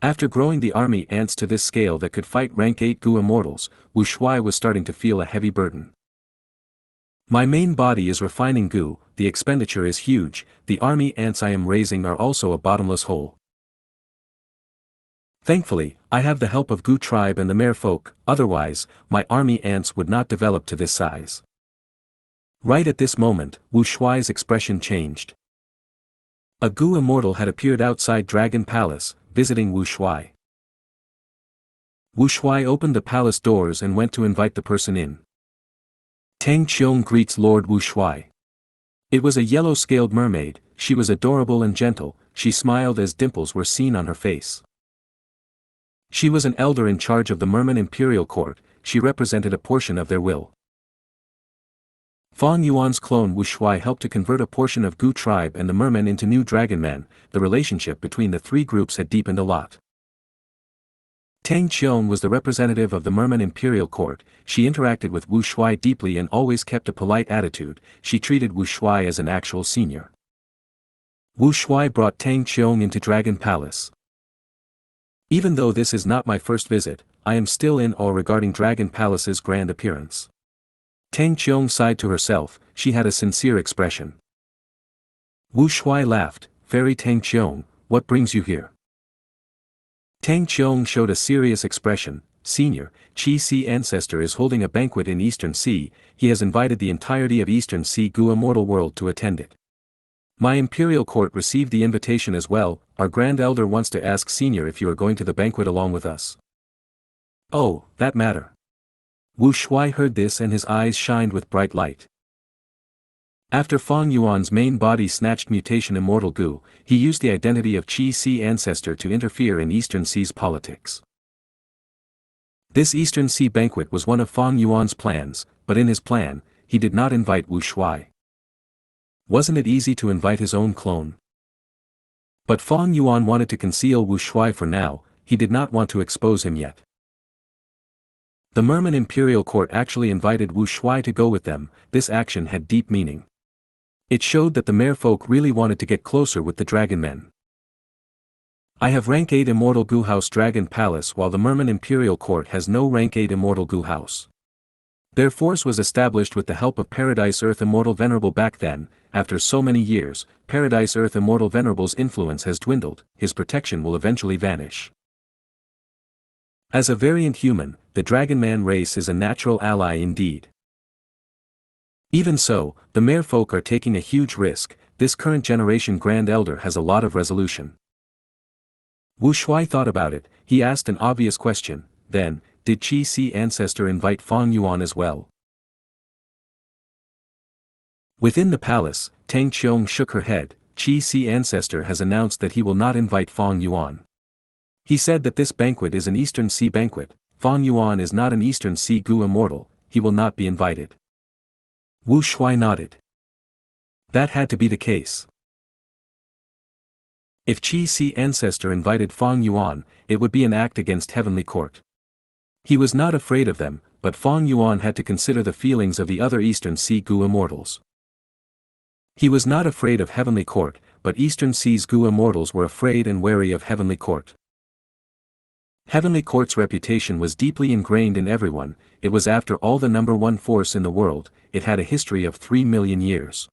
After growing the army ants to this scale that could fight rank 8 Gu immortals, Wu Shuai was starting to feel a heavy burden. My main body is refining Gu, the expenditure is huge, the army ants I am raising are also a bottomless hole. Thankfully, I have the help of Gu tribe and the merfolk, otherwise, my army ants would not develop to this size. Right at this moment, Wu Shuai's expression changed. A Gu immortal had appeared outside Dragon Palace, visiting Wu Shuai. Wu Shuai opened the palace doors and went to invite the person in. Tang Qiong greets Lord Wu Shuai. It was a yellow-scaled mermaid, she was adorable and gentle, she smiled as dimples were seen on her face. She was an elder in charge of the Merman imperial court, she represented a portion of their will. Fang Yuan's clone Wu Shuai helped to convert a portion of Gu tribe and the mermen into new dragon men. The relationship between the three groups had deepened a lot. Tang Qiong was the representative of the Merman imperial court, she interacted with Wu Shuai deeply and always kept a polite attitude, she treated Wu Shuai as an actual senior. Wu Shuai brought Tang Qiong into Dragon Palace. Even though this is not my first visit, I am still in awe regarding Dragon Palace's grand appearance. Tang Qiong sighed to herself, she had a sincere expression. Wu Shuai laughed, Fairy Tang Qiong, what brings you here? Tang Qiong showed a serious expression, Senior, Qi Si ancestor is holding a banquet in Eastern Sea, he has invited the entirety of Eastern Sea Gu immortal world to attend it. My imperial court received the invitation as well, our grand elder wants to ask Senior if you are going to the banquet along with us. Oh, that matter. Wu Shuai heard this and his eyes shined with bright light. After Fang Yuan's main body snatched mutation immortal Gu, he used the identity of Qi Si ancestor to interfere in Eastern Sea's politics. This Eastern Sea banquet was one of Fang Yuan's plans, but in his plan, he did not invite Wu Shuai. Wasn't it easy to invite his own clone? But Fang Yuan wanted to conceal Wu Shuai for now, he did not want to expose him yet. The Merman imperial court actually invited Wu Shuai to go with them, this action had deep meaning. It showed that the merfolk really wanted to get closer with the dragon men. I have rank 8 immortal Gu House Dragon Palace while the Merman imperial court has no rank 8 immortal Gu House. Their force was established with the help of Paradise Earth Immortal Venerable back then, after so many years, Paradise Earth Immortal Venerable's influence has dwindled, his protection will eventually vanish. As a variant human, the Dragon Man race is a natural ally indeed. Even so, the merfolk are taking a huge risk, this current generation Grand Elder has a lot of resolution. Wu Shuai thought about it, he asked an obvious question, then, did Qi Si ancestor invite Fang Yuan as well? Within the palace, Tang Qiong shook her head, Qi Si ancestor has announced that he will not invite Fang Yuan. He said that this banquet is an Eastern Sea banquet, Fang Yuan is not an Eastern Sea Gu immortal, he will not be invited. Wu Shuai nodded. That had to be the case. If Qi Si ancestor invited Fang Yuan, it would be an act against Heavenly Court. He was not afraid of them, but Fang Yuan had to consider the feelings of the other Eastern Sea Gu immortals. He was not afraid of Heavenly Court, but Eastern Sea's Gu immortals were afraid and wary of Heavenly Court. Heavenly Court's reputation was deeply ingrained in everyone, it was after all the number one force in the world, it had a history of 3 million years.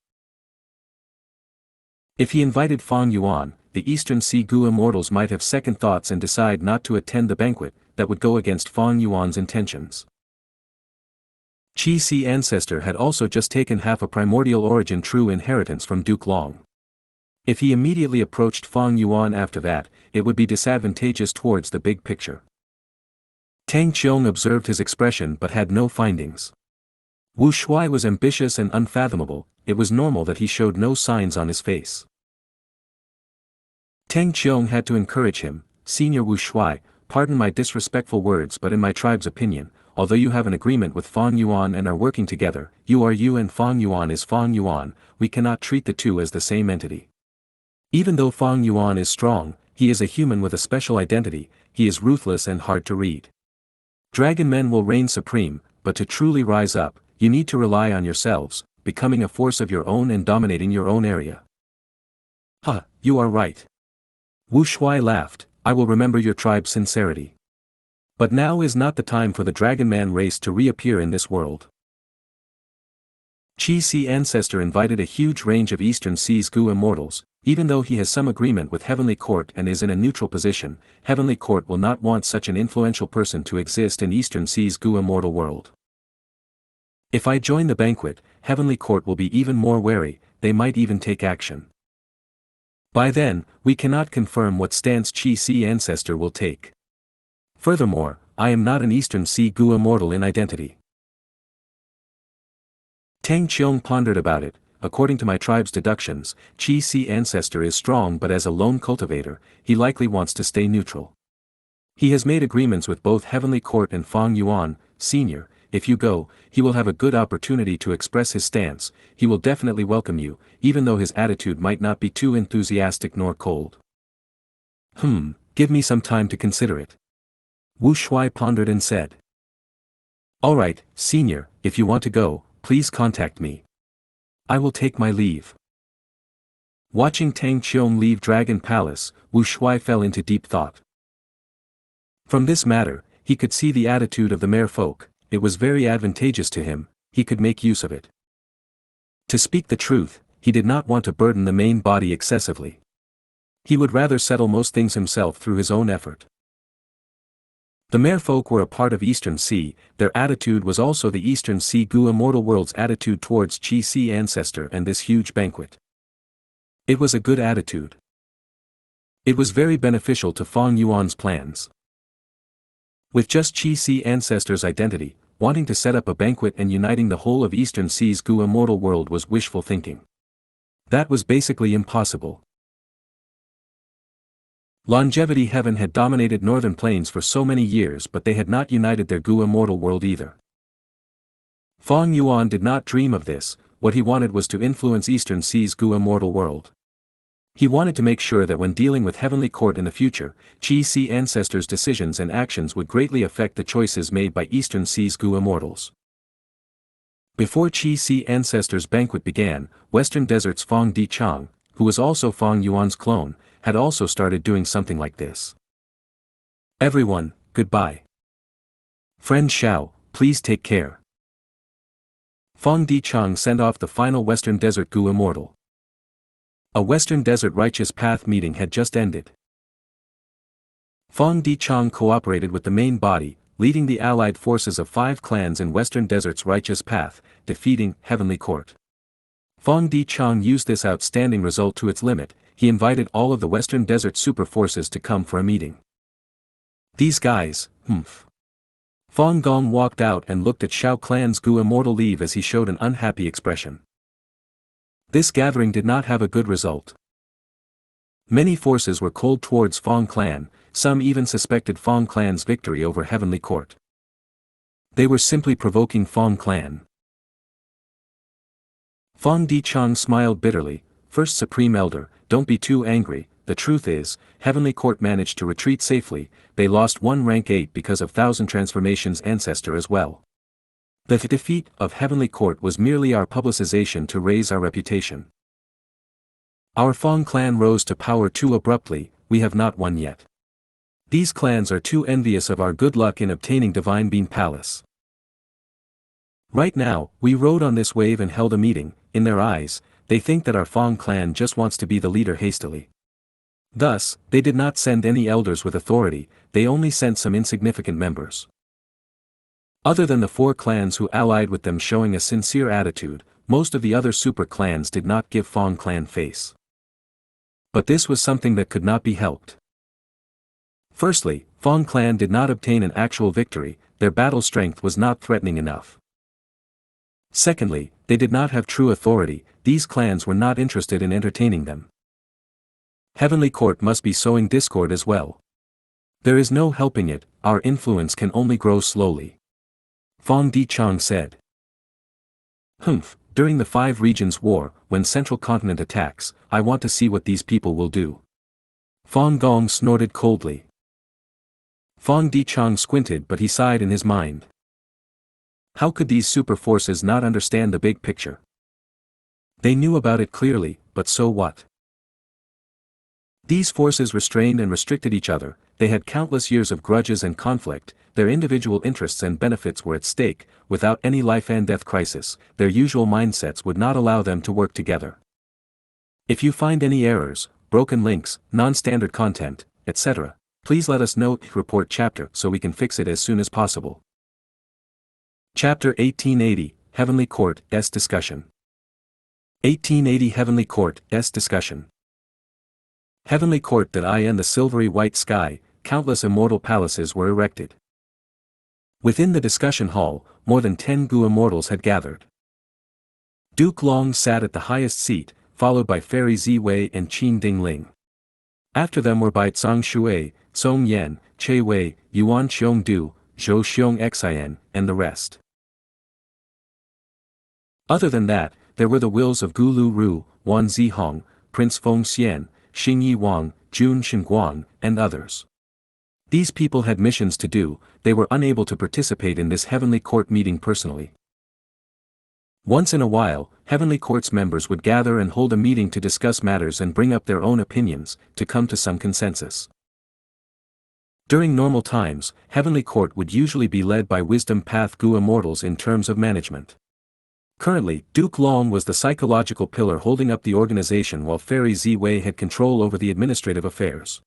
If he invited Fang Yuan, the Eastern Sea Gu immortals might have second thoughts and decide not to attend the banquet, that would go against Fang Yuan's intentions. Qi Si ancestor had also just taken half a primordial origin true inheritance from Duke Long. If he immediately approached Fang Yuan after that, it would be disadvantageous towards the big picture. Tang Qiong observed his expression but had no findings. Wu Shuai was ambitious and unfathomable, it was normal that he showed no signs on his face. Tang Qiong had to encourage him, Senior Wu Shuai, pardon my disrespectful words but in my tribe's opinion, although you have an agreement with Fang Yuan and are working together, you are you and Fang Yuan is Fang Yuan, we cannot treat the two as the same entity. Even though Fang Yuan is strong, he is a human with a special identity, he is ruthless and hard to read. Dragon men will reign supreme, but to truly rise up, you need to rely on yourselves, becoming a force of your own and dominating your own area. Huh, you are right. Wu Shuai laughed, I will remember your tribe's sincerity. But now is not the time for the Dragon Man race to reappear in this world. Qi Si ancestor invited a huge range of Eastern Sea's Gu immortals, even though he has some agreement with Heavenly Court and is in a neutral position, Heavenly Court will not want such an influential person to exist in Eastern Sea's Gu immortal world. If I join the banquet, Heavenly Court will be even more wary, they might even take action. By then, we cannot confirm what stance Qi Si ancestor will take. Furthermore, I am not an Eastern Sea Gu immortal in identity. Tang Qiong pondered about it, according to my tribe's deductions, Qi Si ancestor is strong, but as a lone cultivator, he likely wants to stay neutral. He has made agreements with both Heavenly Court and Fang Yuan, Sr. If you go, he will have a good opportunity to express his stance. He will definitely welcome you, even though his attitude might not be too enthusiastic nor cold. Give me some time to consider it. Wu Shuai pondered and said. Alright, Senior, if you want to go, please contact me. I will take my leave. Watching Tang Qiong leave Dragon Palace, Wu Shuai fell into deep thought. From this matter, he could see the attitude of the merfolk. It was very advantageous to him, he could make use of it. To speak the truth, he did not want to burden the main body excessively. He would rather settle most things himself through his own effort. The merfolk were a part of Eastern Sea, their attitude was also the Eastern Sea Gu immortal world's attitude towards Qi Si ancestor and this huge banquet. It was a good attitude. It was very beneficial to Fang Yuan's plans. With just Qi Si ancestor's identity, wanting to set up a banquet and uniting the whole of Eastern Sea's Gu immortal world was wishful thinking. That was basically impossible. Longevity Heaven had dominated northern plains for so many years, but they had not united their Gu immortal world either. Fang Yuan did not dream of this. What he wanted was to influence Eastern Sea's Gu immortal world. He wanted to make sure that when dealing with Heavenly Court in the future, Qi Si ancestors' decisions and actions would greatly affect the choices made by Eastern Sea's Gu immortals. Before Qi Si ancestors' banquet began, Western Desert's Fang Dichang, who was also Fang Yuan's clone, had also started doing something like this. Everyone, goodbye. Friend Xiao, please take care. Fang Dichang sent off the final Western Desert Gu immortal. A Western Desert Righteous Path meeting had just ended. Fang Dichang cooperated with the main body, leading the allied forces of 5 clans in Western Desert's Righteous Path, defeating Heavenly Court. Fang Dichang used this outstanding result to its limit. He invited all of the Western Desert super forces to come for a meeting. These guys, Fang Gong walked out and looked at Xiao Clan's Gu immortal leave as he showed an unhappy expression. This gathering did not have a good result. Many forces were cold towards Fang Clan, some even suspected Fang Clan's victory over Heavenly Court. They were simply provoking Fang Clan. Fang Dichang smiled bitterly. First Supreme Elder, don't be too angry. The truth is, Heavenly Court managed to retreat safely. They lost one rank 8 because of Thousand Transformations ancestor as well. The defeat of Heavenly Court was merely our publicization to raise our reputation. Our Fang clan rose to power too abruptly. We have not won yet. These clans are too envious of our good luck in obtaining Divine Bean Palace. Right now, we rode on this wave and held a meeting. In their eyes, they think that our Fang clan just wants to be the leader hastily. Thus, they did not send any elders with authority, they only sent some insignificant members. Other than the 4 clans who allied with them showing a sincere attitude, most of the other super clans did not give Fang clan face. But this was something that could not be helped. Firstly, Fang clan did not obtain an actual victory, their battle strength was not threatening enough. Secondly, they did not have true authority, these clans were not interested in entertaining them. Heavenly Court must be sowing discord as well. There is no helping it, our influence can only grow slowly. Fang Dichang said. During the 5 Regions War, when Central Continent attacks, I want to see what these people will do. Fang Gong snorted coldly. Fang Dichang squinted, but he sighed in his mind. How could these super forces not understand the big picture? They knew about it clearly, but so what? These forces restrained and restricted each other, they had countless years of grudges and conflict, their individual interests and benefits were at stake, without any life and death crisis, their usual mindsets would not allow them to work together. If you find any errors, broken links, non-standard content, etc., please let us know. Report chapter so we can fix it as soon as possible. Chapter 1880, Heavenly Court, S Discussion. 1880 Heavenly Court, S Discussion. Heavenly Court that I and the silvery white sky, countless immortal palaces were erected. Within the discussion hall, more than 10 Gu immortals had gathered. Duke Long sat at the highest seat, followed by Fairy Ziwei and Qin Dingling. After them were Bai Zhang Shui, Song Yan, Che Wei, Yuan Xiongdu, Zhou Xiong Xian, and the rest. Other than that, there were the wills of Gu Lu Ru, Wan Zihong, Prince Feng Xian, Xing Yi Wang, Jun Shenguang, and others. These people had missions to do, they were unable to participate in this Heavenly Court meeting personally. Once in a while, Heavenly Court's members would gather and hold a meeting to discuss matters and bring up their own opinions, to come to some consensus. During normal times, Heavenly Court would usually be led by Wisdom Path Gu immortals in terms of management. Currently, Duke Long was the psychological pillar holding up the organization while Fairy Ziwei had control over the administrative affairs.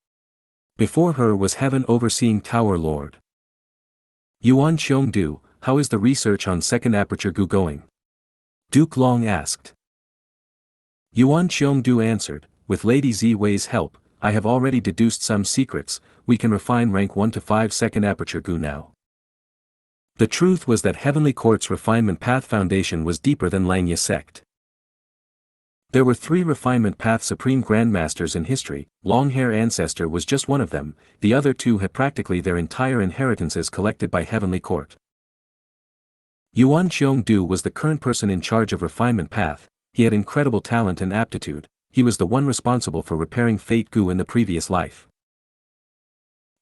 Before her was Heaven Overseeing Tower Lord. Yuan Xiongdu, how is the research on Second Aperture Gu going? Duke Long asked. Yuan Xiongdu answered, with Lady Ziwei's help, I have already deduced some secrets, we can refine rank 1 to 5 Second Aperture Gu now. The truth was that Heavenly Court's Refinement Path Foundation was deeper than Langya sect. There were 3 Refinement Path Supreme Grandmasters in history, Longhair Ancestor was just one of them, the other 2 had practically their entire inheritances collected by Heavenly Court. Yuan Xiongdu was the current person in charge of Refinement Path, he had incredible talent and aptitude, he was the one responsible for repairing Fate Gu in the previous life.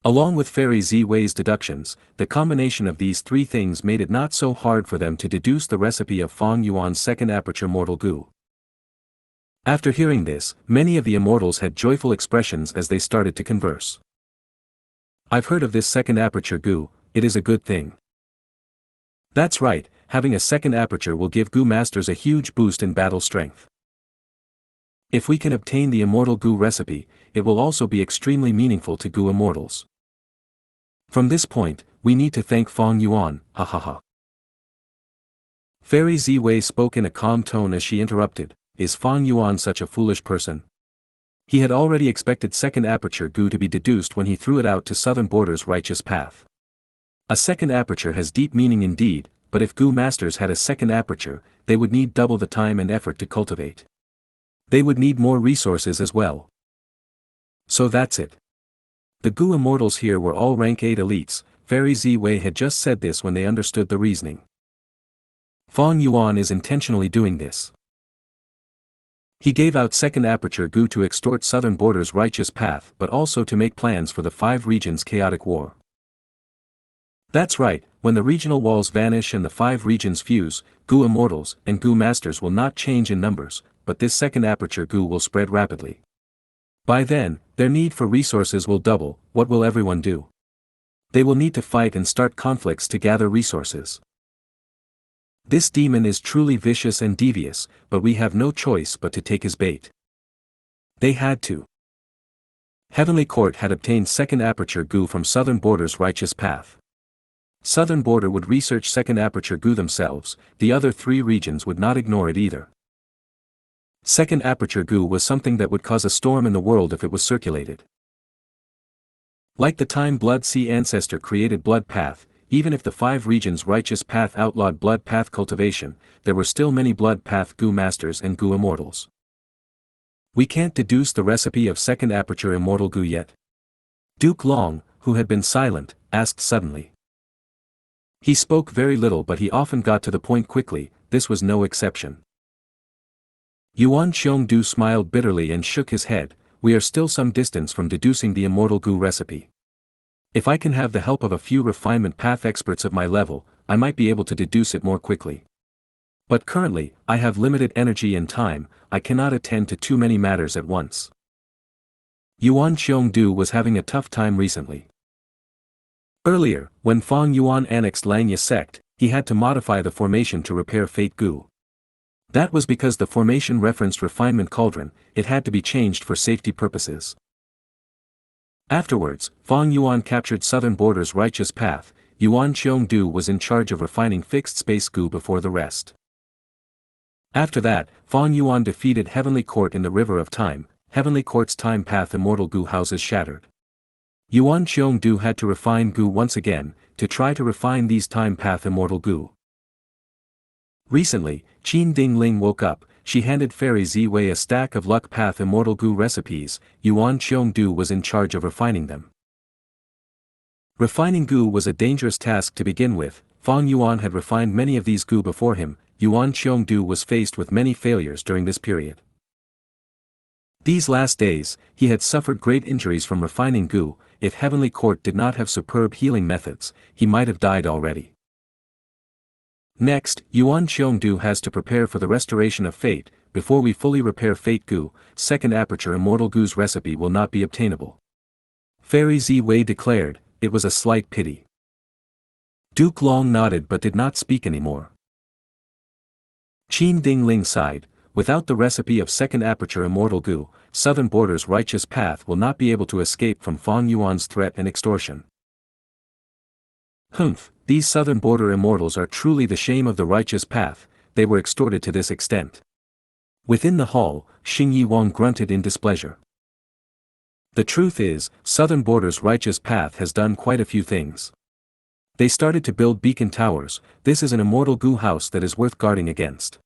Along with Fairy Ziwei's deductions, the combination of these 3 things made it not so hard for them to deduce the recipe of Fang Yuan's Second Aperture Mortal Gu. After hearing this, many of the immortals had joyful expressions as they started to converse. I've heard of this Second Aperture Gu, it is a good thing. That's right, having a second aperture will give Gu masters a huge boost in battle strength. If we can obtain the immortal Gu recipe, it will also be extremely meaningful to Gu immortals. From this point, we need to thank Fang Yuan, ha ha ha. Fairy Ziwei spoke in a calm tone as she interrupted, is Fang Yuan such a foolish person? He had already expected Second Aperture Gu to be deduced when he threw it out to Southern Border's righteous path. A second aperture has deep meaning indeed, but if Gu masters had a second aperture, they would need double the time and effort to cultivate. They would need more resources as well. So that's it. The Gu immortals here were all rank 8 elites, Fairy Ziwei had just said this when they understood the reasoning. Fang Yuan is intentionally doing this. He gave out Second Aperture Gu to extort Southern Border's righteous path but also to make plans for the 5 regions' chaotic war. That's right, when the regional walls vanish and the 5 regions fuse, Gu immortals and Gu masters will not change in numbers, but this Second Aperture Gu will spread rapidly. By then, their need for resources will double, what will everyone do? They will need to fight and start conflicts to gather resources. This demon is truly vicious and devious, but we have no choice but to take his bait. They had to. Heavenly Court had obtained Second Aperture Gu from Southern Border's righteous path. Southern Border would research Second Aperture Gu themselves, the other 3 regions would not ignore it either. Second Aperture Gu was something that would cause a storm in the world if it was circulated. Like the time Blood Sea Ancestor created Blood Path, even if the 5 regions' righteous path outlawed Blood Path cultivation, there were still many Blood Path Gu masters and Gu immortals. We can't deduce the recipe of Second Aperture Immortal Gu yet? Duke Long, who had been silent, asked suddenly. He spoke very little but he often got to the point quickly, this was no exception. Yuan Xiongdu smiled bitterly and shook his head, we are still some distance from deducing the Immortal Gu recipe. If I can have the help of a few refinement path experts of my level, I might be able to deduce it more quickly. But currently, I have limited energy and time, I cannot attend to too many matters at once. Yuan Xiongdu was having a tough time recently. Earlier, when Fang Yuan annexed Langya sect, he had to modify the formation to repair Fate Gu. That was because the formation referenced Refinement Cauldron, it had to be changed for safety purposes. Afterwards, Fang Yuan captured Southern Border's righteous path, Yuan Xiongdu was in charge of refining Fixed Space Gu before the rest. After that, Fang Yuan defeated Heavenly Court in the River of Time, Heavenly Court's time path Immortal Gu houses shattered. Yuan Xiongdu had to refine Gu once again, to try to refine these time path Immortal Gu. Recently, Qin Dingling woke up. She handed Fairy Ziwei a stack of Luck Path Immortal Gu recipes. Yuan Qiongdu was in charge of refining them. Refining Gu was a dangerous task to begin with. Fang Yuan had refined many of these Gu before him. Yuan Qiongdu was faced with many failures during this period. These last days, he had suffered great injuries from refining Gu. If Heavenly Court did not have superb healing methods, he might have died already. Next, Yuan Qiongdu has to prepare for the restoration of Fate. Before we fully repair Fate Gu, second aperture Immortal Gu's recipe will not be obtainable. Fairy Ziwei declared, it was a slight pity. Duke Long nodded but did not speak anymore. Qin Dingling sighed, without the recipe of second aperture Immortal Gu, Southern Border's righteous path will not be able to escape from Fang Yuan's threat and extortion. Humph, these Southern Border immortals are truly the shame of the righteous path, they were extorted to this extent. Within the hall, Xing Yiwang grunted in displeasure. The truth is, Southern Border's righteous path has done quite a few things. They started to build beacon towers. This is an immortal Gu house that is worth guarding against.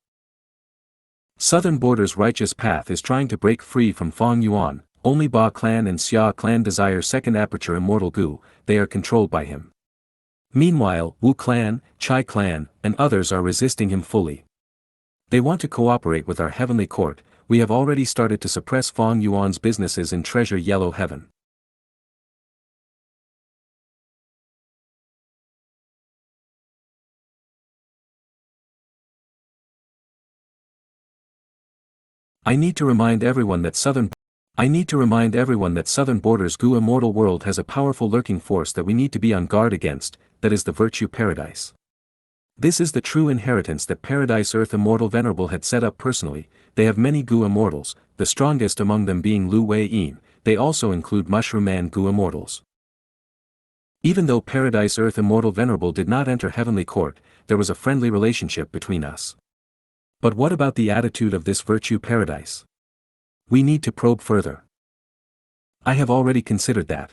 Southern Border's righteous path is trying to break free from Fang Yuan. Only Ba clan and Xia clan desire second aperture Immortal Gu, they are controlled by him. Meanwhile, Wu clan, Chai clan, and others are resisting him fully. They want to cooperate with our heavenly court. We have already started to suppress Fang Yuan's businesses in Treasure Yellow Heaven. I need to remind everyone that Southern Border's Gu immortal world has a powerful lurking force that we need to be on guard against, that is the Virtue Paradise. This is the true inheritance that Paradise Earth Immortal Venerable had set up personally. They have many Gu immortals, the strongest among them being Lu Wei Yin. They also include Mushroom Man Gu immortals. Even though Paradise Earth Immortal Venerable did not enter Heavenly Court, there was a friendly relationship between us. But what about the attitude of this Virtue Paradise? We need to probe further. I have already considered that.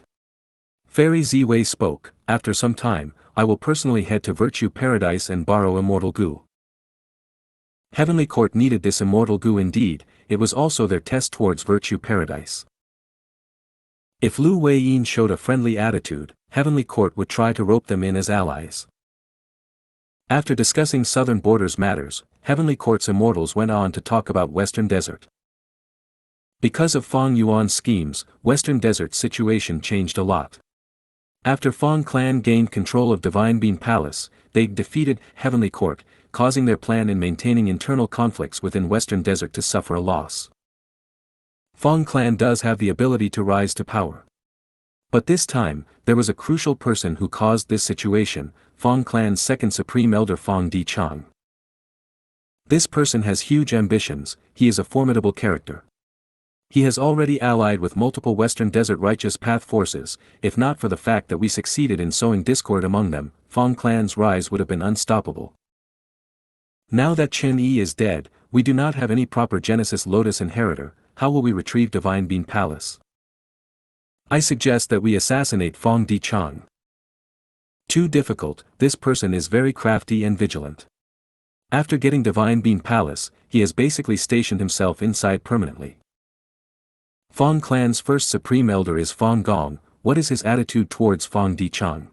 Fairy Ziwei spoke. After some time, I will personally head to Virtue Paradise and borrow Immortal Gu. Heavenly Court needed this Immortal Gu indeed, it was also their test towards Virtue Paradise. If Lu Wei Yin showed a friendly attitude, Heavenly Court would try to rope them in as allies. After discussing Southern Border's matters, Heavenly Court's immortals went on to talk about Western Desert. Because of Fang Yuan's schemes, Western Desert's situation changed a lot. After Fang clan gained control of Divine Bean Palace, they defeated Heavenly Court, causing their plan in maintaining internal conflicts within Western Desert to suffer a loss. Fang clan does have the ability to rise to power. But this time, there was a crucial person who caused this situation, Fang clan's second supreme elder Fang Dichang. This person has huge ambitions, he is a formidable character. He has already allied with multiple Western Desert Righteous Path forces. If not for the fact that we succeeded in sowing discord among them, Fang clan's rise would have been unstoppable. Now that Chen Yi is dead, we do not have any proper Genesis Lotus inheritor. How will we retrieve Divine Bean Palace? I suggest that we assassinate Fang Dichang. Too difficult, this person is very crafty and vigilant. After getting Divine Bean Palace, he has basically stationed himself inside permanently. Fang clan's first supreme elder is Fang Gong. What is his attitude towards Fang Dichang?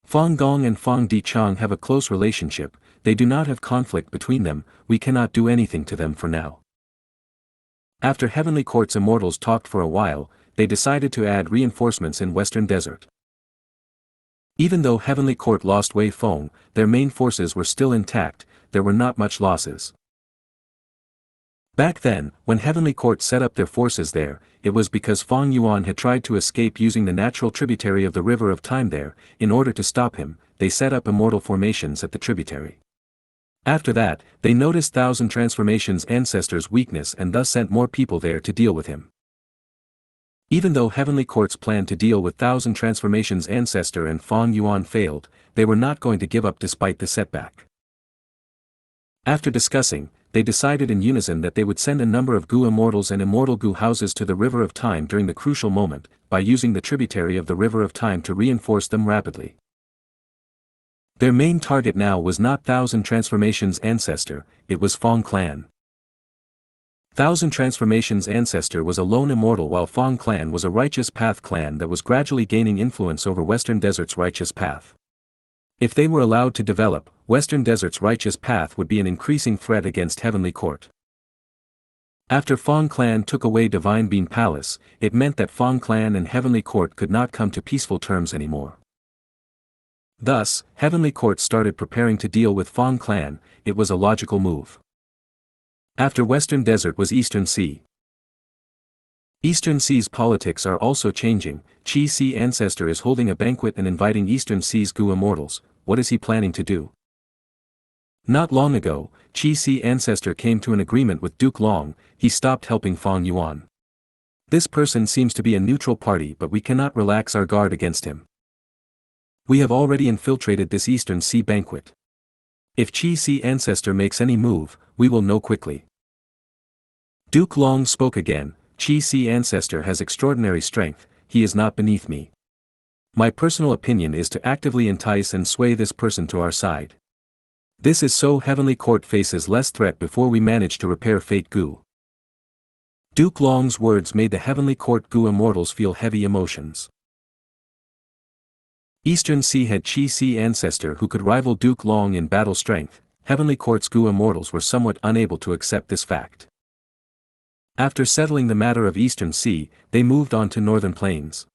Fang Gong and Fang Dichang have a close relationship, they do not have conflict between them, we cannot do anything to them for now. After Heavenly Court's immortals talked for a while, they decided to add reinforcements in Western Desert. Even though Heavenly Court lost Wei Feng, their main forces were still intact, there were not much losses. Back then, when Heavenly Court set up their forces there, it was because Fang Yuan had tried to escape using the natural tributary of the River of Time there. In order to stop him, they set up immortal formations at the tributary. After that, they noticed Thousand Transformations' ancestor's weakness and thus sent more people there to deal with him. Even though Heavenly Court's plan to deal with Thousand Transformations' ancestor and Fang Yuan failed, they were not going to give up despite the setback. After discussing, they decided in unison that they would send a number of Gu immortals and immortal Gu houses to the River of Time during the crucial moment, by using the tributary of the River of Time to reinforce them rapidly. Their main target now was not Thousand Transformations' ancestor, it was Fong Clan. Thousand Transformations' ancestor was a lone immortal while Fong Clan was a righteous path clan that was gradually gaining influence over Western Desert's righteous path. If they were allowed to develop, Western Desert's righteous path would be an increasing threat against Heavenly Court. After Fong Clan took away Divine Bean Palace, it meant that Fong Clan and Heavenly Court could not come to peaceful terms anymore. Thus, Heavenly Court started preparing to deal with Fong Clan. It was a logical move. After Western Desert was Eastern Sea. Eastern Sea's politics are also changing. Chi Si ancestor is holding a banquet and inviting Eastern Sea's Gu immortals. What is he planning to do? Not long ago, Chi Si ancestor came to an agreement with Duke Long. He stopped helping Fong Yuan. This person seems to be a neutral party, but we cannot relax our guard against him. We have already infiltrated this Eastern Sea banquet. If Chi Si ancestor makes any move, we will know quickly. Duke Long spoke again. Chi Si ancestor has extraordinary strength, he is not beneath me. My personal opinion is to actively entice and sway this person to our side. This is so Heavenly Court faces less threat before we manage to repair Fate Gu. Duke Long's words made the Heavenly Court Gu immortals feel heavy emotions. Eastern Sea had Chi Si ancestor who could rival Duke Long in battle strength. Heavenly Court's Gu immortals were somewhat unable to accept this fact. After settling the matter of Eastern Sea, they moved on to Northern Plains.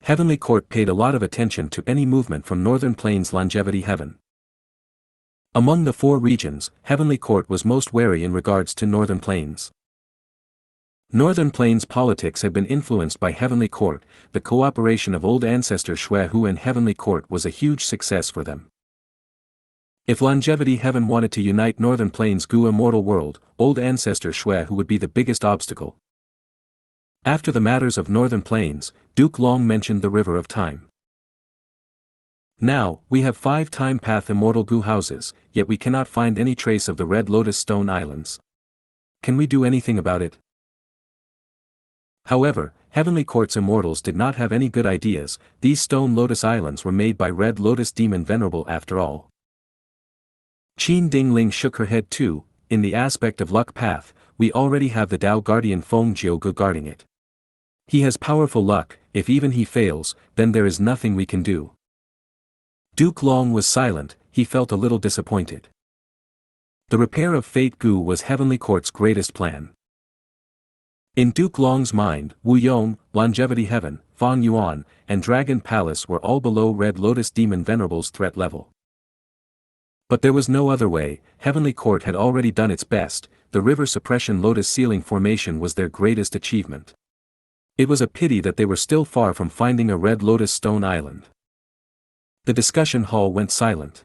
Heavenly Court paid a lot of attention to any movement from Northern Plains Longevity Heaven. Among the 4 regions, Heavenly Court was most wary in regards to Northern Plains. Northern Plains politics had been influenced by Heavenly Court. The cooperation of old ancestor Xue Hu and Heavenly Court was a huge success for them. If Longevity Heaven wanted to unite Northern Plains Gu immortal world, old ancestor Xue Hu would be the biggest obstacle. After the matters of Northern Plains, Duke Long mentioned the River of Time. Now, we have 5 time path immortal Gu houses, yet we cannot find any trace of the Red Lotus Stone Islands. Can we do anything about it? However, Heavenly Court's immortals did not have any good ideas. These Stone Lotus Islands were made by Red Lotus Demon Venerable after all. Qin Dingling shook her head too. In the aspect of luck path, we already have the Tao Guardian Feng Jiuge guarding it. He has powerful luck. If even he fails, then there is nothing we can do. Duke Long was silent, he felt a little disappointed. The repair of Fate Gu was Heavenly Court's greatest plan. In Duke Long's mind, Wu Yong, Longevity Heaven, Fong Yuan, and Dragon Palace were all below Red Lotus Demon Venerable's threat level. But there was no other way. Heavenly Court had already done its best. The River Suppression Lotus Ceiling Formation was their greatest achievement. It was a pity that they were still far from finding a Red Lotus Stone Island. The discussion hall went silent.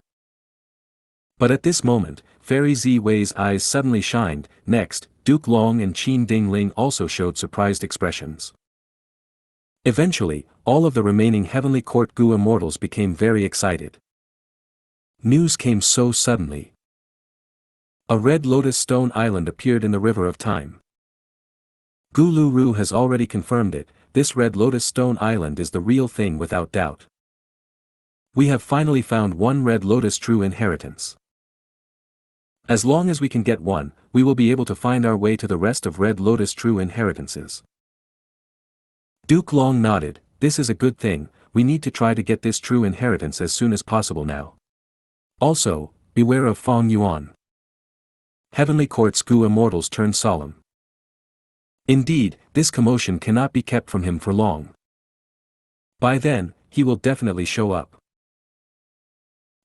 But at this moment, Fairy Zi Wei's eyes suddenly shined. Next, Duke Long and Qin Dingling also showed surprised expressions. Eventually, all of the remaining Heavenly Court Gu immortals became very excited. News came so suddenly. A Red Lotus Stone Island appeared in the River of Time. Gu Lu Ru has already confirmed it. This Red Lotus Stone Island is the real thing without doubt. We have finally found one Red Lotus true inheritance. As long as we can get one, we will be able to find our way to the rest of Red Lotus true inheritances. Duke Long nodded. This is a good thing. We need to try to get this true inheritance as soon as possible now. Also, beware of Fong Yuan. Heavenly Court's Gu immortals turned solemn. Indeed, this commotion cannot be kept from him for long. By then, he will definitely show up.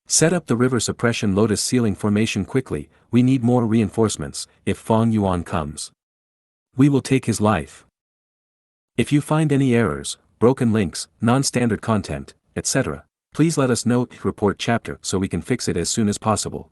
Set up the River Suppression Lotus Ceiling Formation quickly. We need more reinforcements. If Fong Yuan comes, we will take his life. If you find any errors, broken links, non-standard content, etc., please let us know. Report chapter so we can fix it as soon as possible.